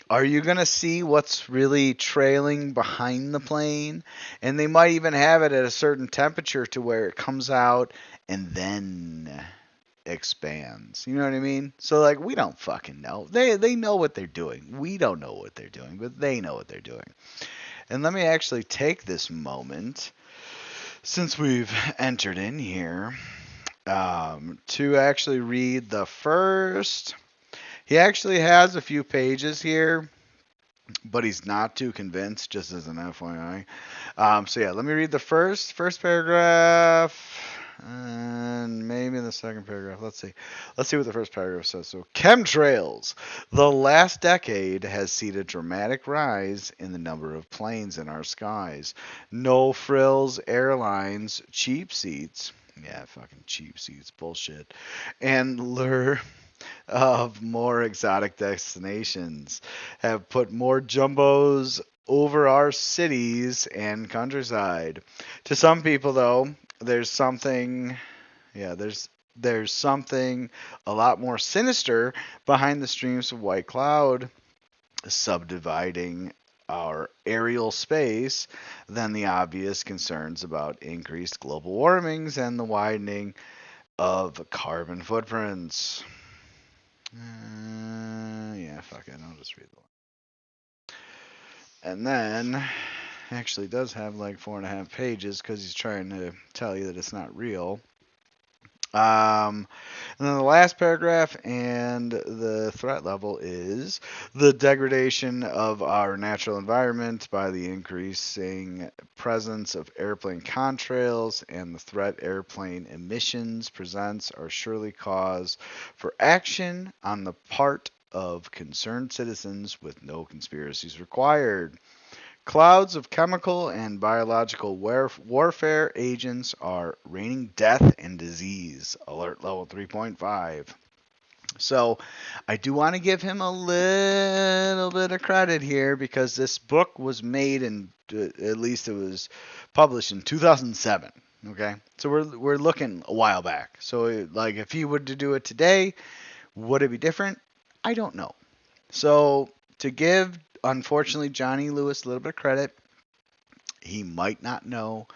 are you going to see what's really trailing behind the plane? And they might even have it at a certain temperature to where it comes out and then expands. You know what I mean? So, like, we don't fucking know. They know what they're doing. We don't know what they're doing, but they know what they're doing. And let me actually take this moment, since we've entered in here, to actually read the first. He actually has a few pages here, but he's not too convinced, just as an FYI. So yeah, let me read the first paragraph, and maybe the second paragraph. Let's see what the first paragraph says. So, chemtrails. The last decade has seen a dramatic rise in the number of planes in our skies. No frills airlines, cheap seats. Yeah, fucking cheap seats, bullshit. And lure of more exotic destinations have put more jumbos over our cities and countryside. To some people, though, there's something Yeah, there's something a lot more sinister behind the streams of white cloud subdividing our aerial space than the obvious concerns about increased global warmings and the widening of carbon footprints. Yeah, fuck it. I'll just read the one. And then, actually does have like 4.5 pages because he's trying to tell you that it's not real. And then the last paragraph and the threat level is the degradation of our natural environment by the increasing presence of airplane contrails and the threat airplane emissions presents are surely cause for action on the part of concerned citizens with no conspiracies required. Clouds of chemical and biological warfare agents are raining death and disease. Alert level 3.5. So I do want to give him a little bit of credit here because this book was made in, at least it was published in 2007. Okay, so we're looking a while back. So like if he were to do it today, would it be different? I don't know. So to give, unfortunately, Johnny Lewis a little bit of credit, he might not know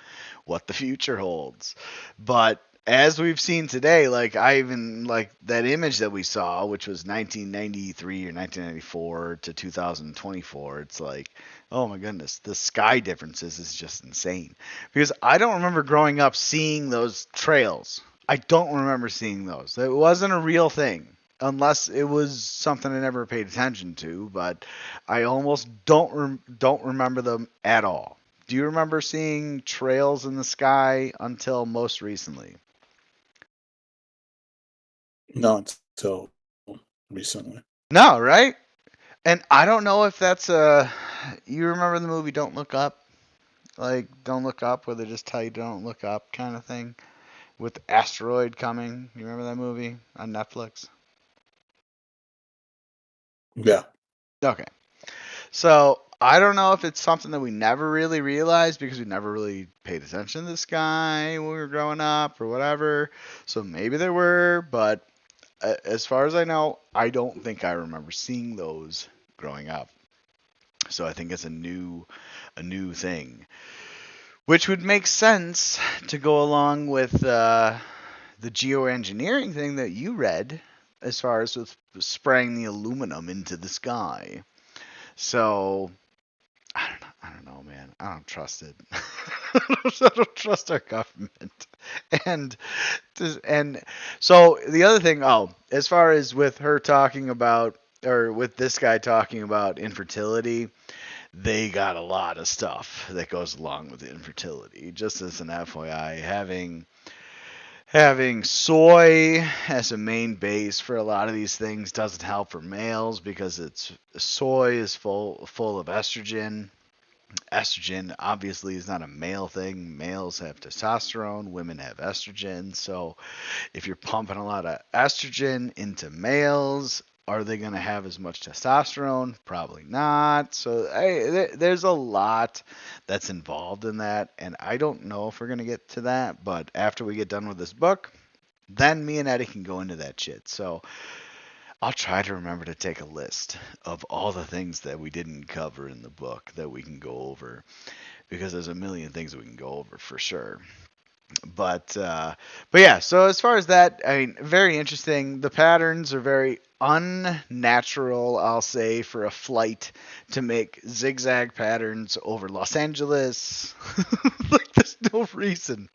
what the future holds. But as we've seen today, like I even like that image that we saw, which was 1993 or 1994 to 2024. It's like, oh my goodness, the sky differences is just insane. Because I don't remember growing up seeing those trails. I don't remember seeing those. It wasn't a real thing. Unless it was something I never paid attention to, but I almost don't remember them at all. Do you remember seeing trails in the sky until most recently? Not until recently. No, right? And I don't know if that's you remember the movie Don't Look Up? Like Don't Look Up, where they just tell you don't look up kind of thing with the asteroid coming. You remember that movie on Netflix? Yeah. Okay. So I don't know if it's something that we never really realized because we never really paid attention to the sky when we were growing up or whatever. So maybe there were, but as far as I know, I don't think I remember seeing those growing up. So I think it's a new thing, which would make sense to go along with the geoengineering thing that you read, as far as with spraying the aluminum into the sky. So I don't know, man. I don't trust it. I don't trust our government. And so the other thing, as far as with her talking about, or with this guy talking about infertility, they got a lot of stuff that goes along with infertility. Just as an FYI, having soy as a main base for a lot of these things doesn't help for males because soy is full of estrogen. Estrogen obviously is not a male thing. Males have testosterone, women have estrogen. So if you're pumping a lot of estrogen into males, are they going to have as much testosterone? Probably not. So there's a lot that's involved in that, and I don't know if we're going to get to that, but after we get done with this book, then me and Eddie can go into that shit. So I'll try to remember to take a list of all the things that we didn't cover in the book that we can go over, because there's a million things we can go over for sure. But yeah, so as far as that, I mean, very interesting. The patterns are very unnatural, I'll say, for a flight to make zigzag patterns over Los Angeles. Like, there's no reason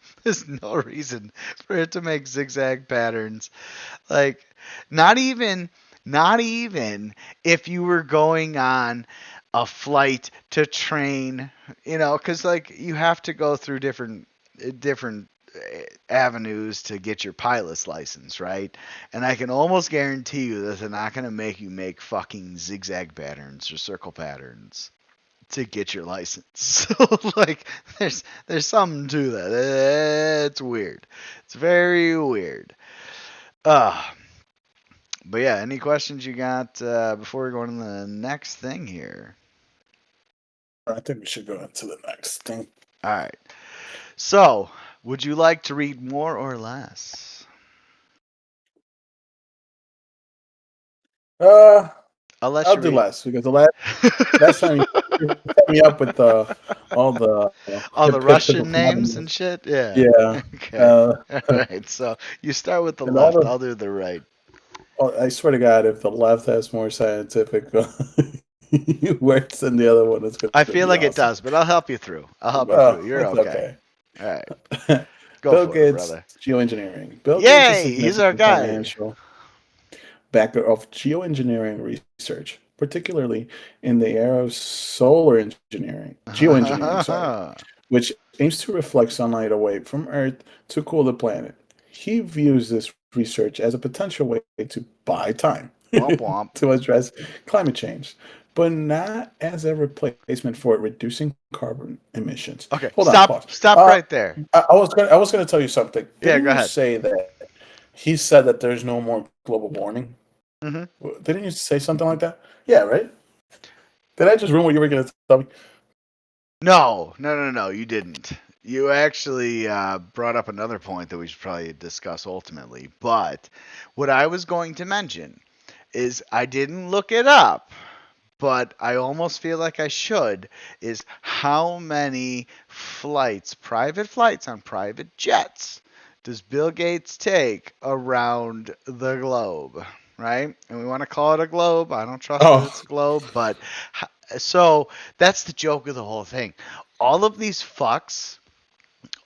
for it to make zigzag patterns. Like, not even if you were going on a flight to train, because like you have to go through different avenues to get your pilot's license, right? And I can almost guarantee you that they're not going to make you make fucking zigzag patterns or circle patterns to get your license. So like there's something to that. It's weird. It's very weird. But yeah, any questions you got before we go on to the next thing here? I think we should go into the next thing. All right. So, would you like to read more or less? I'll do less because the last time you set me up with all the all the Russian names hippopotamus. and shit. Yeah. Yeah. Okay. All right. So you start with the And all left. the, I'll do the right. I swear to God, if the left has more scientific words than the other one, it's going I to feel be like it awesome. does, but I'll help you through. I'll help you Well, through. You're it's okay. okay. All right. Go Bill for it, Gates, brother. geoengineering. Bill Gates is a Yay! He's our significant guy. financial backer of geoengineering research, particularly in the area of solar engineering, geoengineering, sorry, which aims to reflect sunlight away from Earth to cool the planet. He views this research as a potential way to buy time Womp womp. to address climate change, but not as a replacement for reducing carbon emissions. Okay. Hold on, Stop. pause. Stop right there. I was gonna tell you something. Yeah. Didn't Go you ahead. say that he said that there's no more global warming? Mm-hmm. Didn't you say something like that? Yeah, right? Did I just ruin what you were going to tell me? No. You didn't. You actually brought up another point that we should probably discuss ultimately. But what I was going to mention is I didn't look it up, but I almost feel like I should, is how many flights, private flights on private jets, does Bill Gates take around the globe, right? And we want to call it a globe. I don't trust that it's a globe, but so that's the joke of the whole thing. All of these fucks,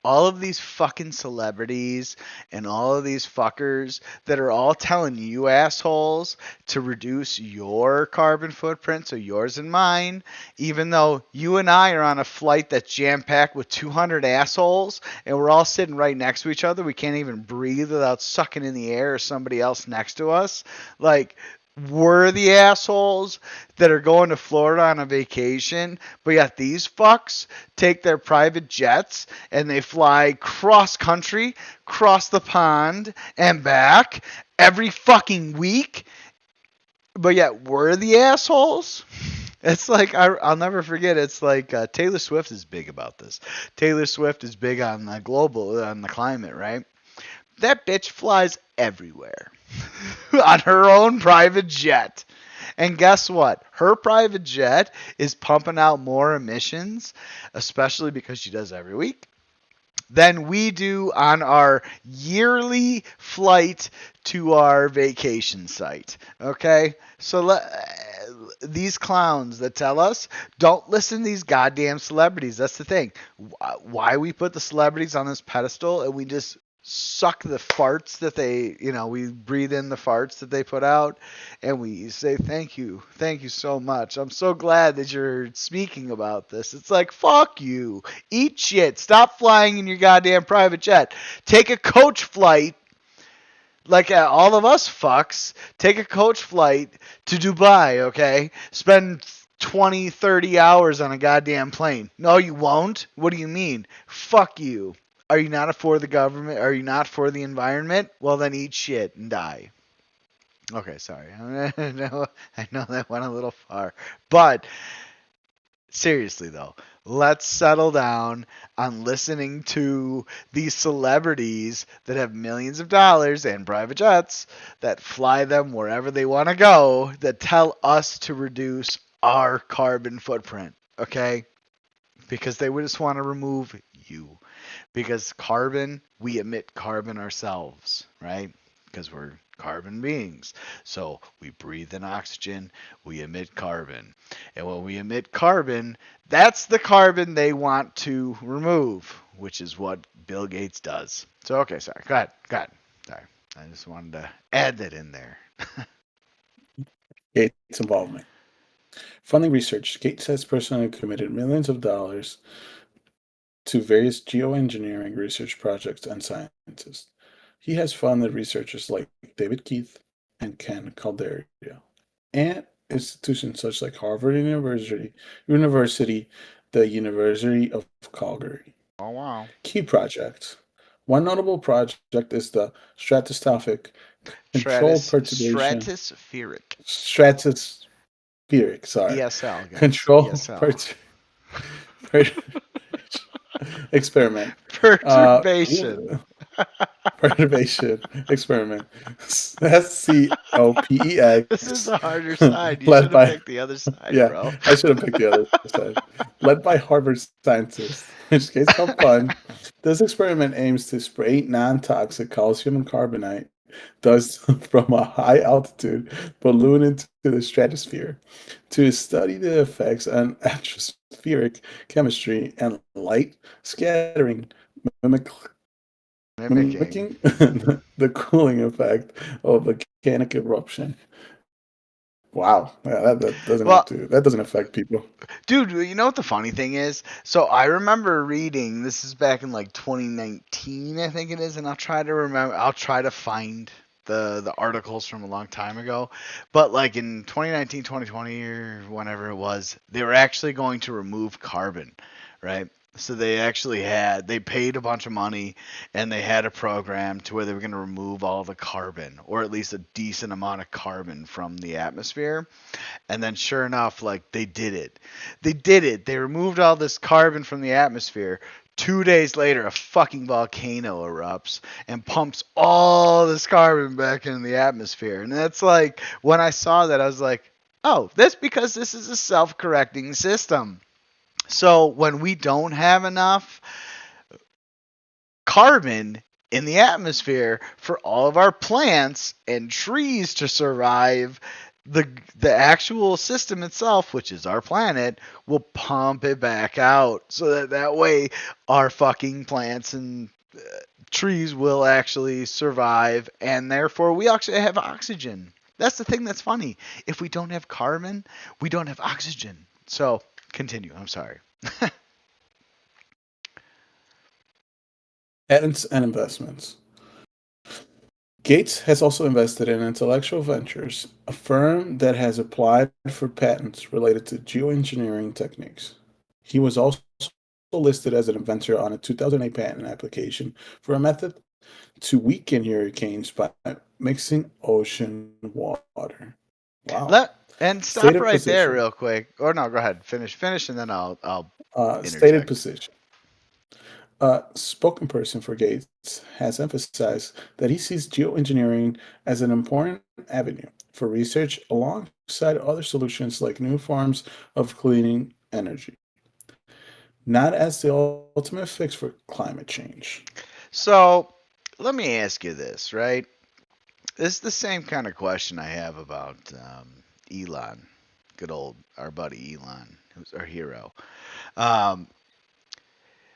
all of these fucking celebrities and all of these fuckers that are all telling you assholes to reduce your carbon footprint, so yours and mine, even though you and I are on a flight that's jam-packed with 200 assholes and we're all sitting right next to each other. We can't even breathe without sucking in the air of somebody else next to us. Like, we're the assholes that are going to Florida on a vacation, but yet these fucks take their private jets and they fly cross country, cross the pond, and back every fucking week, but yet we're the assholes. It's like, I'll never forget, it's like Taylor Swift is big about this. Taylor Swift is big on the global, on the climate, right? That bitch flies everywhere on her own private jet. And guess what? Her private jet is pumping out more emissions, especially because she does every week, than we do on our yearly flight to our vacation site. Okay? So these clowns that tell us, don't listen to these goddamn celebrities. That's the thing. Why we put the celebrities on this pedestal and we just suck the farts that they, we breathe in the farts that they put out, and we say thank you so much. I'm so glad that you're speaking about this. It's like, fuck you, eat shit, stop flying in your goddamn private jet, take a coach flight. Like all of us fucks, take a coach flight to Dubai, okay? Spend 20, 30 hours on a goddamn plane. No, you won't. What do you mean? Fuck you. Are you not for the government? Are you not for the environment? Well, then eat shit and die. Okay, sorry. I know that went a little far. But seriously, though, let's settle down on listening to these celebrities that have millions of dollars and private jets that fly them wherever they want to go, that tell us to reduce our carbon footprint, okay? Because they would just want to remove you. Because carbon, we emit carbon ourselves, right? Because we're carbon beings. So we breathe in oxygen, we emit carbon. And when we emit carbon, that's the carbon they want to remove, which is what Bill Gates does. So, okay, sorry. Go ahead. Sorry. I just wanted to add that in there. Gates' involvement. Funding research. Gates has personally committed millions of dollars to various geoengineering research projects and scientists. He has funded researchers like David Keith and Ken Calderia, and institutions such like Harvard University, the University of Calgary. Oh, wow. Key projects. One notable project is the stratospheric controlled perturbation. Stratospheric, sorry. ESL, guys. Control ESL. experiment. Perturbation. perturbation experiment. SCOPEX. This is a harder side. You Led should have by picked the other side, yeah, bro. I should have picked the other side. Led by Harvard scientists, which case come fun. This experiment aims to spray non-toxic calcium and carbonate dust from a high altitude balloon into the stratosphere to study the effects on atmospheric chemistry and light scattering, mimic- Mimicking. mimicking the cooling effect of volcanic eruption. Wow, yeah, Well, that doesn't affect people. dude, you know what the funny thing is? So I remember reading, this is back in like 2019, I think it is, and I'll try to find the articles from a long time ago. But like in 2019, 2020 or whenever it was, they were actually going to remove carbon, right? So they paid a bunch of money and they had a program to where they were going to remove all the carbon, or at least a decent amount of carbon from the atmosphere. And then sure enough, like they did it. They did it. They removed all this carbon from the atmosphere. 2 days later, a fucking volcano erupts and pumps all this carbon back into the atmosphere. And that's like, when I saw that, I was like, oh, that's because this is a self-correcting system. So when we don't have enough carbon in the atmosphere for all of our plants and trees to survive, the actual system itself, which is our planet, will pump it back out so that way our fucking plants and trees will actually survive, and therefore we actually have oxygen. That's the thing that's funny. If we don't have carbon, we don't have oxygen. So continue. I'm sorry. Patents and investments. Gates has also invested in Intellectual Ventures, a firm that has applied for patents related to geoengineering techniques. He was also listed as an inventor on a 2008 patent application for a method to weaken hurricanes by mixing ocean water. Wow. And stop Stated right there position. real quick. Or no, go ahead. Finish, and then I'll Stated interject. position. Spoken person for Gates has emphasized that he sees geoengineering as an important avenue for research alongside other solutions like new forms of cleaning energy, not as the ultimate fix for climate change. So let me ask you this, right? This is the same kind of question I have about Elon. Good old, our buddy Elon, who's our hero. Um,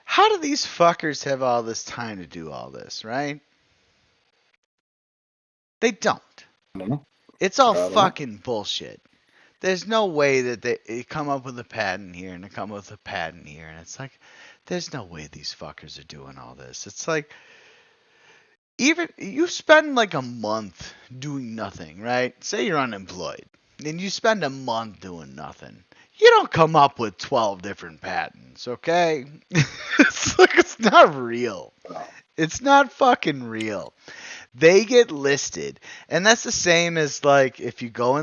how do these fuckers have all this time to do all this, right? They don't. I don't know. It's all I don't know. fucking bullshit. There's no way that they come up with a patent here and they come up with a patent here, and it's like, there's no way these fuckers are doing all this. It's like, even you spend like a month doing nothing, right? Say you're unemployed, and you spend a month doing nothing. You don't come up with 12 different patents, okay? It's like, it's not real. It's not fucking real. They get listed, and that's the same as like if you go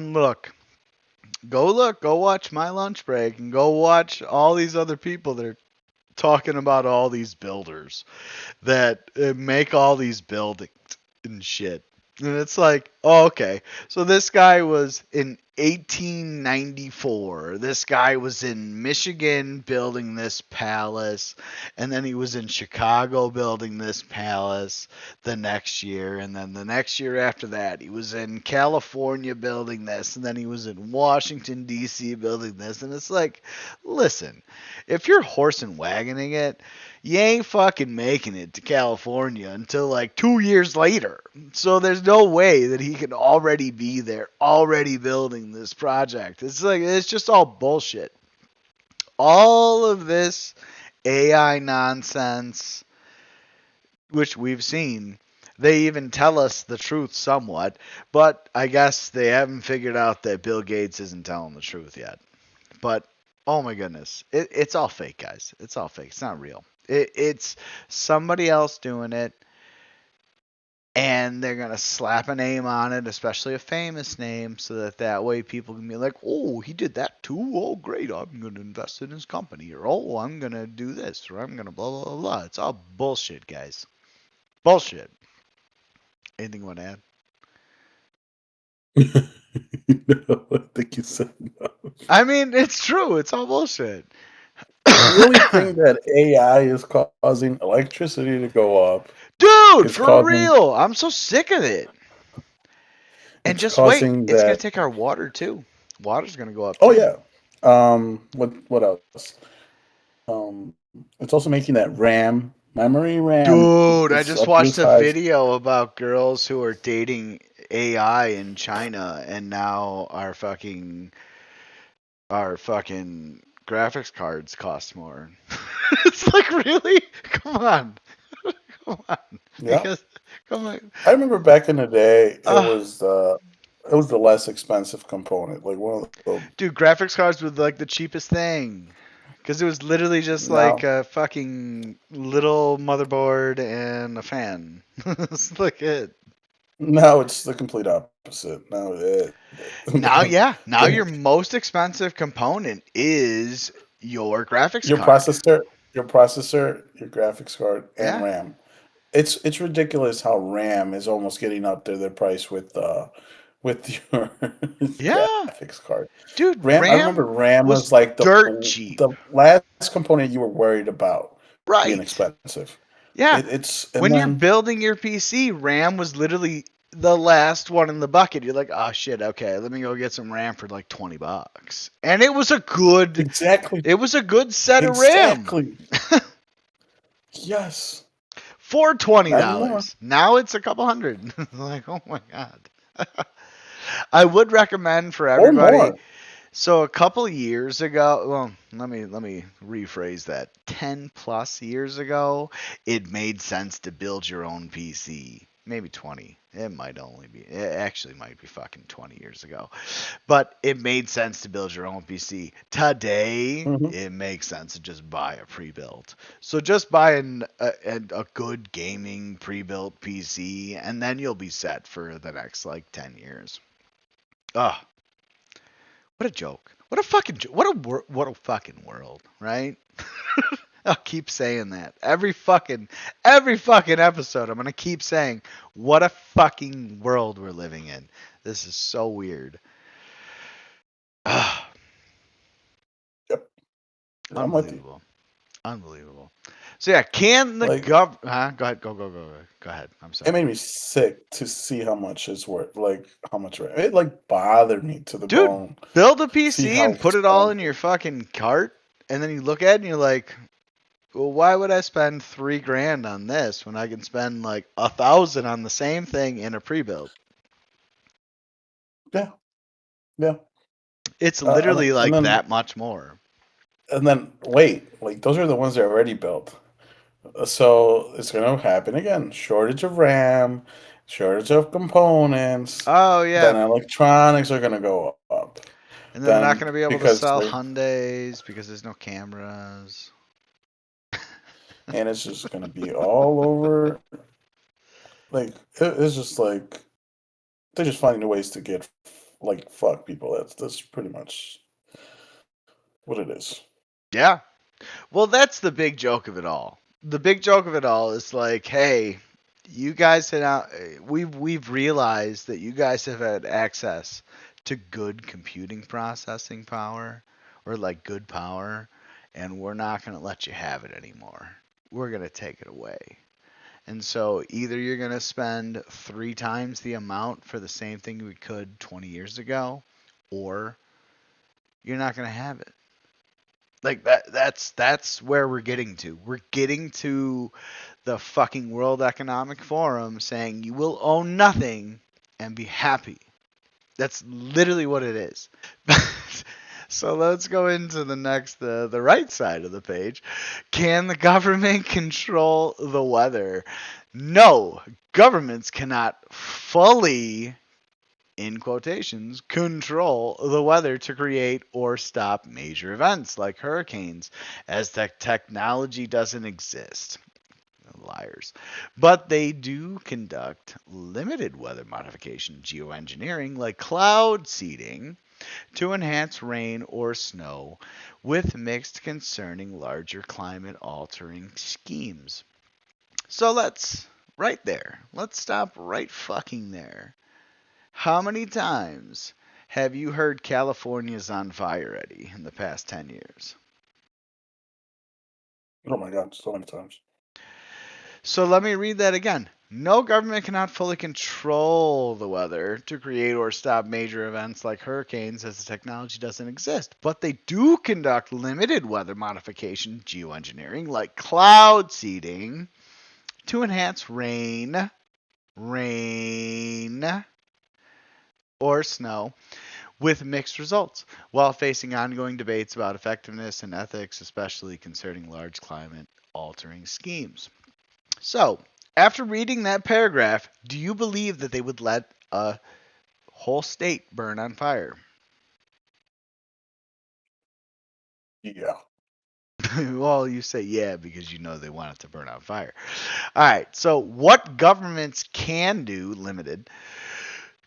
watch My Lunch Break and go watch all these other people that are talking about all these builders that make all these buildings and shit. And it's like, oh, okay. So this guy was in 1894. This guy was in Michigan building this palace. And then he was in Chicago building this palace the next year. And then the next year after that, he was in California building this. And then he was in Washington, D.C. building this. And it's like, listen, if you're horse and wagoning it, you ain't fucking making it to California until like 2 years later. So there's no way that he can already be there, already building this project. It's like, it's just all bullshit. All of this AI nonsense, which we've seen, they even tell us the truth somewhat, but I guess they haven't figured out that Bill Gates isn't telling the truth yet. But oh my goodness, it's all fake, guys. It's all fake. It's not real. It's somebody else doing it, and they're going to slap a name on it, especially a famous name, so that way people can be like, oh, he did that too? Oh, great, I'm going to invest in his company, or oh, I'm going to do this, or I'm going to blah, blah, blah, blah. It's all bullshit, guys. Bullshit. Anything you want to add? No, I think you said no. I mean, it's true. It's all bullshit. Really think that AI is causing electricity to go up. Dude, It's for causing, real. I'm so sick of it. And it's just wait. causing It's going that. to take our water, too. Water's going to go up, Oh too. yeah. What else? Um, it's also making that RAM memory RAM. Dude, I It's just up to watched this a high. video about girls who are dating AI in China and now our fucking graphics cards cost more. It's like, really? Come on. Come on. Yeah. Because come on. I remember back in the day, Uh, it was the less expensive component, like one of the dude, graphics cards were like the cheapest thing. Because it was literally just like now. a fucking little motherboard and a fan. That's like it. Now it's the complete opposite. Now Now, yeah. Now the- your most expensive component is your graphics your card. processor, your graphics card, and Yeah. RAM. It's ridiculous how RAM is almost getting up to their price with your Yeah. graphics card. Dude, RAM. I remember RAM RAM was was like dirt cheap. the last component you were worried about being Right. expensive. Yeah. It's and When you're then building your PC, RAM was literally the last one in the bucket. You're like, oh shit, okay, let me go get some RAM for like $20. And it was a good exactly set of RAM exactly yes. for Not anymore. $20. Now it's a couple hundred. Like, oh my god. I would recommend for Or everybody. more. So a couple years ago, well, let me rephrase that. 10 plus years ago, it made sense to build your own PC. Maybe 20. It might only be. It actually might be fucking 20 years ago. But it made sense to build your own PC. Today, Mhm. it makes sense to just buy a pre-built. So just buy a good gaming pre-built PC, and then you'll be set for the next like 10 years. Ugh. What a joke. What a fucking what a fucking world, right? I'll keep saying that. Every fucking episode I'm going to keep saying what a fucking world we're living in. This is so weird. Yep. I'm with you. Unbelievable. Unbelievable. So yeah, can the Like Go ahead. Go ahead. I'm it sorry. made me sick to see how much it's worth. Like how much it like bothered me to the Dude, bone. build a See PC how and put it all in expensive. your fucking cart, and then you look at it and you're like, well, why would I spend $3,000 on this when I can spend like 1,000 on the same thing in a pre-built? Yeah, yeah. It's literally And like then that much more. wait, like those are the ones that are already built. So it's gonna happen again. Shortage of RAM, shortage of components. Oh Then yeah, electronics are gonna go up. and then they're not Then going to be able to because sell they Hyundais because there's no cameras. and it's just gonna be all over. Like it's just like they're just finding ways to get like fuck people. That's pretty much what it is. Yeah. Well, that's the big joke of it all. The big joke of it all is like, hey, you guys we've realized that you guys have had access to good computing processing power or like good power, and we're not going to let you have it anymore. We're going to take it away. And so either you're going to spend 3 times the amount for the same thing we could 20 years ago, or you're not going to have it. Like that's where we're getting to. We're getting to the fucking World Economic Forum saying you will own nothing and be happy. That's literally what it is. So let's go into the next, the right side of the page. Can the government control the weather? No, governments cannot fully, in quotations, control the weather to create or stop major events like hurricanes, as the technology doesn't exist. Liars. But they do conduct limited weather modification, geoengineering, like cloud seeding, to enhance rain or snow, with mixed concerning larger climate altering schemes. So let's right there. Let's stop right fucking there. How many times have you heard California's on fire, Eddie, in the past 10 years? Oh my God, so many times. So let me read that again. No government cannot fully control the weather to create or stop major events like hurricanes as the technology doesn't exist. But they do conduct limited weather modification, geoengineering, like cloud seeding, to enhance rain, or snow with mixed results, while facing ongoing debates about effectiveness and ethics, especially concerning large climate-altering schemes. So, after reading that paragraph, do you believe that they would let a whole state burn on fire? Yeah. Well, you say yeah because you know they want it to burn on fire. All right, so what governments can do, limited,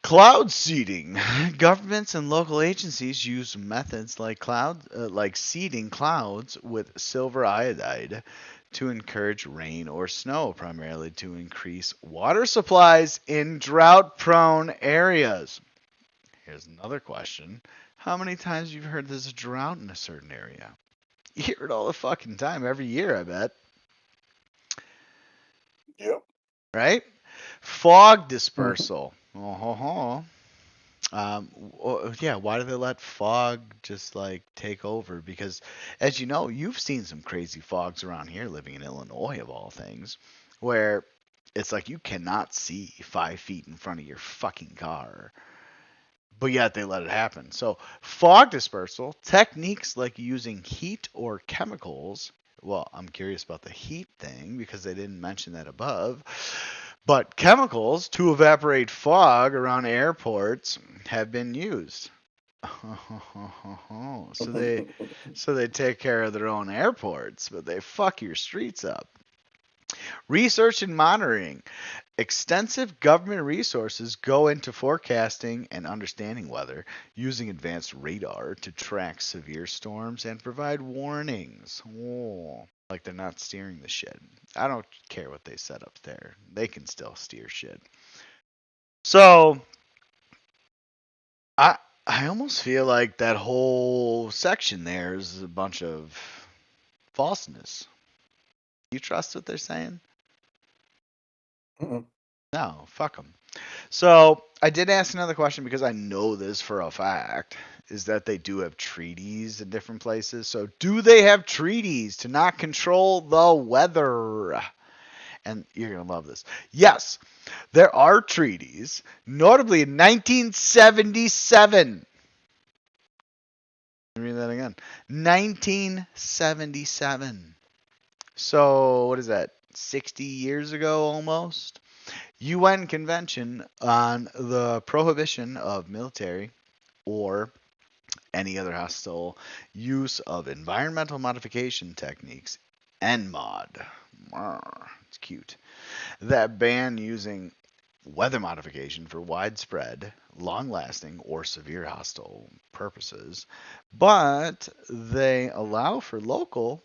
cloud seeding. Governments and local agencies use methods like seeding clouds with silver iodide to encourage rain or snow, primarily to increase water supplies in drought-prone areas. Here's another question. How many times have you heard there's a drought in a certain area? You hear it all the fucking time, every year, I bet. Yep. Right? Fog dispersal. Yeah, why do they let fog just like take over? Because, as you know, you've seen some crazy fogs around here living in Illinois, of all things, where it's like you cannot see 5 feet in front of your fucking car, but yet they let it happen. So, fog dispersal, techniques like using heat or chemicals. Well, I'm curious about the heat thing because they didn't mention that above. But chemicals to evaporate fog around airports have been used. So they take care of their own airports, but they fuck your streets up. Research and monitoring. Extensive government resources go into forecasting and understanding weather, using advanced radar to track severe storms and provide warnings. Like they're not steering the shit. I don't care what they set up there. They can still steer shit. So, I almost feel like that whole section there is a bunch of falseness. You trust what they're saying? Mm-mm. No, fuck them. So I did ask another question because I know this for a fact, is that they do have treaties in different places. So do they have treaties to not control the weather? And you're going to love this. Yes, there are treaties, notably in 1977. Let me read that again. 1977. So what is that? 60 years ago almost? UN Convention on the Prohibition of Military or any other hostile use of environmental modification techniques, ENMOD. It's cute. That ban using weather modification for widespread, long-lasting, or severe hostile purposes, but they allow for local,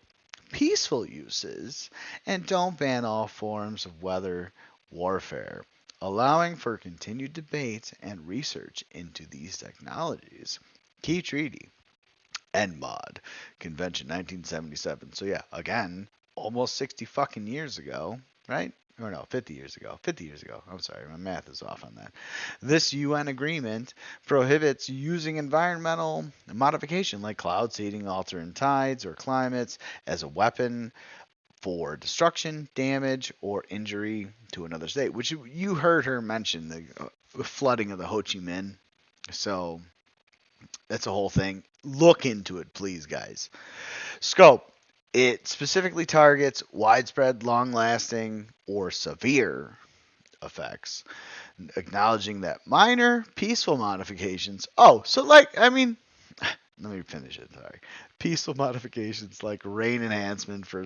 peaceful uses and don't ban all forms of weather warfare, allowing for continued debate and research into these technologies. Key treaty, ENMOD, Convention 1977. So yeah, again, almost 60 fucking years ago, right? Or no, 50 years ago. 50 years ago. I'm sorry, my math is off on that. This UN agreement prohibits using environmental modification like cloud seeding, altering tides, or climates as a weapon for destruction, damage, or injury to another state, which you heard her mention, the flooding of the Ho Chi Minh. So that's a whole thing. Look into it, please, guys. Scope. It specifically targets widespread, long-lasting, or severe effects, acknowledging that minor, peaceful modifications. Oh, so let me finish it. Sorry. Peaceful modifications like rain enhancement for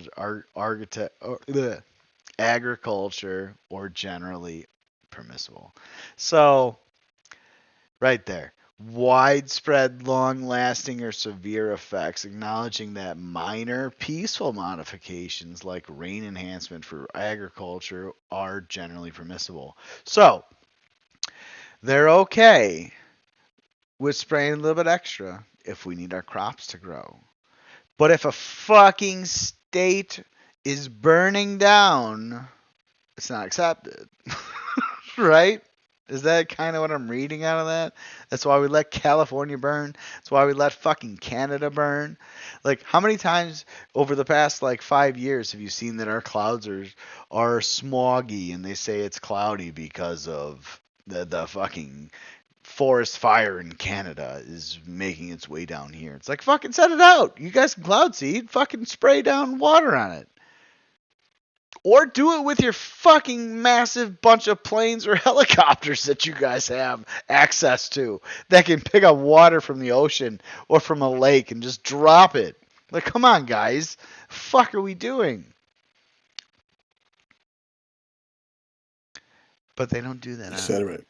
agriculture or generally permissible. So, right there. widespread, long-lasting, or severe effects, acknowledging that minor, peaceful modifications like rain enhancement for agriculture are generally permissible. So, they're okay with spraying a little bit extra if we need our crops to grow. But if a fucking state is burning down, it's not accepted. Right? Is that kind of what I'm reading out of that? That's why we let California burn. That's why we let fucking Canada burn. Like, how many times over the past, 5 years have you seen that our clouds are smoggy and they say it's cloudy because of the fucking forest fire in Canada is making its way down here? It's like, fucking set it out. You guys can cloud seed. Fucking spray down water on it. Or do it with your fucking massive bunch of planes or helicopters that you guys have access to that can pick up water from the ocean or from a lake and just drop it. Like, come on, guys. Fuck are we doing? But they don't do that. You said it right.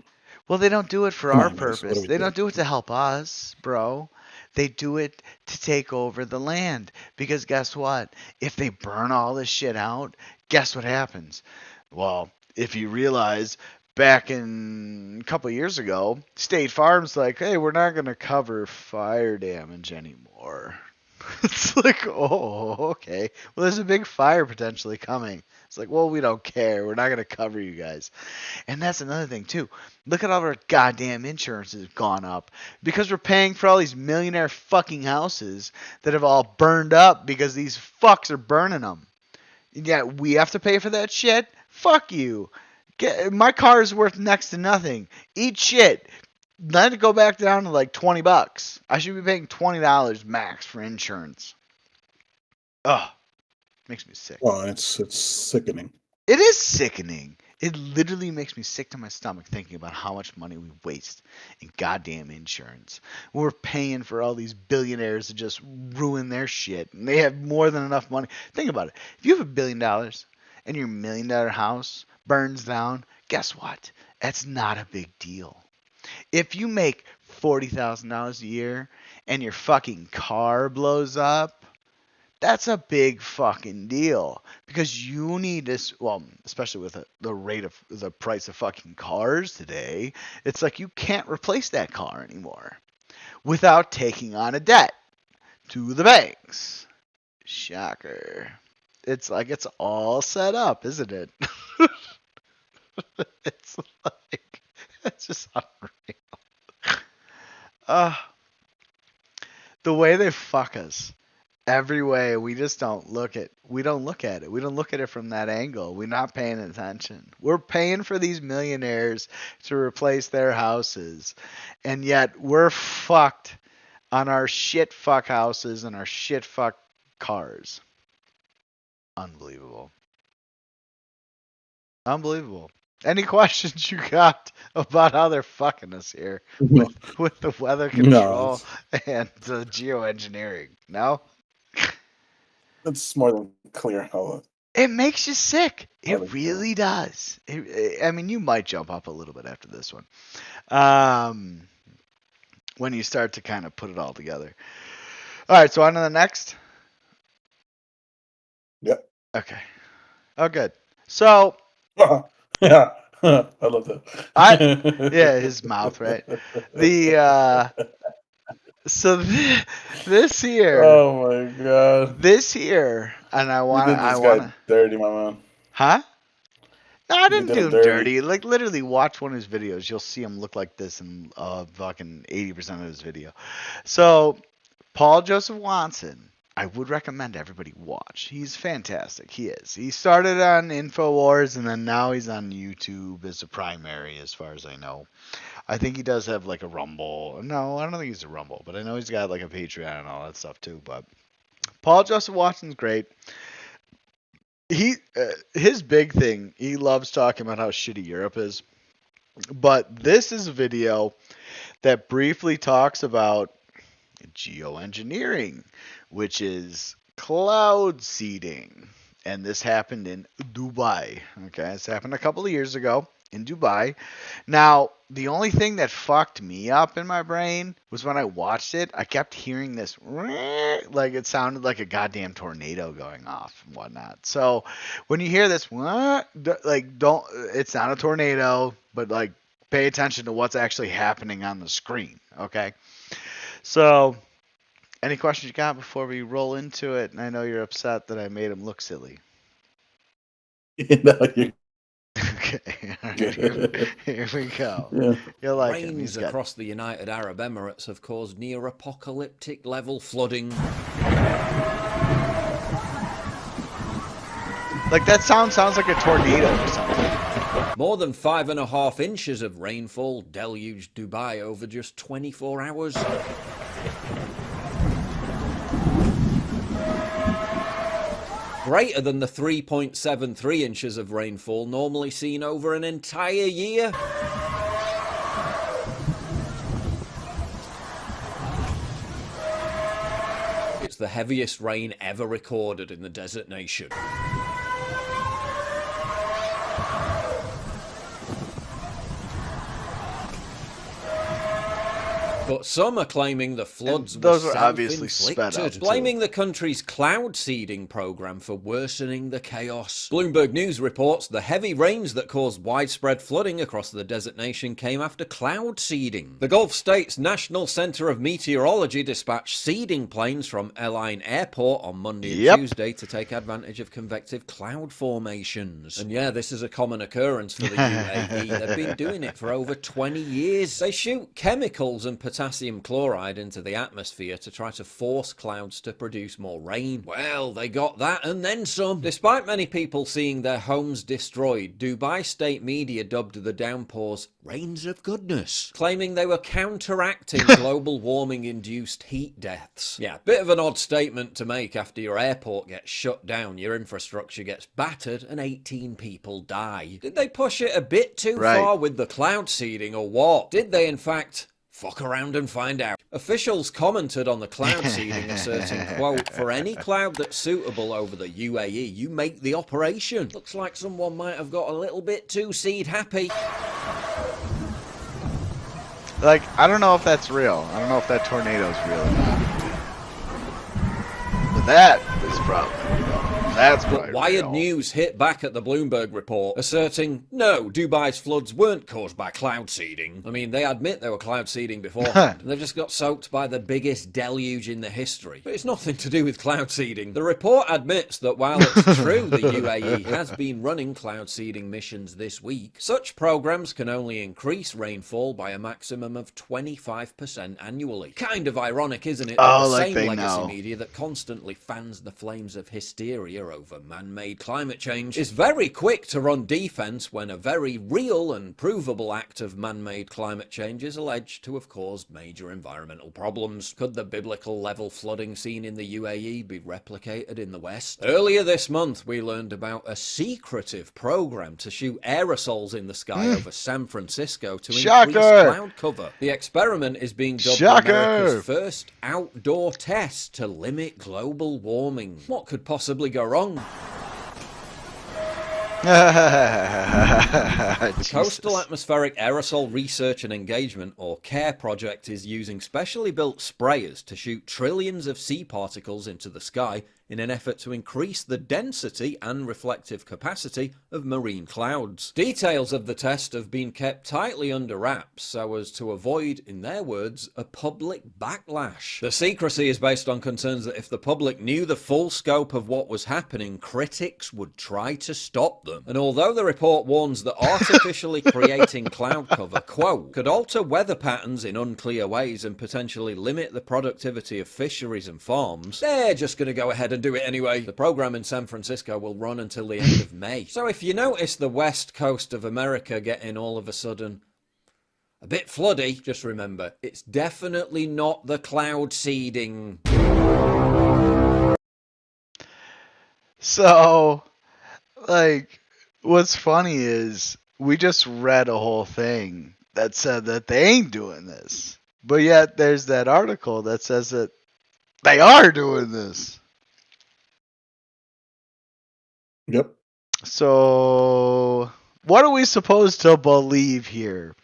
Well, they don't do it for Come our on, guys. What purpose. are we They doing? don't do it to help us, bro. They do it to take over the land. Because guess what? If they burn all this shit out, guess what happens? Well, if you realize back in a couple of years ago, State Farm's like, hey, we're not going to cover fire damage anymore. It's like, oh, okay. Well, there's a big fire potentially coming. It's like, well, we don't care. We're not going to cover you guys. And that's another thing, too. Look at all our goddamn insurance has gone up because we're paying for all these millionaire fucking houses that have all burned up because these fucks are burning them. Yeah, we have to pay for that shit? Fuck you. My car is worth next to nothing. Eat shit. Let it go back down to like $20. I should be paying $20 max for insurance. Ugh. Makes me sick. Well, it's sickening. It is sickening. It literally makes me sick to my stomach thinking about how much money we waste in goddamn insurance. We're paying for all these billionaires to just ruin their shit, and they have more than enough money. Think about it. If you have $1 billion and your $1 million house burns down, guess what? That's not a big deal. If you make $40,000 a year and your fucking car blows up, that's a big fucking deal because you need this. Well, especially with the rate of the price of fucking cars today, it's like you can't replace that car anymore without taking on a debt to the banks. Shocker. It's like it's all set up, isn't it? It's like, it's just unreal. The way they fuck us. Every way, we just don't look at it. We don't look at it from that angle. We're not paying attention. We're paying for these millionaires to replace their houses, and yet we're fucked on our shit fuck houses and our shit fuck cars. Unbelievable. Any questions you got about how they're fucking us here with the weather control and the geoengineering? No? It's more than clear how it makes you sick. It really does. I mean, you might jump up a little bit after this one. When you start to kind of put it all together. All right, so on to the next. Yep. Okay. Oh, good. So. Yeah. I love that. Yeah, his mouth, right? So this here. Oh my god. This here, and I want to. Dirty, my man. Huh? No, I didn't do him dirty. Like literally, watch one of his videos. You'll see him look like this in fucking 80% of his video. So, Paul Joseph Watson, I would recommend everybody watch. He's fantastic. He is. He started on InfoWars, and then now he's on YouTube as a primary, as far as I know. I think he does have like a Rumble. No, I don't think he's a Rumble, but I know he's got like a Patreon and all that stuff too. But Paul Joseph Watson's great. His big thing, he loves talking about how shitty Europe is. But this is a video that briefly talks about geoengineering, which is cloud seeding. And this happened in Dubai. Okay, this happened a couple of years ago in Dubai. Now, the only thing that fucked me up in my brain was when I watched it, I kept hearing this, like it sounded like a goddamn tornado going off and whatnot. So when you hear this, like don't, it's not a tornado, but like pay attention to what's actually happening on the screen, okay? So any questions you got before we roll into it? And I know you're upset that I made him look silly. No, you're Okay, all right, here we go. Yeah. You'll like him. Rains He's got across the United Arab Emirates have caused near apocalyptic level flooding. like that sounds like a tornado or something. More than 5.5 inches of rainfall deluged Dubai over just 24 hours. Greater than the 3.73 inches of rainfall normally seen over an entire year. It's the heaviest rain ever recorded in the desert nation. But some are claiming the floods were those were obviously self-inflicted, sped up, too. blaming the country's cloud seeding program for worsening the chaos. Bloomberg News reports the heavy rains that caused widespread flooding across the desert nation came after cloud seeding. The Gulf States National Center of Meteorology dispatched seeding planes from El Ain Airport on Monday and Tuesday to take advantage of convective cloud formations. And yeah, this is a common occurrence for the UAE. They've been doing it for over 20 years. They shoot chemicals and potassium chloride into the atmosphere to try to force clouds to produce more rain. Well, they got that and then some. Despite many people seeing their homes destroyed, Dubai state media dubbed the downpours rains of goodness, claiming they were counteracting global warming-induced heat deaths. Yeah, bit of an odd statement to make after your airport gets shut down, your infrastructure gets battered, and 18 people die. Did they push it a bit too far with the cloud seeding, or what? Did they, in fact, fuck around and find out? Officials commented on the cloud seeding, asserting, quote, for any cloud that's suitable over the UAE, you make the operation. Looks like someone might have got a little bit too seed happy. Like, I don't know if that's real. I don't know if that tornado's real or not. But that is probably real. That's probably Wired real. News hit back at the Bloomberg report, asserting, no, Dubai's floods weren't caused by cloud seeding. I mean, they admit they were cloud seeding beforehand, and they just got soaked by the biggest deluge in the history. But it's nothing to do with cloud seeding. The report admits that while it's true the UAE has been running cloud seeding missions this week, such programs can only increase rainfall by a maximum of 25% annually. Kind of ironic, isn't it, that the same legacy media that constantly fans the flames of hysteria over man-made climate change is very quick to run defense when a very real and provable act of man-made climate change is alleged to have caused major environmental problems. Could the biblical level flooding seen in the UAE be replicated in the West? Earlier this month we learned about a secretive program to shoot aerosols in the sky over San Francisco to increase cloud cover. The experiment is being dubbed America's first outdoor test to limit global warming. What could possibly go wrong? The Coastal Atmospheric Aerosol Research and Engagement, or CARE project, is using specially built sprayers to shoot trillions of sea particles into the sky in an effort to increase the density and reflective capacity of marine clouds. Details of the test have been kept tightly under wraps so as to avoid, in their words, a public backlash. The secrecy is based on concerns that if the public knew the full scope of what was happening, critics would try to stop them. And although the report warns that artificially creating cloud cover, quote, could alter weather patterns in unclear ways and potentially limit the productivity of fisheries and farms, they're just going to go ahead and do it anyway. The program in San Francisco will run until the end of May. So if you notice the west coast of America getting all of a sudden a bit floody, just remember, it's definitely not the cloud seeding. So, like, what's funny is we just read a whole thing that said that they ain't doing this. But yet there's that article that says that they are doing this. Yep. So, what are we supposed to believe here?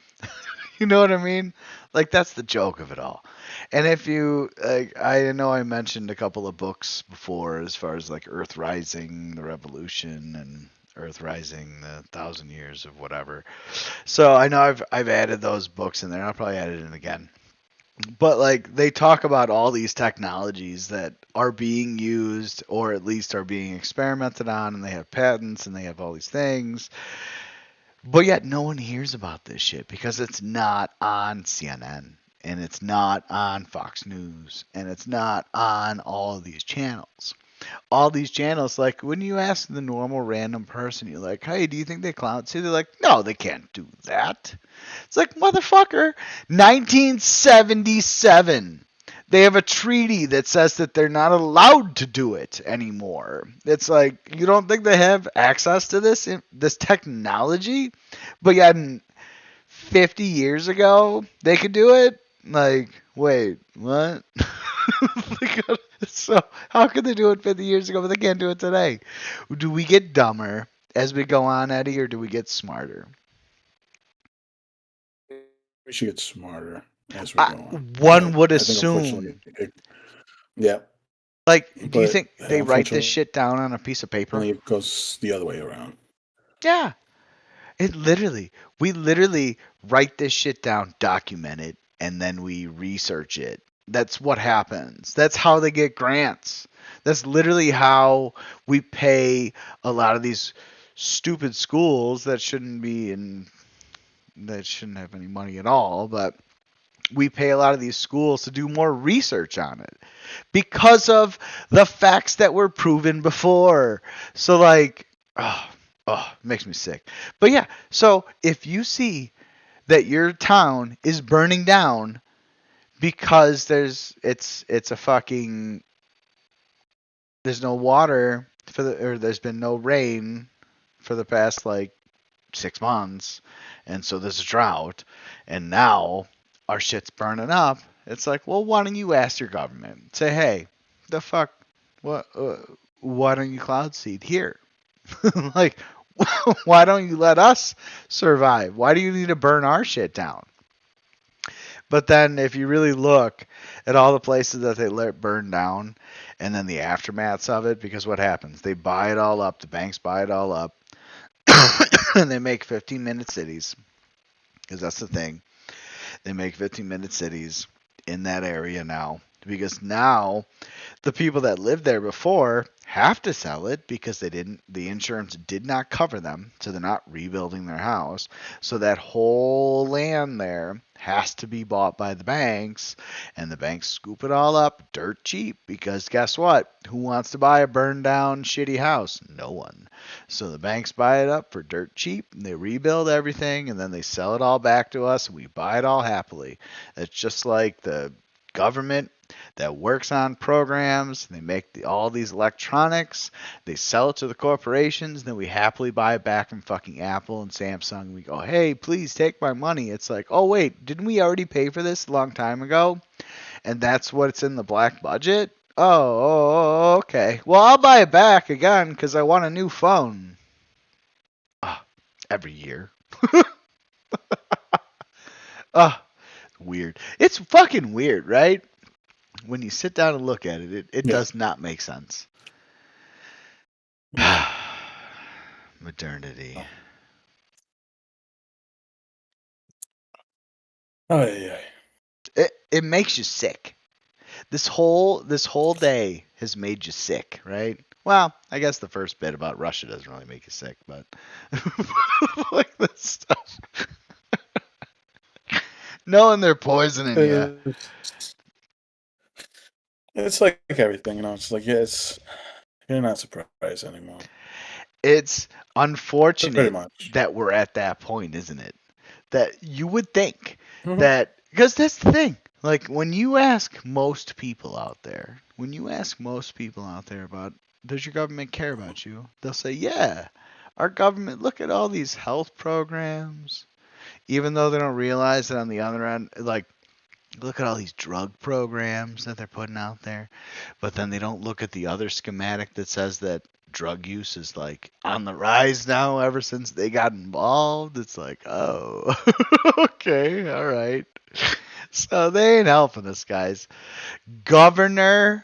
You know what I mean? Like, that's the joke of it all. And if you, like, I know I mentioned a couple of books before as far as like Earth Rising, The Revolution, and Earth Rising, The Thousand Years of whatever. So I know I've added those books in there. I'll probably add it in again. But like they talk about all these technologies that are being used or at least are being experimented on, and they have patents and they have all these things. But yet no one hears about this shit because it's not on CNN and it's not on Fox News and it's not on all of these channels. All these channels, like when you ask the normal random person, you're like, hey, do you think they cloud seed? They're like, no, they can't do that. It's like, motherfucker, 1977. They have a treaty that says that they're not allowed to do it anymore. It's like, you don't think they have access to this technology? But yet 50 years ago, they could do it? Like, wait, what? So how could they do it 50 years ago, but they can't do it today? Do we get dumber as we go on, Eddie, or do we get smarter? We should get smarter as we go on. One would I think, assume. unfortunately, yeah. Like, do you But, think they write this unfortunately, shit down on a piece of paper? it goes the other way around. Yeah. We literally write this shit down, document it, and then we research it. That's what happens. That's how they get grants. That's literally how we pay a lot of these stupid schools that shouldn't have any money at all, but we pay a lot of these schools to do more research on it because of the facts that were proven before. So like, it makes me sick. But yeah, so if you see that your town is burning down because there's no water or there's been no rain for the past like 6 months, and so there's a drought, and now our shit's burning up. It's like, well, why don't you ask your government? Say, hey, the fuck, what? Why don't you cloud seed here? Like, why don't you let us survive? Why do you need to burn our shit down? But then if you really look at all the places that they let burn down and then the aftermaths of it, because what happens? They buy it all up. The banks buy it all up. And they make 15-minute cities, because that's the thing. They make 15-minute cities in that area now, because now the people that lived there before have to sell it because the insurance did not cover them, so they're not rebuilding their house. So that whole land there has to be bought by the banks, and the banks scoop it all up dirt cheap, because guess what? Who wants to buy a burned down shitty house? No one. So the banks buy it up for dirt cheap, and they rebuild everything, and then they sell it all back to us, and we buy it all happily. It's just like the government that works on programs. They make all these electronics. They sell it to the corporations. Then we happily buy it back from fucking Apple and Samsung. We go, hey, please take my money. It's like, oh, wait, didn't we already pay for this a long time ago? And that's what's in the black budget? Oh, okay. Well, I'll buy it back again because I want a new phone. Every year. Weird. It's fucking weird, right? When you sit down and look at it, it does not make sense. Modernity. Oh yeah. It makes you sick. This whole day has made you sick, right? Well, I guess the first bit about Russia doesn't really make you sick, but like this stuff. Knowing they're poisoning you. It's like everything, It's like, you're not surprised anymore. It's unfortunate that we're at that point, isn't it? That you would think that, because that's the thing. Like, when you ask most people out there about, does your government care about you? They'll say, yeah, our government, look at all these health programs. Even though they don't realize that on the other end, like, Look at all these drug programs that they're putting out there, but then they don't look at the other schematic that says that drug use is like on the rise now ever since they got involved. It's like, oh, okay, all right. So they ain't helping us, guys. Government,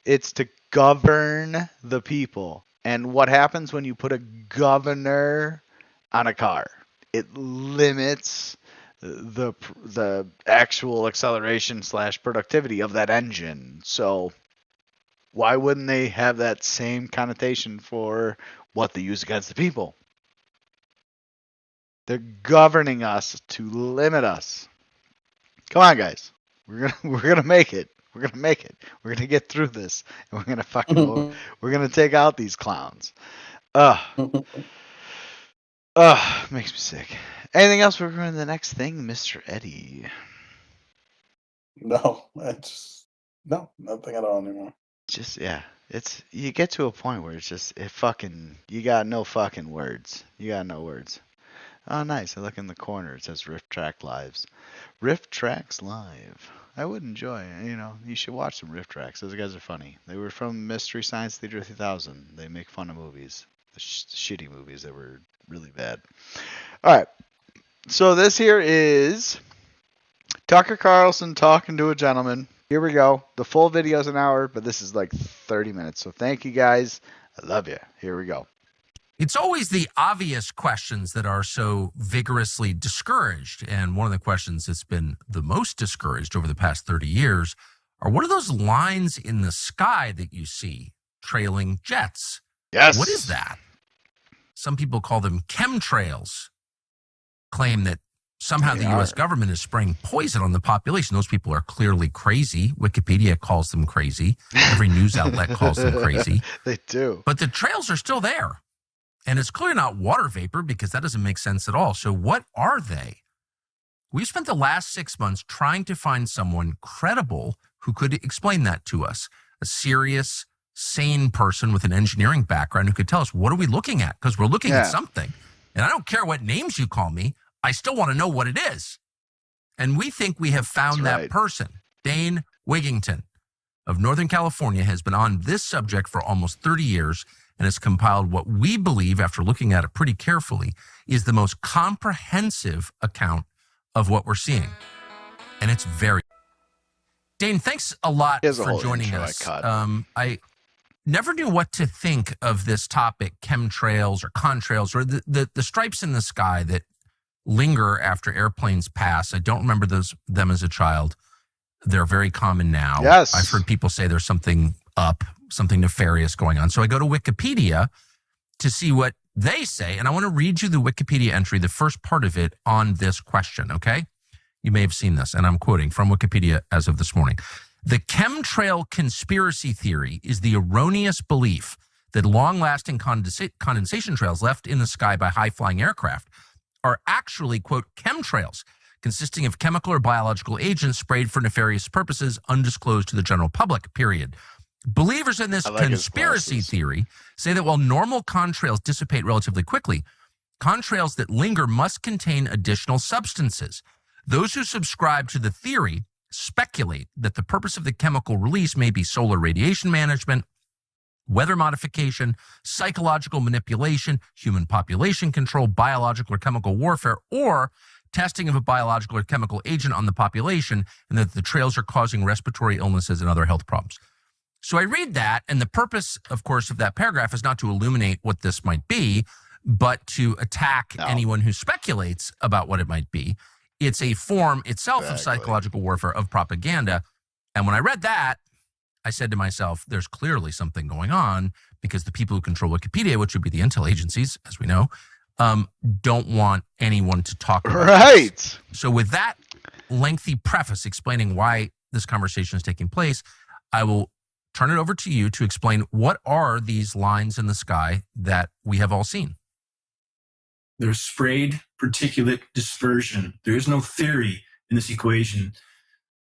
it's to govern the people. And what happens when you put a governor on a car? It limits the actual acceleration / productivity of that engine. So why wouldn't they have that same connotation for what they use against the people? They're governing us to limit us. Come on, guys. We're gonna make it. We're gonna make it. We're gonna get through this, and we're gonna take out these clowns. Makes me sick. Anything else? We're going to the next thing, Mr. Eddie. No, nothing at all anymore. Just you get to a point where it's just you got no fucking words. You got no words. Oh, nice. I look in the corner. It says Rift Track Lives. Rift Tracks Live. I would enjoy. You should watch some Rift Tracks. Those guys are funny. They were from Mystery Science Theater 3000. They make fun of movies, the shitty movies that were really bad. All right. So this here is Tucker Carlson talking to a gentleman. Here we go. The full video is an hour, but this is like 30 minutes. So thank you guys. I love you. Here we go. It's always the obvious questions that are so vigorously discouraged. And one of the questions that's been the most discouraged over the past 30 years are what are those lines in the sky that you see trailing jets? Yes. What is that? Some people call them chemtrails, claim that somehow the U.S. government is spraying poison on the population. Those people are clearly crazy. Wikipedia calls them crazy. Every news outlet calls them crazy. They do. But the trails are still there. And it's clearly not water vapor because that doesn't make sense at all. So what are they? We've spent the last 6 months trying to find someone credible who could explain that to us. A serious, sane person with an engineering background who could tell us, what are we looking at? Because we're looking at something. And I don't care what names you call me. I still want to know what it is. And we think we have found that person. Dane Wigington of Northern California has been on this subject for almost 30 years and has compiled what we believe, after looking at it pretty carefully, is the most comprehensive account of what we're seeing. And it's very... Dane, thanks a lot for joining us. I never knew what to think of this topic, chemtrails or contrails, or the stripes in the sky that linger after airplanes pass. I don't remember them as a child. They're very common now. Yes. I've heard people say there's something something nefarious going on. So I go to Wikipedia to see what they say, and I want to read you the Wikipedia entry, the first part of it on this question, okay? You may have seen this, and I'm quoting from Wikipedia as of this morning. The chemtrail conspiracy theory is the erroneous belief that long-lasting condensation trails left in the sky by high-flying aircraft are actually, quote, chemtrails, consisting of chemical or biological agents sprayed for nefarious purposes undisclosed to the general public, period. Believers in this conspiracy theory say that while normal contrails dissipate relatively quickly, contrails that linger must contain additional substances. Those who subscribe to the theory speculate that the purpose of the chemical release may be solar radiation management, weather modification, psychological manipulation, human population control, biological or chemical warfare, or testing of a biological or chemical agent on the population, and that the trails are causing respiratory illnesses and other health problems. So I read that, and the purpose, of course, of that paragraph is not to illuminate what this might be, but to attack anyone who speculates about what it might be. It's a form itself of psychological warfare, of propaganda. And when I read that, I said to myself, there's clearly something going on, because the people who control Wikipedia, which would be the intel agencies, as we know, don't want anyone to talk about this. So with that lengthy preface explaining why this conversation is taking place, I will turn it over to you to explain what are these lines in the sky that we have all seen. There's sprayed particulate dispersion. There is no theory in this equation.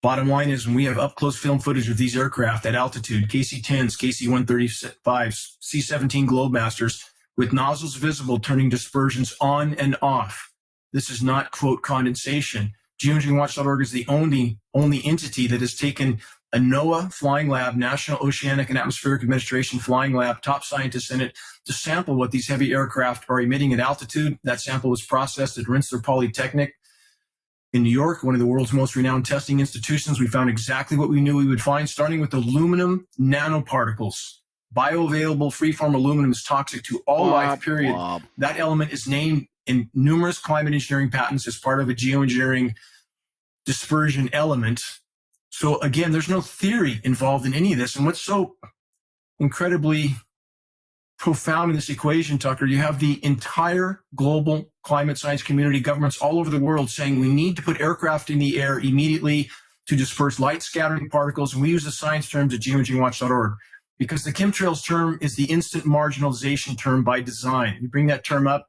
Bottom line is, when we have up-close film footage of these aircraft at altitude, KC-10s, KC-135s, C-17 Globemasters, with nozzles visible turning dispersions on and off. This is not, quote, condensation. Geoengineering.org is the only entity that has taken a NOAA flying lab, National Oceanic and Atmospheric Administration flying lab, top scientists in it, to sample what these heavy aircraft are emitting at altitude. That sample was processed at Rensselaer Polytechnic in New York, one of the world's most renowned testing institutions. We found exactly what we knew we would find, starting with aluminum nanoparticles. Bioavailable freeform aluminum is toxic to all life, period. That element is named in numerous climate engineering patents as part of a geoengineering dispersion element. So again, there's no theory involved in any of this. And what's so incredibly profound in this equation, Tucker, you have the entire global climate science community, governments all over the world saying we need to put aircraft in the air immediately to disperse light scattering particles. And we use the science terms at geoengineering.org because the chemtrails term is the instant marginalization term by design. You bring that term up,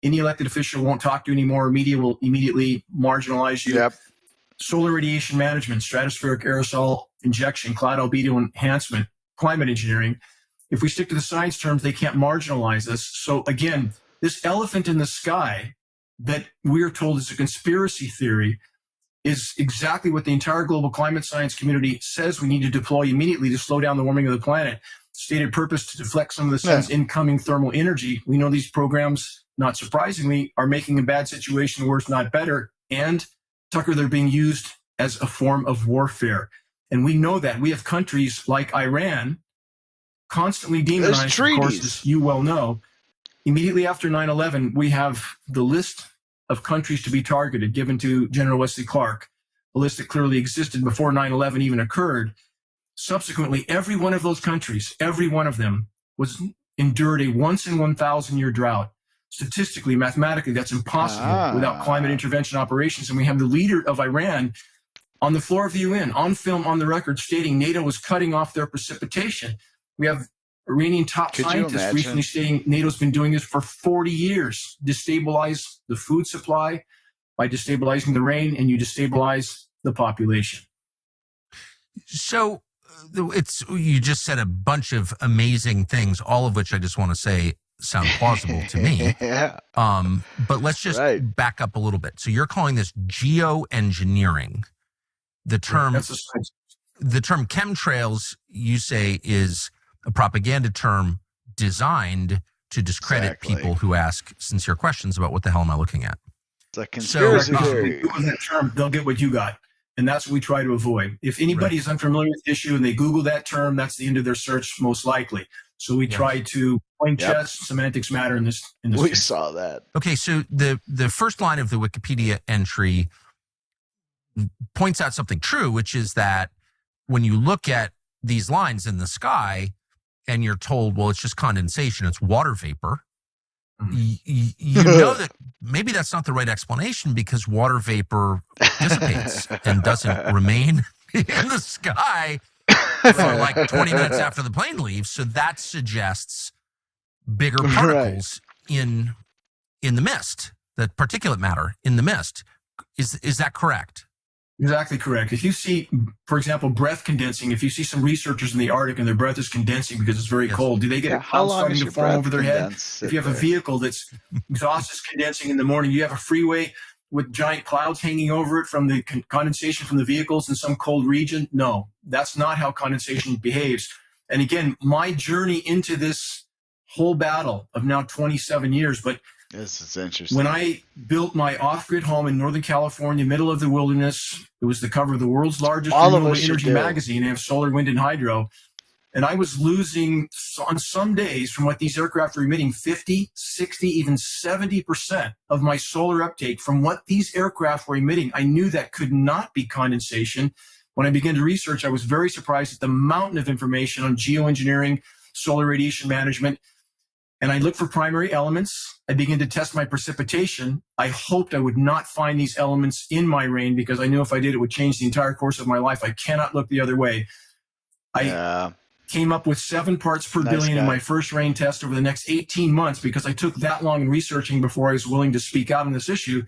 any elected official won't talk to you anymore. Media will immediately marginalize you. Yep. Solar radiation management, stratospheric aerosol injection, cloud albedo enhancement, climate engineering. If we stick to the science terms, they can't marginalize us. So again, this elephant in the sky that we are told is a conspiracy theory is exactly what the entire global climate science community says we need to deploy immediately to slow down the warming of the planet. Stated purpose to deflect some of the sun's incoming thermal energy. We know these programs, not surprisingly, are making a bad situation worse, not better. And Tucker, they're being used as a form of warfare. And we know that. We have countries like Iran constantly demonized, of course, as you well know. Immediately after 9/11, we have the list of countries to be targeted given to General Wesley Clark, a list that clearly existed before 9/11 even occurred. Subsequently, every one of those countries, every one of them, was endured a once in 1,000 year drought. Statistically, mathematically, that's impossible without climate intervention operations. And we have the leader of Iran on the floor of the UN, on film, on the record, stating NATO was cutting off their precipitation. We have Iranian top scientists recently stating NATO's been doing this for 40 years. Destabilize the food supply by destabilizing the rain, and you destabilize the population. So you just said a bunch of amazing things, all of which I just want to say sound plausible to me. But let's just back up a little bit. So you're calling this geoengineering. The term chemtrails, you say, is a propaganda term designed to discredit people who ask sincere questions about what the hell am I looking at. It's a conspiracy theory. That term, they'll get what you got. And that's what we try to avoid. If anybody is unfamiliar with the issue and they Google that term, that's the end of their search most likely. So we try to point chess, semantics matter in this we case. saw that. Okay, so the first line of the Wikipedia entry points out something true, which is that when you look at these lines in the sky and you're told, well, it's just condensation, it's water vapor, you know that maybe that's not the right explanation because water vapor dissipates and doesn't remain in the sky for like 20 minutes after the plane leaves. So that suggests bigger particles in the mist, the particulate matter in the mist. Is that correct? Exactly correct. If you see, for example, breath condensing, if you see some researchers in the Arctic and their breath is condensing because it's very cold, do they get clouds starting to form over their head? If you have a vehicle that's exhaust is condensing in the morning, you have a freeway with giant clouds hanging over it from the condensation from the vehicles in some cold region? No, that's not how condensation behaves. And again, my journey into this whole battle of now 27 years, but this is interesting. When I built my off-grid home in Northern California, middle of the wilderness, it was the cover of the world's largest renewable energy magazine. They have solar, wind, and hydro. And I was losing on some days from what these aircraft are emitting 50, 60, even 70% of my solar uptake from what these aircraft were emitting. I knew that could not be condensation. When I began to research, I was very surprised at the mountain of information on geoengineering, solar radiation management. And I looked for primary elements. I began to test my precipitation. I hoped I would not find these elements in my rain because I knew if I did, it would change the entire course of my life. I cannot look the other way. I came up with 7 parts per billion in my first rain test over the next 18 months because I took that long in researching before I was willing to speak out on this issue.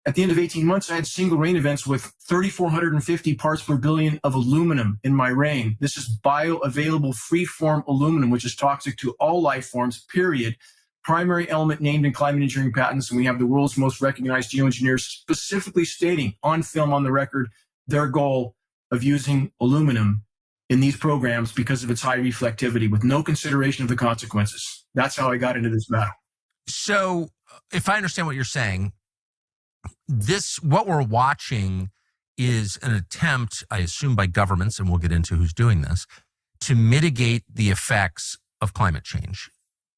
At the end of 18 months, I had single rain events with 3,450 parts per billion of aluminum in my rain. This is bioavailable free-form aluminum, which is toxic to all life forms, period. primary element named in climate engineering patents, and we have the world's most recognized geoengineers specifically stating on film, on the record, their goal of using aluminum in these programs because of its high reflectivity with no consideration of the consequences. That's how I got into this battle. So if I understand what you're saying, what we're watching is an attempt, I assume by governments, and we'll get into who's doing this, to mitigate the effects of climate change,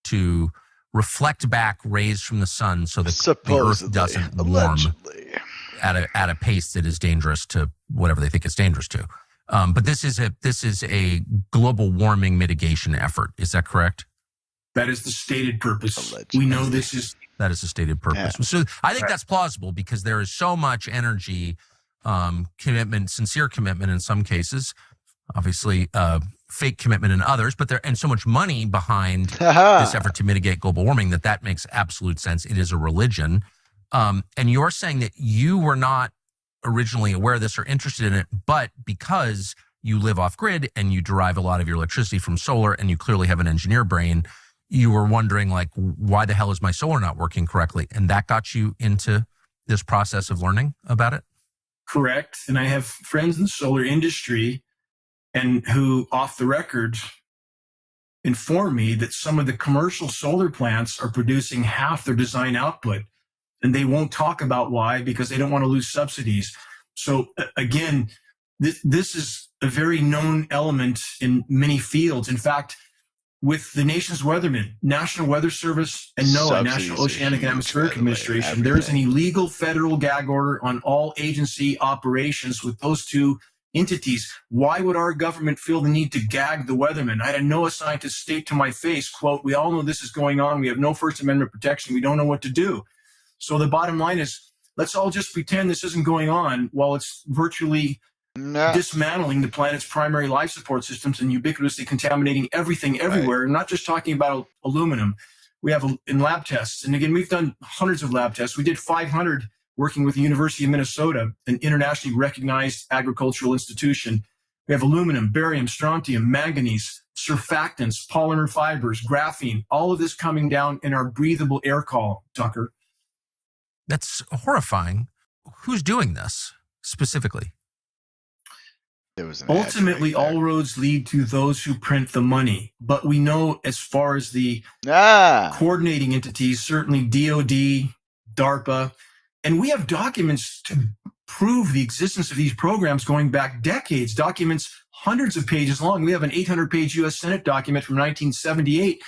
to reflect back rays from the sun so that the Earth doesn't warm at a pace that is dangerous to whatever they think it's dangerous to. But this is a global warming mitigation effort. Is that correct? That is the stated purpose. We know that is the stated purpose. Yeah. So I think that's plausible because there is so much energy, commitment, sincere commitment in some cases, obviously fake commitment in others, but and so much money behind this effort to mitigate global warming that makes absolute sense. It is a religion. And you're saying that you were not originally aware of this or interested in it, but because you live off grid and you derive a lot of your electricity from solar and you clearly have an engineer brain, you were wondering, like, why the hell is my solar not working correctly? And that got you into this process of learning about it? Correct. And I have friends in the solar industry and who, off the record, inform me that some of the commercial solar plants are producing half their design output. And they won't talk about why, because they don't want to lose subsidies. So again, this is a very known element in many fields. In fact, with the nation's weathermen, National Weather Service and NOAA, National Oceanic and Atmospheric Administration, there is an illegal federal gag order on all agency operations with those two entities. Why would our government feel the need to gag the weathermen? I had a NOAA scientist state to my face, quote, "We all know this is going on. We have no First Amendment protection. We don't know what to do." So the bottom line is, let's all just pretend this isn't going on while it's virtually dismantling the planet's primary life support systems and ubiquitously contaminating everything everywhere. I'm not just talking about aluminum. We have in lab tests. And again, we've done hundreds of lab tests. We did 500 working with the University of Minnesota, an internationally recognized agricultural institution. We have aluminum, barium, strontium, manganese, surfactants, polymer fibers, graphene, all of this coming down in our breathable air column, Tucker. That's horrifying. Who's doing this specifically? Ultimately, all roads lead to those who print the money. But we know, as far as the coordinating entities, certainly DOD, DARPA, and we have documents to prove the existence of these programs going back decades, documents hundreds of pages long. We have an 800-page U.S. Senate document from 1978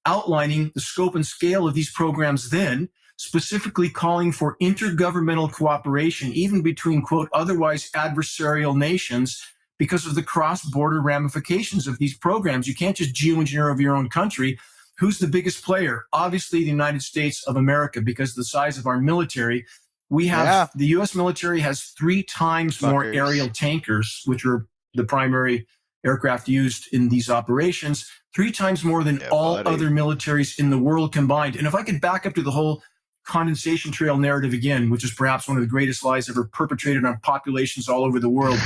outlining the scope and scale of these programs then, specifically calling for intergovernmental cooperation, even between, quote, otherwise adversarial nations, because of the cross-border ramifications of these programs. You can't just geoengineer over your own country. Who's the biggest player? Obviously, the United States of America, because of the size of our military. We have, the U.S. military has 3 times more aerial tankers, which are the primary aircraft used in these operations, 3 times more than all other militaries in the world combined. And if I could back up to the whole condensation trail narrative again, which is perhaps one of the greatest lies ever perpetrated on populations all over the world.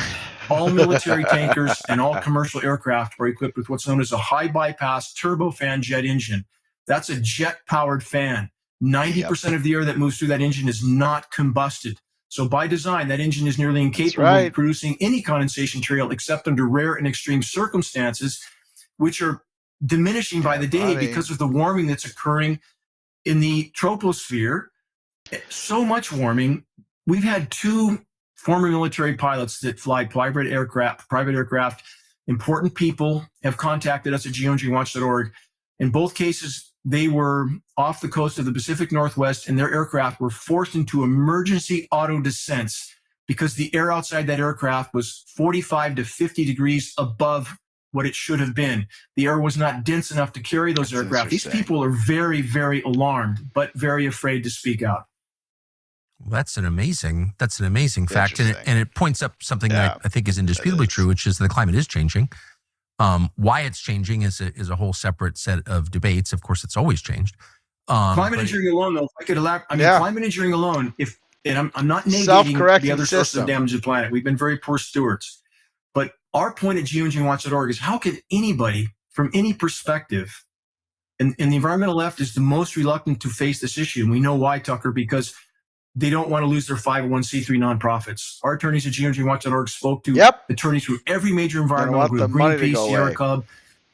All military tankers and all commercial aircraft are equipped with what's known as a high bypass turbofan jet engine. That's a jet-powered fan. 90% of the air that moves through that engine is not combusted. So by design, that engine is nearly incapable of producing any condensation trail except under rare and extreme circumstances, which are diminishing by the day because of the warming that's occurring in the troposphere. So much warming. We've had 2 former military pilots that fly private aircraft. Important people have contacted us at geoengineeringwatch.org. In both cases, they were off the coast of the Pacific Northwest, and their aircraft were forced into emergency auto descents because the air outside that aircraft was 45 to 50 degrees above what it should have been. The air was not dense enough to carry those aircraft. These people are very, very alarmed, but very afraid to speak out. Well, that's an amazing fact. And it points up something that I think is indisputably true, which is the climate is changing. Why it's changing is a whole separate set of debates. Of course, it's always changed. Climate engineering alone, though, if I could elaborate, climate engineering alone, I'm not negating the other sources of damage to the planet. We've been very poor stewards. But our point at geoengineeringwatch.org is, how can anybody from any perspective And the environmental left is the most reluctant to face this issue. And we know why, Tucker, because they don't want to lose their 501c3 nonprofits. Our attorneys at geoengineeringwatch.org spoke to attorneys from every major environmental group, Greenpeace, Sierra Club,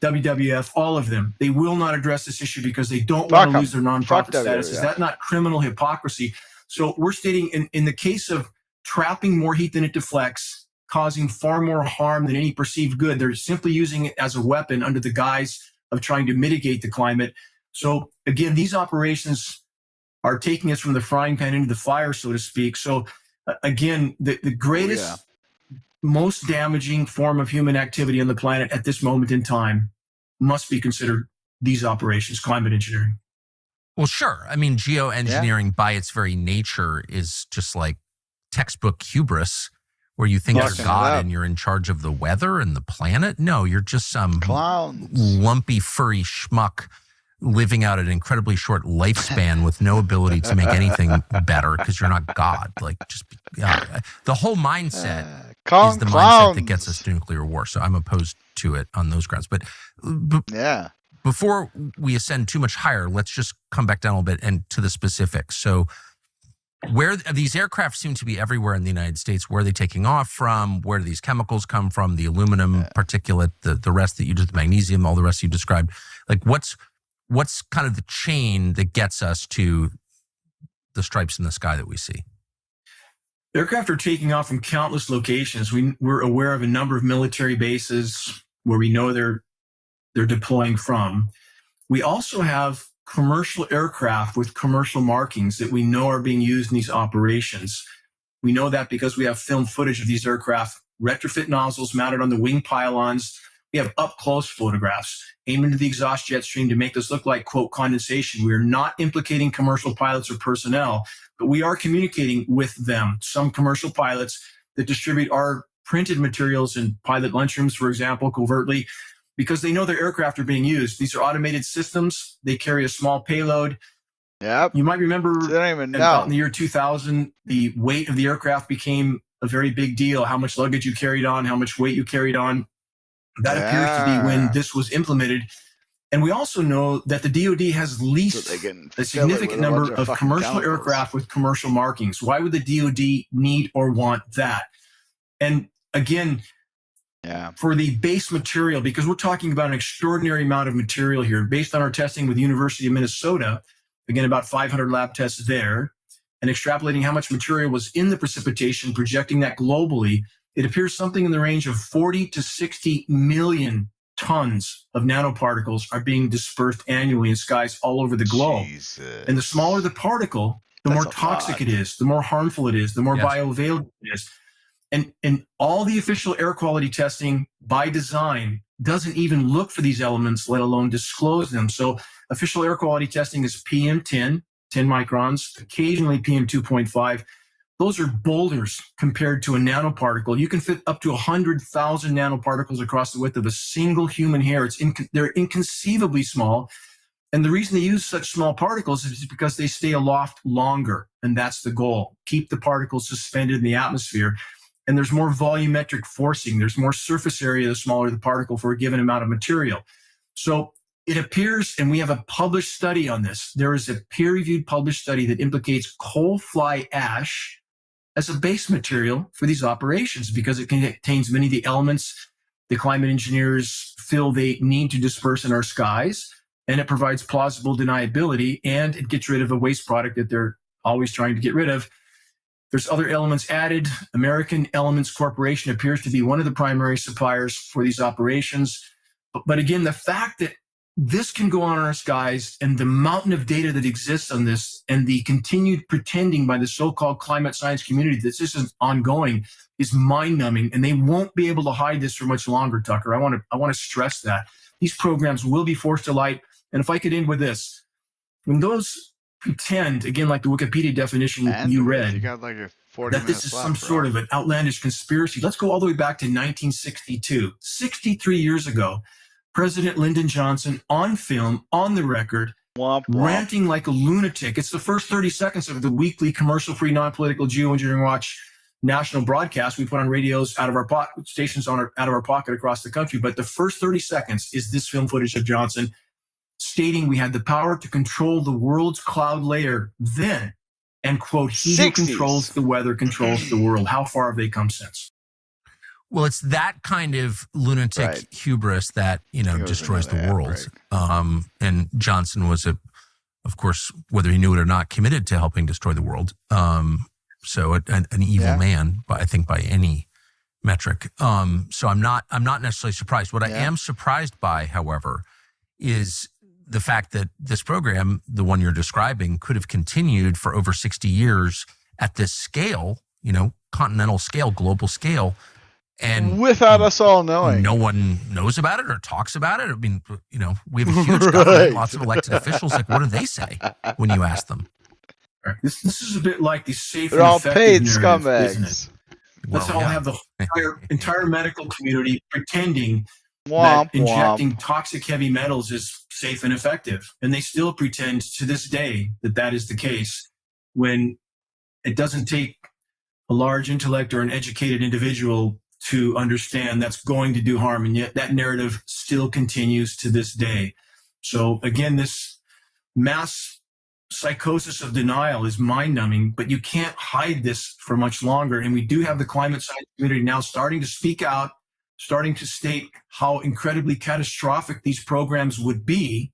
WWF, all of them. They will not address this issue because they don't want to lose their nonprofit status. Is that not criminal hypocrisy? So we're stating in the case of trapping more heat than it deflects, causing far more harm than any perceived good, they're simply using it as a weapon under the guise of trying to mitigate the climate. So again, these operations are taking us from the frying pan into the fire, so to speak. So again, the greatest, most damaging form of human activity on the planet at this moment in time must be considered these operations, climate engineering. Well, sure. I mean, geoengineering by its very nature is just like textbook hubris, where you think you're God and you're in charge of the weather and the planet. No, you're just some lumpy, furry schmuck living out an incredibly short lifespan with no ability to make anything better because you're not God. Like, just the whole mindset is the mindset that gets us to nuclear war. So I'm opposed to it on those grounds. But before we ascend too much higher, let's just come back down a little bit and to the specifics. So where these aircraft seem to be everywhere in the United States, where are they taking off from? Where do these chemicals come from? The aluminum particulate, the rest that you just, the magnesium, all the rest you described. Like, what's kind of the chain that gets us to the stripes in the sky that we see? Aircraft are taking off from countless locations. We're aware of a number of military bases where we know they're deploying from. We also have commercial aircraft with commercial markings that we know are being used in these operations. We know that because we have film footage of these aircraft, retrofit nozzles mounted on the wing pylons. We have up-close photographs aimed into the exhaust jet stream to make this look like, quote, condensation. We are not implicating commercial pilots or personnel, but we are communicating with them. Some commercial pilots that distribute our printed materials in pilot lunchrooms, for example, covertly, because they know their aircraft are being used. These are automated systems. They carry a small payload. Yep. You might remember in the year 2000, the weight of the aircraft became a very big deal, how much luggage you carried on, how much weight you carried on. That appears to be when this was implemented. And we also know that the DoD has leased a significant number of commercial aircraft with commercial markings. Why would the DoD need or want that? And again, for the base material, because we're talking about an extraordinary amount of material here, based on our testing with the University of Minnesota, again, about 500 lab tests there, and extrapolating how much material was in the precipitation, projecting that globally, it appears something in the range of 40 to 60 million tons of nanoparticles are being dispersed annually in skies all over the globe. And the smaller the particle, the more toxic it is, the more harmful it is, the more bioavailable it is. And all the official air quality testing by design doesn't even look for these elements, let alone disclose them. So official air quality testing is PM10, 10 microns, occasionally PM2.5. Those are boulders compared to a nanoparticle. You can fit up to 100,000 nanoparticles across the width of a single human hair. They're inconceivably small. And the reason they use such small particles is because they stay aloft longer. And that's the goal. Keep the particles suspended in the atmosphere. And there's more volumetric forcing. There's more surface area the smaller the particle for a given amount of material. So it appears, and we have a published study on this, there is a peer-reviewed published study that implicates coal fly ash as a base material for these operations because it contains many of the elements the climate engineers feel they need to disperse in our skies, and it provides plausible deniability, and it gets rid of a waste product that they're always trying to get rid of. There's other elements added. American Elements Corporation appears to be one of the primary suppliers for these operations. But again, the fact that this can go on in our skies and the mountain of data that exists on this and the continued pretending by the so-called climate science community that this is ongoing is mind-numbing, and they won't be able to hide this for much longer, Tucker. I want to stress that. These programs will be forced to light. And if I could end with this, when those pretend, again, like the Wikipedia definition you read, you got like a 40 that this is some sort of an outlandish conspiracy. Let's go all the way back to 1962. 63 years ago, President Lyndon Johnson on film, on the record, ranting like a lunatic. It's the first 30 seconds of the weekly commercial-free, non-political Geoengineering Watch national broadcast we put on radios out of our stations out of our pocket across the country. But the first 30 seconds is this film footage of Johnson stating we had the power to control the world's cloud layer then, and quote, he who 60s. controls the weather controls the world. How far have they come since? Well, it's that kind of lunatic hubris that, destroys the world. And Johnson was, of course, whether he knew it or not, committed to helping destroy the world. So an evil man, I think by any metric. So I'm not necessarily surprised. What I am surprised by, however, is the fact that this program, the one you're describing, could have continued for over 60 years at this scale, continental scale, global scale. And without us all knowing, no one knows about it or talks about it. I mean, we have a huge government, lots of elected officials. Like, what do they say when you ask them? This is a bit like the safe They're and all effective paid narrative, scumbags. isn't it? Let's all have the entire medical community pretending Womp, that injecting toxic heavy metals is safe and effective, and they still pretend to this day that is the case, when it doesn't take a large intellect or an educated individual to understand that's going to do harm, and yet that narrative still continues to this day. So again, this mass psychosis of denial is mind-numbing, but you can't hide this for much longer. And we do have the climate science community now starting to speak out, starting to state how incredibly catastrophic these programs would be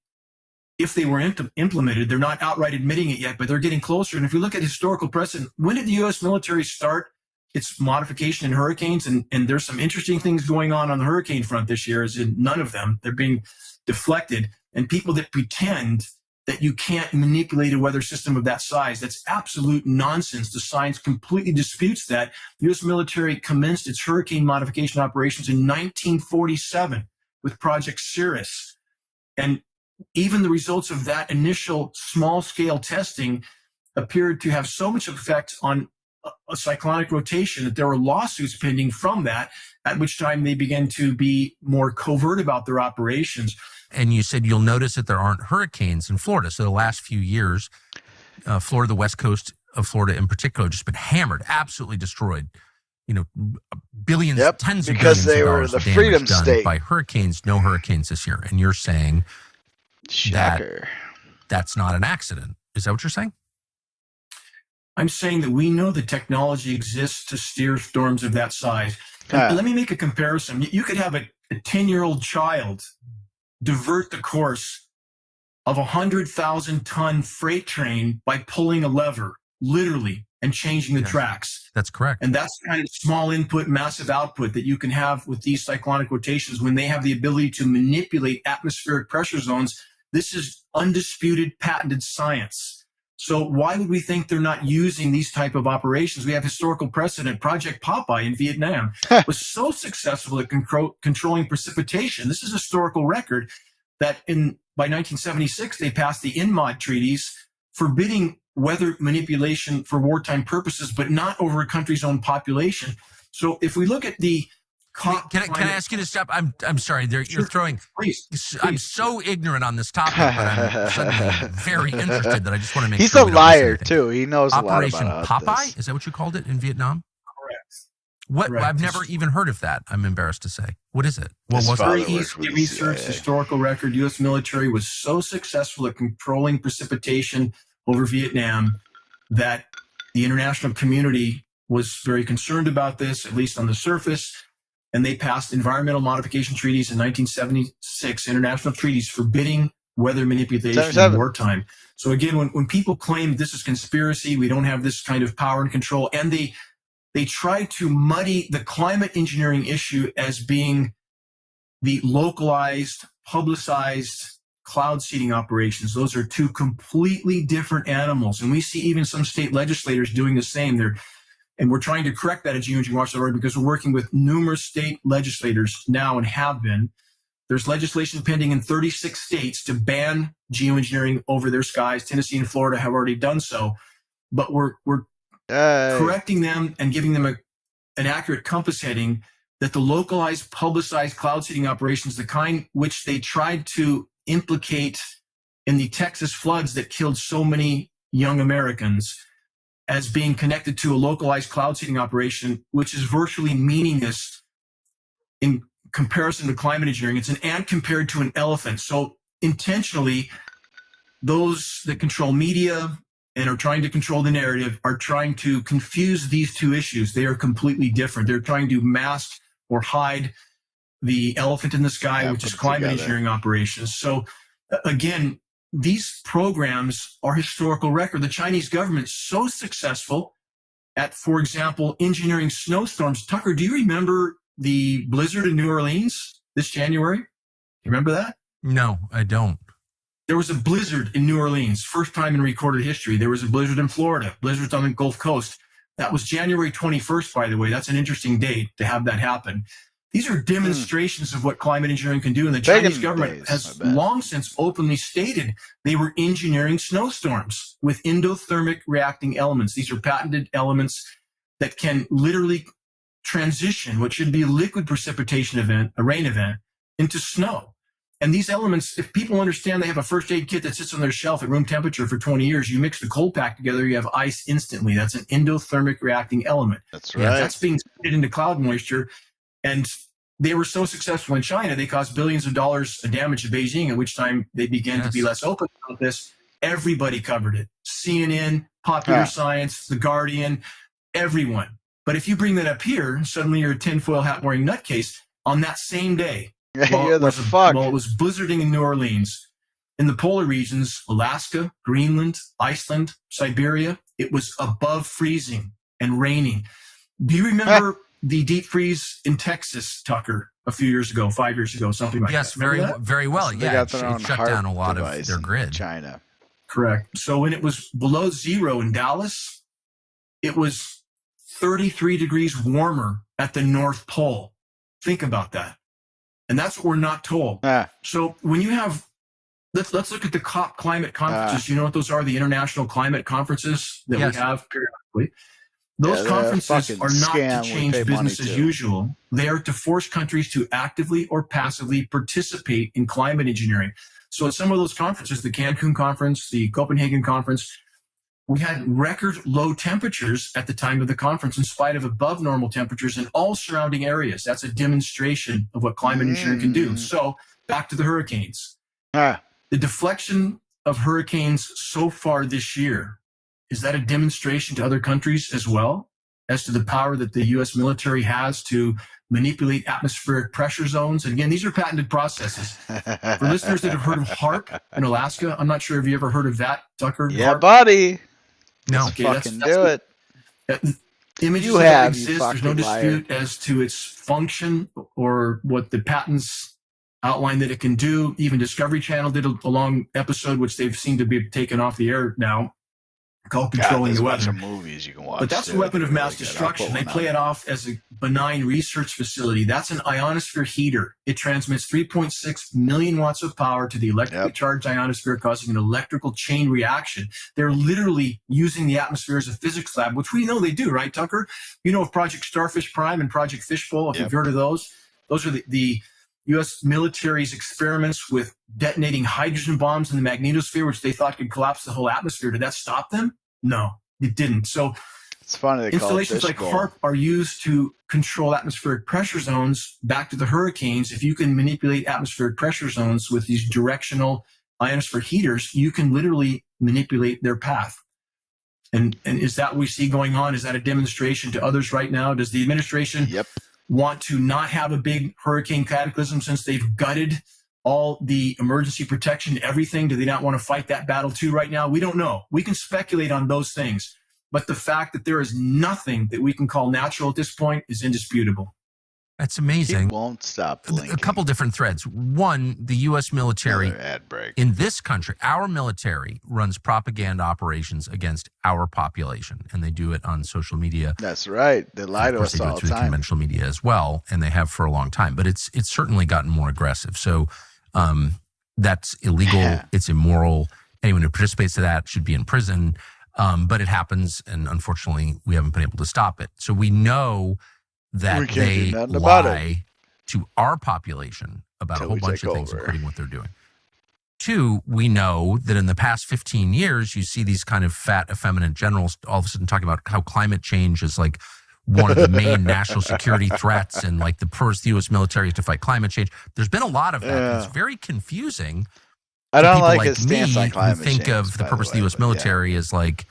if they were implemented. They're not outright admitting it yet, but they're getting closer. And if you look at historical precedent, when did the U.S. military start its modification in hurricanes? And there's some interesting things going on the hurricane front this year, as in none of them. They're being deflected. And people that pretend that you can't manipulate a weather system of that size, that's absolute nonsense. The science completely disputes that. The U.S. military commenced its hurricane modification operations in 1947 with Project Cirrus. And even the results of that initial small-scale testing appeared to have so much effect on a cyclonic rotation that there were lawsuits pending from that, at which time they began to be more covert about their operations. And you said you'll notice that there aren't hurricanes in Florida. So the last few years, Florida, the west coast of Florida in particular, just been hammered, absolutely destroyed. Billions, tens of billions they of were dollars the of damage freedom done state by hurricanes. No hurricanes this year. And you're saying Shocker. that's not an accident. Is that what you're saying? I'm saying that we know the technology exists to steer storms of that size. Let me make a comparison. You could have a 10-year-old child divert the course of 100,000-ton freight train by pulling a lever, literally, and changing the tracks. That's correct. And that's the kind of small input, massive output that you can have with these cyclonic rotations when they have the ability to manipulate atmospheric pressure zones. This is undisputed, patented science. So why would we think they're not using these type of operations? We have historical precedent. Project Popeye in Vietnam was so successful at controlling precipitation. This is a historical record that by 1976, they passed the INMOD treaties forbidding weather manipulation for wartime purposes, but not over a country's own population. So if we look at the Can I ask you to stop? I'm sorry. You're throwing. Please. I'm so ignorant on this topic, but I'm suddenly very interested that I just want to make He's sure a liar too. He knows Operation a lot about Popeye. this. Is that what you called it in Vietnam? Correct. What? Correct. I've never even heard of that. I'm embarrassed to say. What is it? What was very it? easily researched historical record. U.S. military was so successful at controlling precipitation over Vietnam that the international community was very concerned about this, at least on the surface. And they passed environmental modification treaties in 1976, international treaties forbidding weather manipulation in wartime. So again, when people claim this is conspiracy, we don't have this kind of power and control, and they try to muddy the climate engineering issue as being the localized, publicized cloud seeding operations. Those are two completely different animals. And we see even some state legislators doing the same. And we're trying to correct that at Geoengineering because we're working with numerous state legislators now and have been. There's legislation pending in 36 states to ban geoengineering over their skies. Tennessee and Florida have already done so. But we're correcting them and giving them an accurate compass heading that the localized, publicized cloud seeding operations, the kind which they tried to implicate in the Texas floods that killed so many young Americans, as being connected to a localized cloud seeding operation, which is virtually meaningless in comparison to climate engineering. It's an ant compared to an elephant. So intentionally, those that control media and are trying to control the narrative are trying to confuse these two issues. They are completely different. They're trying to mask or hide the elephant in the sky, which is climate engineering operations. So again, these programs are historical record. The Chinese government is so successful at, for example, engineering snowstorms. Tucker, do you remember the blizzard in New Orleans this January? You remember that? No, I don't. There was a blizzard in New Orleans, first time in recorded history. There was a blizzard in Florida, blizzards on the Gulf Coast. That was January 21st, by the way. That's an interesting date to have that happen. These are demonstrations of what climate engineering can do, and the Chinese government has long since openly stated they were engineering snowstorms with endothermic reacting elements. These are patented elements that can literally transition what should be a liquid precipitation event, a rain event, into snow. And these elements, if people understand they have a first aid kit that sits on their shelf at room temperature for 20 years, you mix the cold pack together, you have ice instantly. That's an endothermic reacting element. That's right. That's being split into cloud moisture. And they were so successful in China, they caused billions of dollars of damage to Beijing, at which time they began to be less open about this. Everybody covered it. CNN, Popular Science, The Guardian, everyone. But if you bring that up here, suddenly you're a tinfoil hat wearing nutcase on that same day. While it was blizzarding in New Orleans, in the polar regions, Alaska, Greenland, Iceland, Siberia, it was above freezing and raining. Do you remember the deep freeze in Texas, Tucker, a few years ago, 5 years ago, something like that? Yes, very well. Yeah, it shut down a lot of their grid. China. Correct. So when it was below zero in Dallas, it was 33 degrees warmer at the North Pole. Think about that. And that's what we're not told. So when you have, let's look at the COP climate conferences. You know what those are? The international climate conferences that we have periodically. Those conferences are not to change business as usual. They are to force countries to actively or passively participate in climate engineering. So at some of those conferences, the Cancun conference, the Copenhagen conference, we had record low temperatures at the time of the conference in spite of above normal temperatures in all surrounding areas. That's a demonstration of what climate engineering can do. So back to the hurricanes. The deflection of hurricanes so far this year, is that a demonstration to other countries as well as to the power that the U.S. military has to manipulate atmospheric pressure zones? And again, these are patented processes. For listeners that have heard of HARP in Alaska, I'm not sure if you ever heard of that, Tucker. Yeah, HARP? buddy. No, fucking do it. Images You of have, that you exist. There's no fucking dispute as to its function or what the patents outline that it can do. Even Discovery Channel did a long episode, which they've seemed to be taken off the air now, called Controlling the Weather. There's a bunch of movies you can watch. But that's a weapon of mass destruction. They play it off as a benign research facility. That's an ionosphere heater. It transmits 3.6 million watts of power to the electrically charged ionosphere, causing an electrical chain reaction. They're literally using the atmosphere as a physics lab, which we know they do, right, Tucker? You know of Project Starfish Prime and Project Fishbowl, if you've heard of those. Those are the U.S. military's experiments with detonating hydrogen bombs in the magnetosphere, which they thought could collapse the whole atmosphere. Did that stop them? No, it didn't. So it's funny. Installations like HARP are used to control atmospheric pressure zones. Back to the hurricanes, if you can manipulate atmospheric pressure zones with these directional ionosphere heaters, you can literally manipulate their path. And is that what we see going on? Is that a demonstration to others right now? Does the administration want to not have a big hurricane cataclysm since they've gutted all the emergency protection, everything? Do they not want to fight that battle too right now? We don't know. We can speculate on those things. But the fact that there is nothing that we can call natural at this point is indisputable. That's amazing. It won't stop blinking. A couple different threads. One, the U.S. military in this country, our military runs propaganda operations against our population, and they do it on social media. That's right. They lie to us all the time. Conventional media as well, and they have for a long time. But it's certainly gotten more aggressive. So that's illegal. It's immoral. Anyone who participates in that should be in prison. But it happens, and unfortunately, we haven't been able to stop it. So we know that they lie to our population about a whole bunch of things, including what they're doing. Two, we know that in the past 15 years, you see these kind of fat, effeminate generals all of a sudden talking about how climate change is like one of the main national security threats, and like the U.S. military is to fight climate change. There's been a lot of that. It's very confusing I don't people like like his stance me on climate who think change, of the by purpose of the way, U.S. but yeah. military is like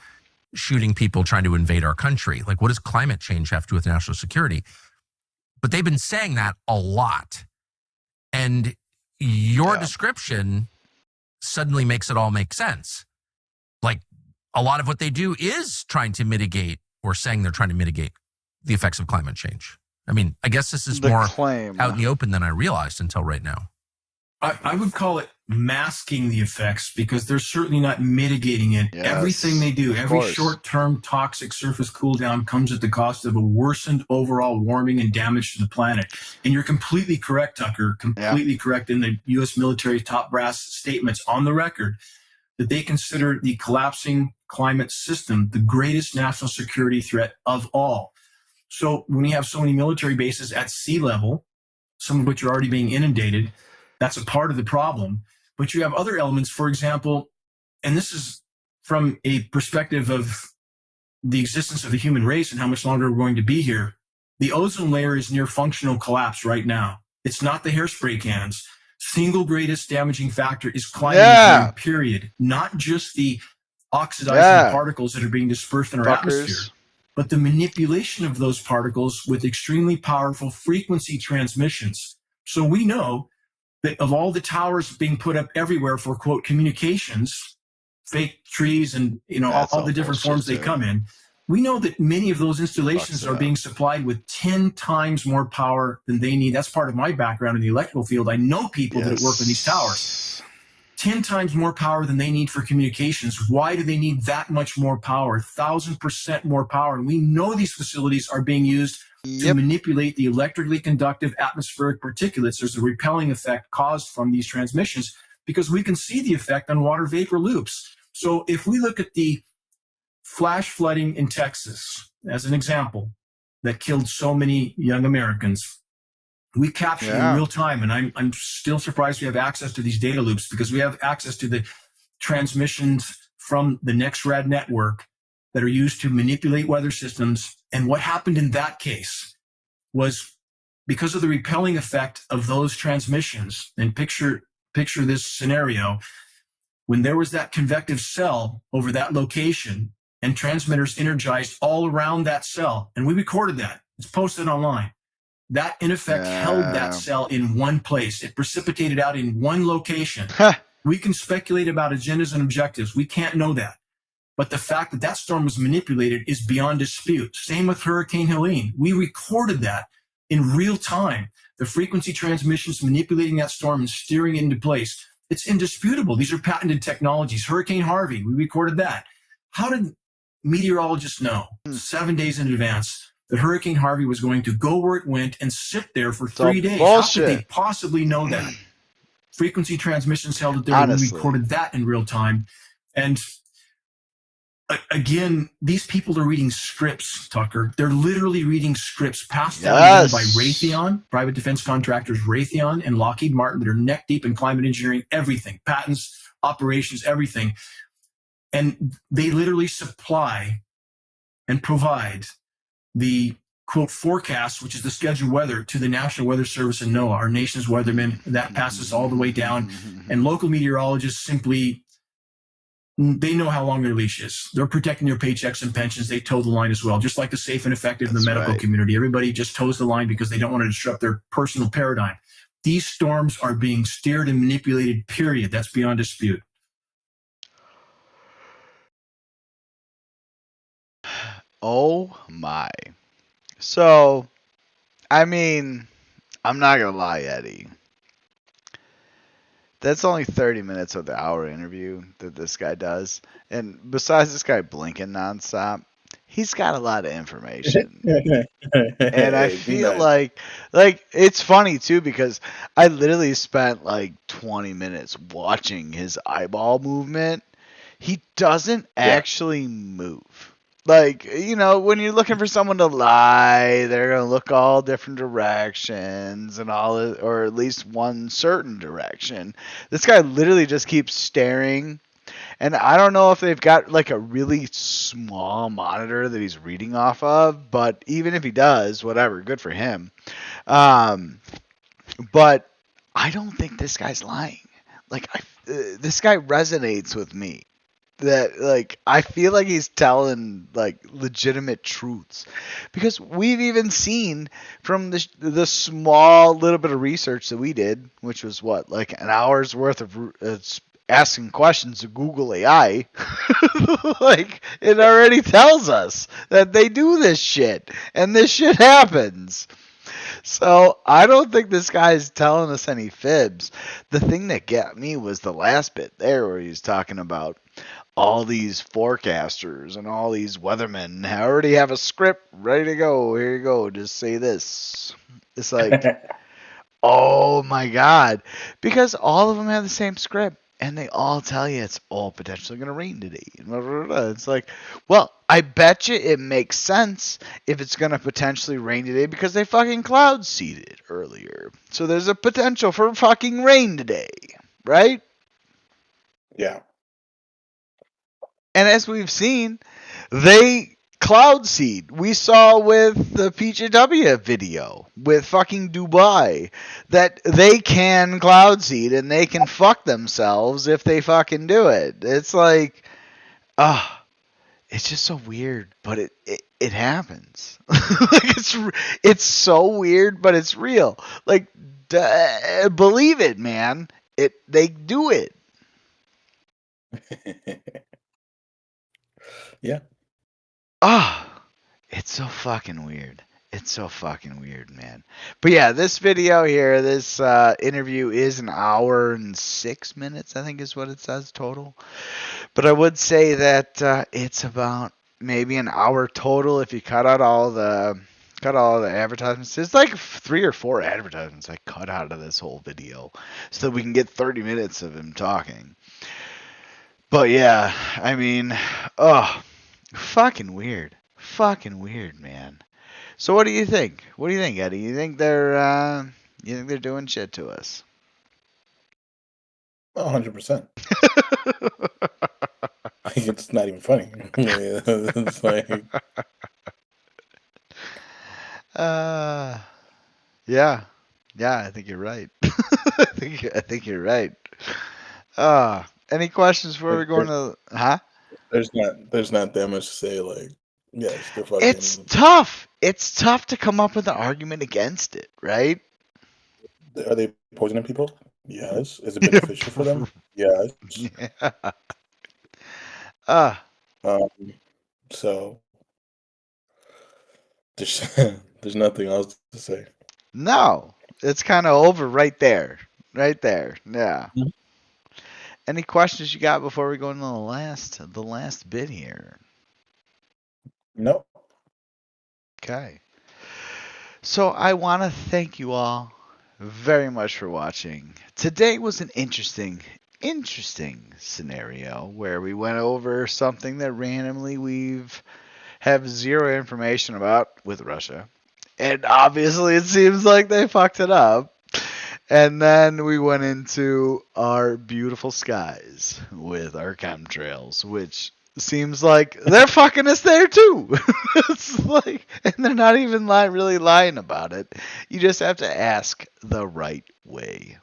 shooting people trying to invade our country. Like, what does climate change have to do with national security? But they've been saying that a lot. And your description suddenly makes it all make sense. Like, a lot of what they do is trying to mitigate, or saying they're trying to mitigate, the effects of climate change. I mean, I guess this is The more claim. out in the open than I realized until right now. I would call it masking the effects, because they're certainly not mitigating it. Yes, Everything they do, of every course. short-term toxic surface cool down comes at the cost of a worsened overall warming and damage to the planet. And you're completely correct, Tucker, completely correct in the U.S. military's top brass statements on the record that they consider the collapsing climate system the greatest national security threat of all. So when you have so many military bases at sea level, some of which are already being inundated, that's a part of the problem. But you have other elements, for example, and this is from a perspective of the existence of the human race and how much longer we're going to be here. The ozone layer is near functional collapse right now. It's not the hairspray cans. Single greatest damaging factor is climate engineering, period. Not just the oxidizing particles that are being dispersed in our atmosphere, but the manipulation of those particles with extremely powerful frequency transmissions. So we know that of all the towers being put up everywhere for, quote, communications, fake trees and, you know, all the different forms they come in, we know that many of those installations are being supplied with 10 times more power than they need. That's part of my background in the electrical field. I know people that work in these towers. 10 times more power than they need for communications. Why do they need that much more power? 1,000% more power. And we know these facilities are being used to manipulate the electrically conductive atmospheric particulates. There's a repelling effect caused from these transmissions because we can see the effect on water vapor loops. So if we look at the flash flooding in Texas as an example that killed so many young Americans, we captured in real time, and I'm still surprised we have access to these data loops, because we have access to the transmissions from the NextRad network that are used to manipulate weather systems. And what happened in that case was, because of the repelling effect of those transmissions, and picture this scenario, when there was that convective cell over that location and transmitters energized all around that cell, and we recorded that, it's posted online. That, in effect, held that cell in one place. It precipitated out in one location. We can speculate about agendas and objectives. We can't know that. But the fact that that storm was manipulated is beyond dispute. Same with Hurricane Helene. We recorded that in real time. The frequency transmissions manipulating that storm and steering it into place. It's indisputable. These are patented technologies. Hurricane Harvey, we recorded that. How did meteorologists know 7 days in advance that Hurricane Harvey was going to go where it went and sit there for 3 days? How could they possibly know that? Frequency transmissions held it there, and we recorded that in real time. And again, these people are reading scripts, Tucker. They're literally reading scripts passed down to them by Raytheon, private defense contractors Raytheon and Lockheed Martin, that are neck deep in climate engineering, everything, patents, operations, everything. And they literally supply and provide the, quote, forecast, which is the scheduled weather, to the National Weather Service and NOAA, our nation's weathermen. That passes all the way down. And local meteorologists simply, they know how long their leash is. They're protecting their paychecks and pensions. They toe the line as well, just like the safe and effective in the medical community. Everybody just toes the line because they don't want to disrupt their personal paradigm. These storms are being steered and manipulated, period. That's beyond dispute. Oh my. So, I mean, I'm not going to lie, Eddie. That's only 30 minutes of the hour interview that this guy does. And besides this guy blinking nonstop, he's got a lot of information. And I feel like it's funny too, because I literally spent like 20 minutes watching his eyeball movement. He doesn't actually move. Like, you know, when you're looking for someone to lie, they're going to look all different directions and all, or at least one certain direction. This guy literally just keeps staring. And I don't know if they've got like a really small monitor that he's reading off of, but even if he does, whatever, good for him. But I don't think this guy's lying. like this guy resonates with me. That like I feel like he's telling like legitimate truths, because we've even seen from the small little bit of research that we did, which was what, like an hour's worth of asking questions to Google AI. Like it already tells us that they do this shit and this shit happens. So I don't think this guy's telling us any fibs. The thing that got me was the last bit there where he's talking about all these forecasters and all these weathermen already have a script ready to go. Here you go. Just say this. It's like, oh my God. Because all of them have the same script and they all tell you it's all potentially going to rain today. It's like, well, I bet you it makes sense if it's going to potentially rain today because they fucking cloud seeded earlier. So there's a potential for fucking rain today, right? Yeah. And as we've seen, they cloud seed. We saw with the PJW video with fucking Dubai that they can cloud seed and they can fuck themselves if they fucking do it. It's like, it's just so weird, but it happens. Like it's so weird, but it's real. Like, believe it, man. They do it. Yeah. It's so fucking weird. It's so fucking weird, man. But yeah, this video here, this interview is an hour and 6 minutes, I think is what it says total. But I would say that it's about maybe an hour total if you cut out all the advertisements. There's like 3 or 4 advertisements I cut out of this whole video so that we can get 30 minutes of him talking. But yeah, I mean, fucking weird. Fucking weird, man. So what do you think? What do you think, Eddie? You think they're doing shit to us? 100%. It's not even funny. It's like, yeah, I think you're right. I think you're right. Any questions before we go into There's not that much to say. Like, yes, the fucking. It's tough. It's tough to come up with an argument against it, right? Are they poisoning people? Yes. Is it beneficial for them? Yes. Yeah. So there's nothing else to say. No, it's kind of over right there. Right there. Yeah. Mm-hmm. Any questions you got before we go into the last bit here? No. Okay. So I want to thank you all very much for watching. Today was an interesting scenario where we went over something that randomly we've have zero information about with Russia. And obviously it seems like they fucked it up. And then we went into our beautiful skies with our chemtrails, which seems like they're fucking us there too. It's like, and they're not even really lying about it. You just have to ask the right way.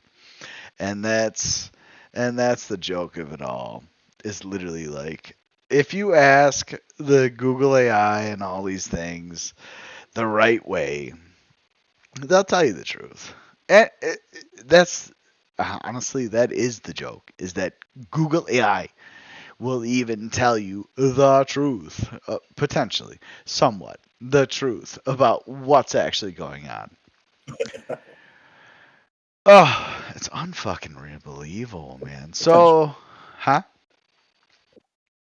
And that's the joke of it all. It's literally like, if you ask the Google AI and all these things the right way, they'll tell you the truth. And that's honestly, that is the joke, is that Google AI will even tell you the truth, potentially, somewhat, the truth about what's actually going on. Oh, it's unfucking believable, man. So,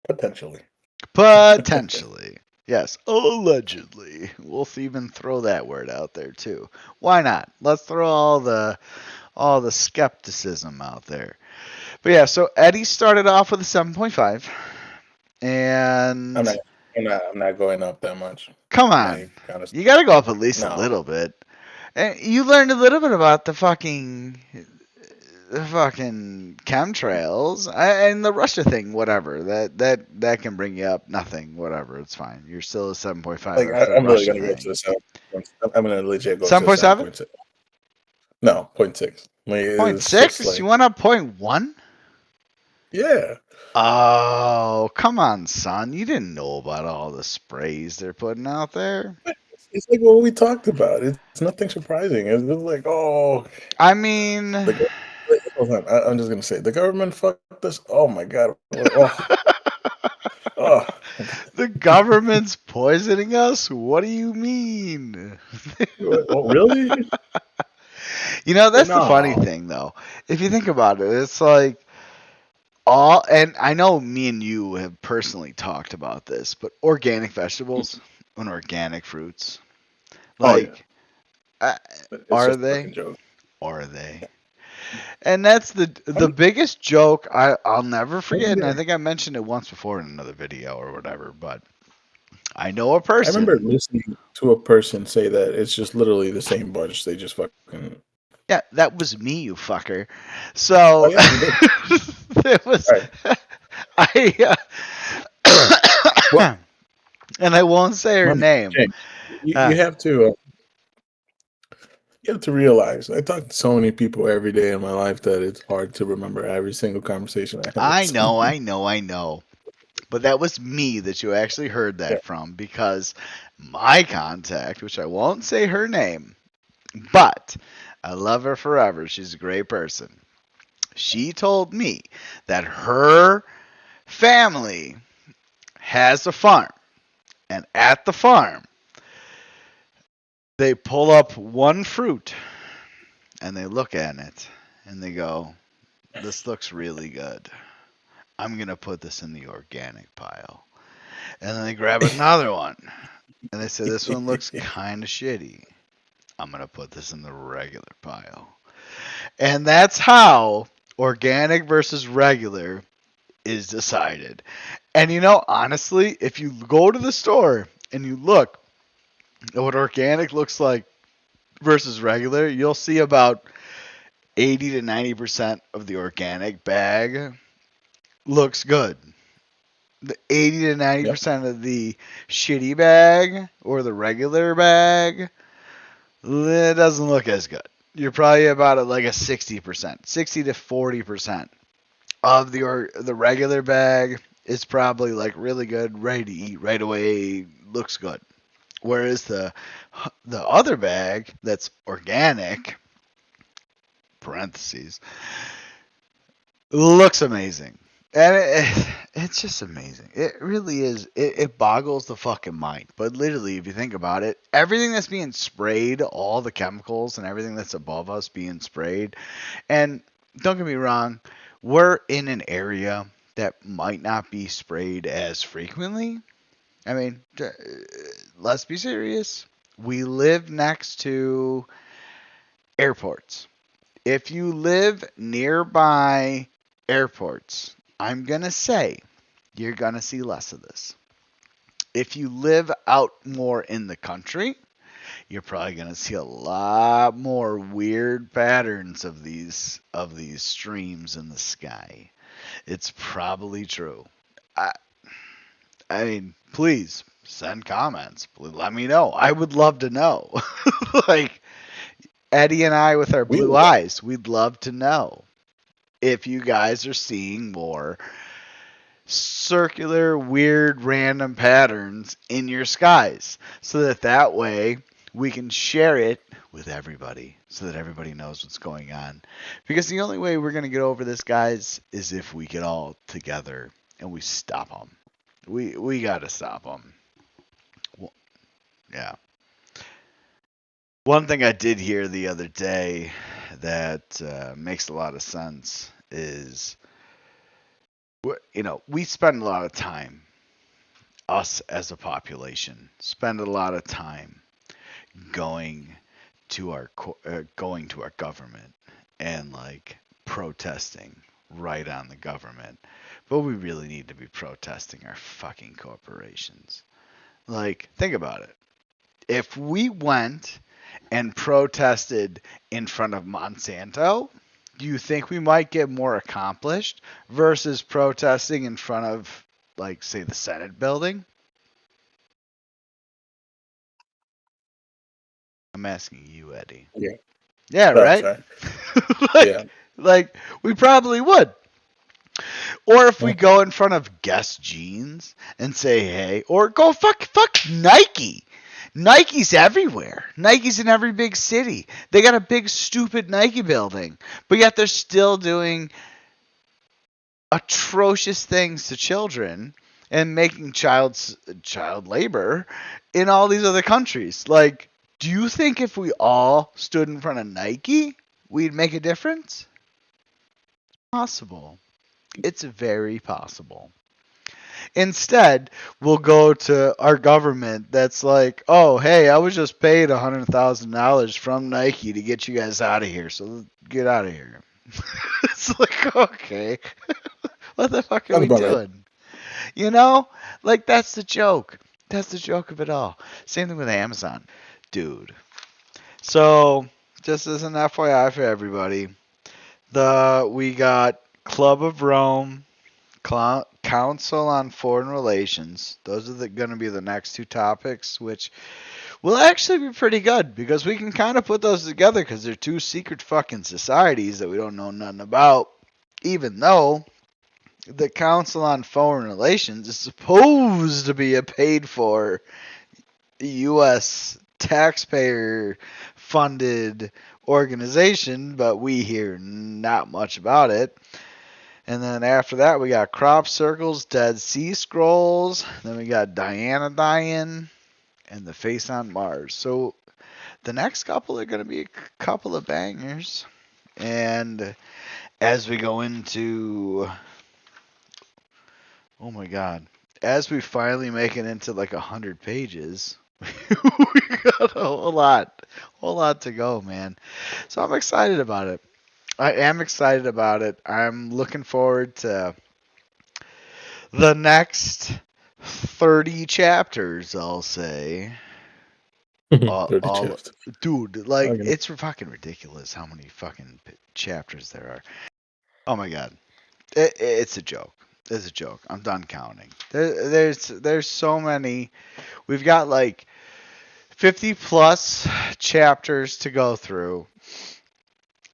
Potentially. Yes, allegedly. We'll even throw that word out there too. Why not? Let's throw all the skepticism out there. But yeah, so Eddie started off with a 7.5, and I'm not going up that much. Come on, you got to go up at least a little bit. And you learned a little bit about the fucking chemtrails and the Russia thing, whatever. That can bring you up. Nothing, whatever. It's fine. You're still a 7.5. Like, I'm really gonna go to the 7. I'm gonna legit go 7.7. No, 0.6. Like, it's just 0.6? like, You went up 0.1? yeah. Oh, come on, son. You didn't know about all the sprays they're putting out there. It's like what we talked about. It's nothing surprising. It's just like, oh. I mean, hold on. I'm just gonna say the government fucked us. Oh my god. Oh. Oh. the government's poisoning us? What do you mean? Oh, really? You know, that's the funny No. thing, though. If you think about it, it's like all, and I know me and you have personally talked about this, but organic vegetables and organic fruits, like, It's are just a they? fucking joke. Are they? And that's the biggest joke I'll never forget, and I think I mentioned it once before in another video or whatever, but I know a I remember person. listening to a person say that it's just literally the same bunch. They just fucking. Yeah, that was me, you fucker. So yeah, you did. it was I and I won't say her name. James, you have to. You have to realize, I talk to so many people every day in my life that it's hard to remember every single conversation I have. I know. But that was me that you actually heard that from, because my contact, which I won't say her name, but I love her forever. She's a great person. She told me that her family has a farm, and at the farm, they pull up one fruit and they look at it and they go, "This looks really good. I'm going to put this in the organic pile." And then they grab another one and they say, "This one looks kind of shitty. I'm going to put this in the regular pile." And that's how organic versus regular is decided. And you know, honestly, if you go to the store and you look at what organic looks like versus regular, you'll see about 80 to 90% of the organic bag looks good. The 80 to 90% of the shitty bag or the regular bag, it doesn't look as good. You're probably about at like a 60%, 60 to 40% of the regular bag is probably like really good, ready to eat right away, looks good. Whereas the other bag that's organic, parentheses, looks amazing. And it's just amazing. It really is. It boggles the fucking mind. But literally, if you think about it, everything that's being sprayed, all the chemicals and everything that's above us being sprayed, and don't get me wrong, we're in an area that might not be sprayed as frequently. I mean, let's be serious. We live next to airports. If you live nearby airports, I'm going to say you're going to see less of this. If you live out more in the country, you're probably going to see a lot more weird patterns of these streams in the sky. It's probably true. I mean, please send comments. Let me know. I would love to know. Like Eddie and I with our blue eyes, we'd love to know if you guys are seeing more circular, weird, random patterns in your skies, so that way we can share it with everybody, so that everybody knows what's going on. Because the only way we're going to get over this, guys, is if we get all together and we stop them. We got to stop them. Yeah. One thing I did hear the other day that makes a lot of sense is, you know, we spend a lot of time, us as a population, spend a lot of time going to our government and like protesting right on the government. But we really need to be protesting our fucking corporations. Like, think about it. If we went and protested in front of Monsanto, do you think we might get more accomplished versus protesting in front of, like, say, the Senate building? I'm asking you, Eddie. Yeah. Yeah, Oh, right? sorry. like, like, we probably would. Or if we Okay. go in front of Guess Jeans and say, hey, or go fuck Nike. Nike's everywhere. Nike's in every big city. They got a big stupid Nike building, but yet they're still doing atrocious things to children and making child labor in all these other countries. Like, do you think if we all stood in front of Nike, we'd make a difference? Possible. It's very possible. Instead, we'll go to our government that's like, oh, hey, I was just paid $100,000 from Nike to get you guys out of here, so get out of here. It's like, okay, what the fuck are we doing? You know? Like, that's the joke. That's the joke of it all. Same thing with Amazon. Dude. So, just as an FYI for everybody, we got Club of Rome, Council on Foreign Relations. Those are going to be the next two topics, which will actually be pretty good because we can kind of put those together because they're two secret fucking societies that we don't know nothing about, even though the Council on Foreign Relations is supposed to be a paid-for U.S. taxpayer-funded organization, but we hear not much about it. And then after that, we got Crop Circles, Dead Sea Scrolls. Then we got Diana Diane and The Face on Mars. So the next couple are going to be a couple of bangers. And as we go into, oh my God, as we finally make it into like 100 pages, we got a whole lot to go, man. So I'm excited about it. I am excited about it. I'm looking forward to the next 30 chapters, I'll say. 30 chapters. Dude, like, Okay. it's fucking ridiculous how many fucking chapters there are. Oh my God. It's a joke. It's a joke. I'm done counting. There's so many. We've got like 50 plus chapters to go through.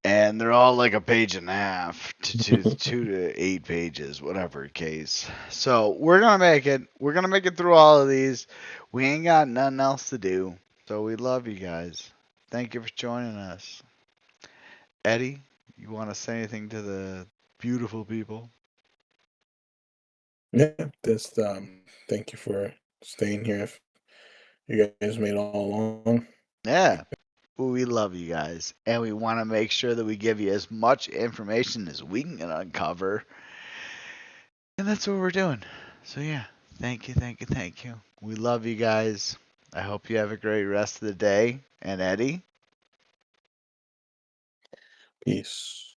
And they're all like a page and a half to 2 to 8 pages, whatever case. So we're gonna make it. We're gonna make it through all of these. We ain't got nothing else to do. So we love you guys. Thank you for joining us. Eddie, you want to say anything to the beautiful people? Yeah, just thank you for staying here. If you guys made it all along. Yeah. We love you guys. And we want to make sure that we give you as much information as we can uncover. And that's what we're doing. So yeah, thank you. We love you guys. I hope you have a great rest of the day. And Eddie? Peace.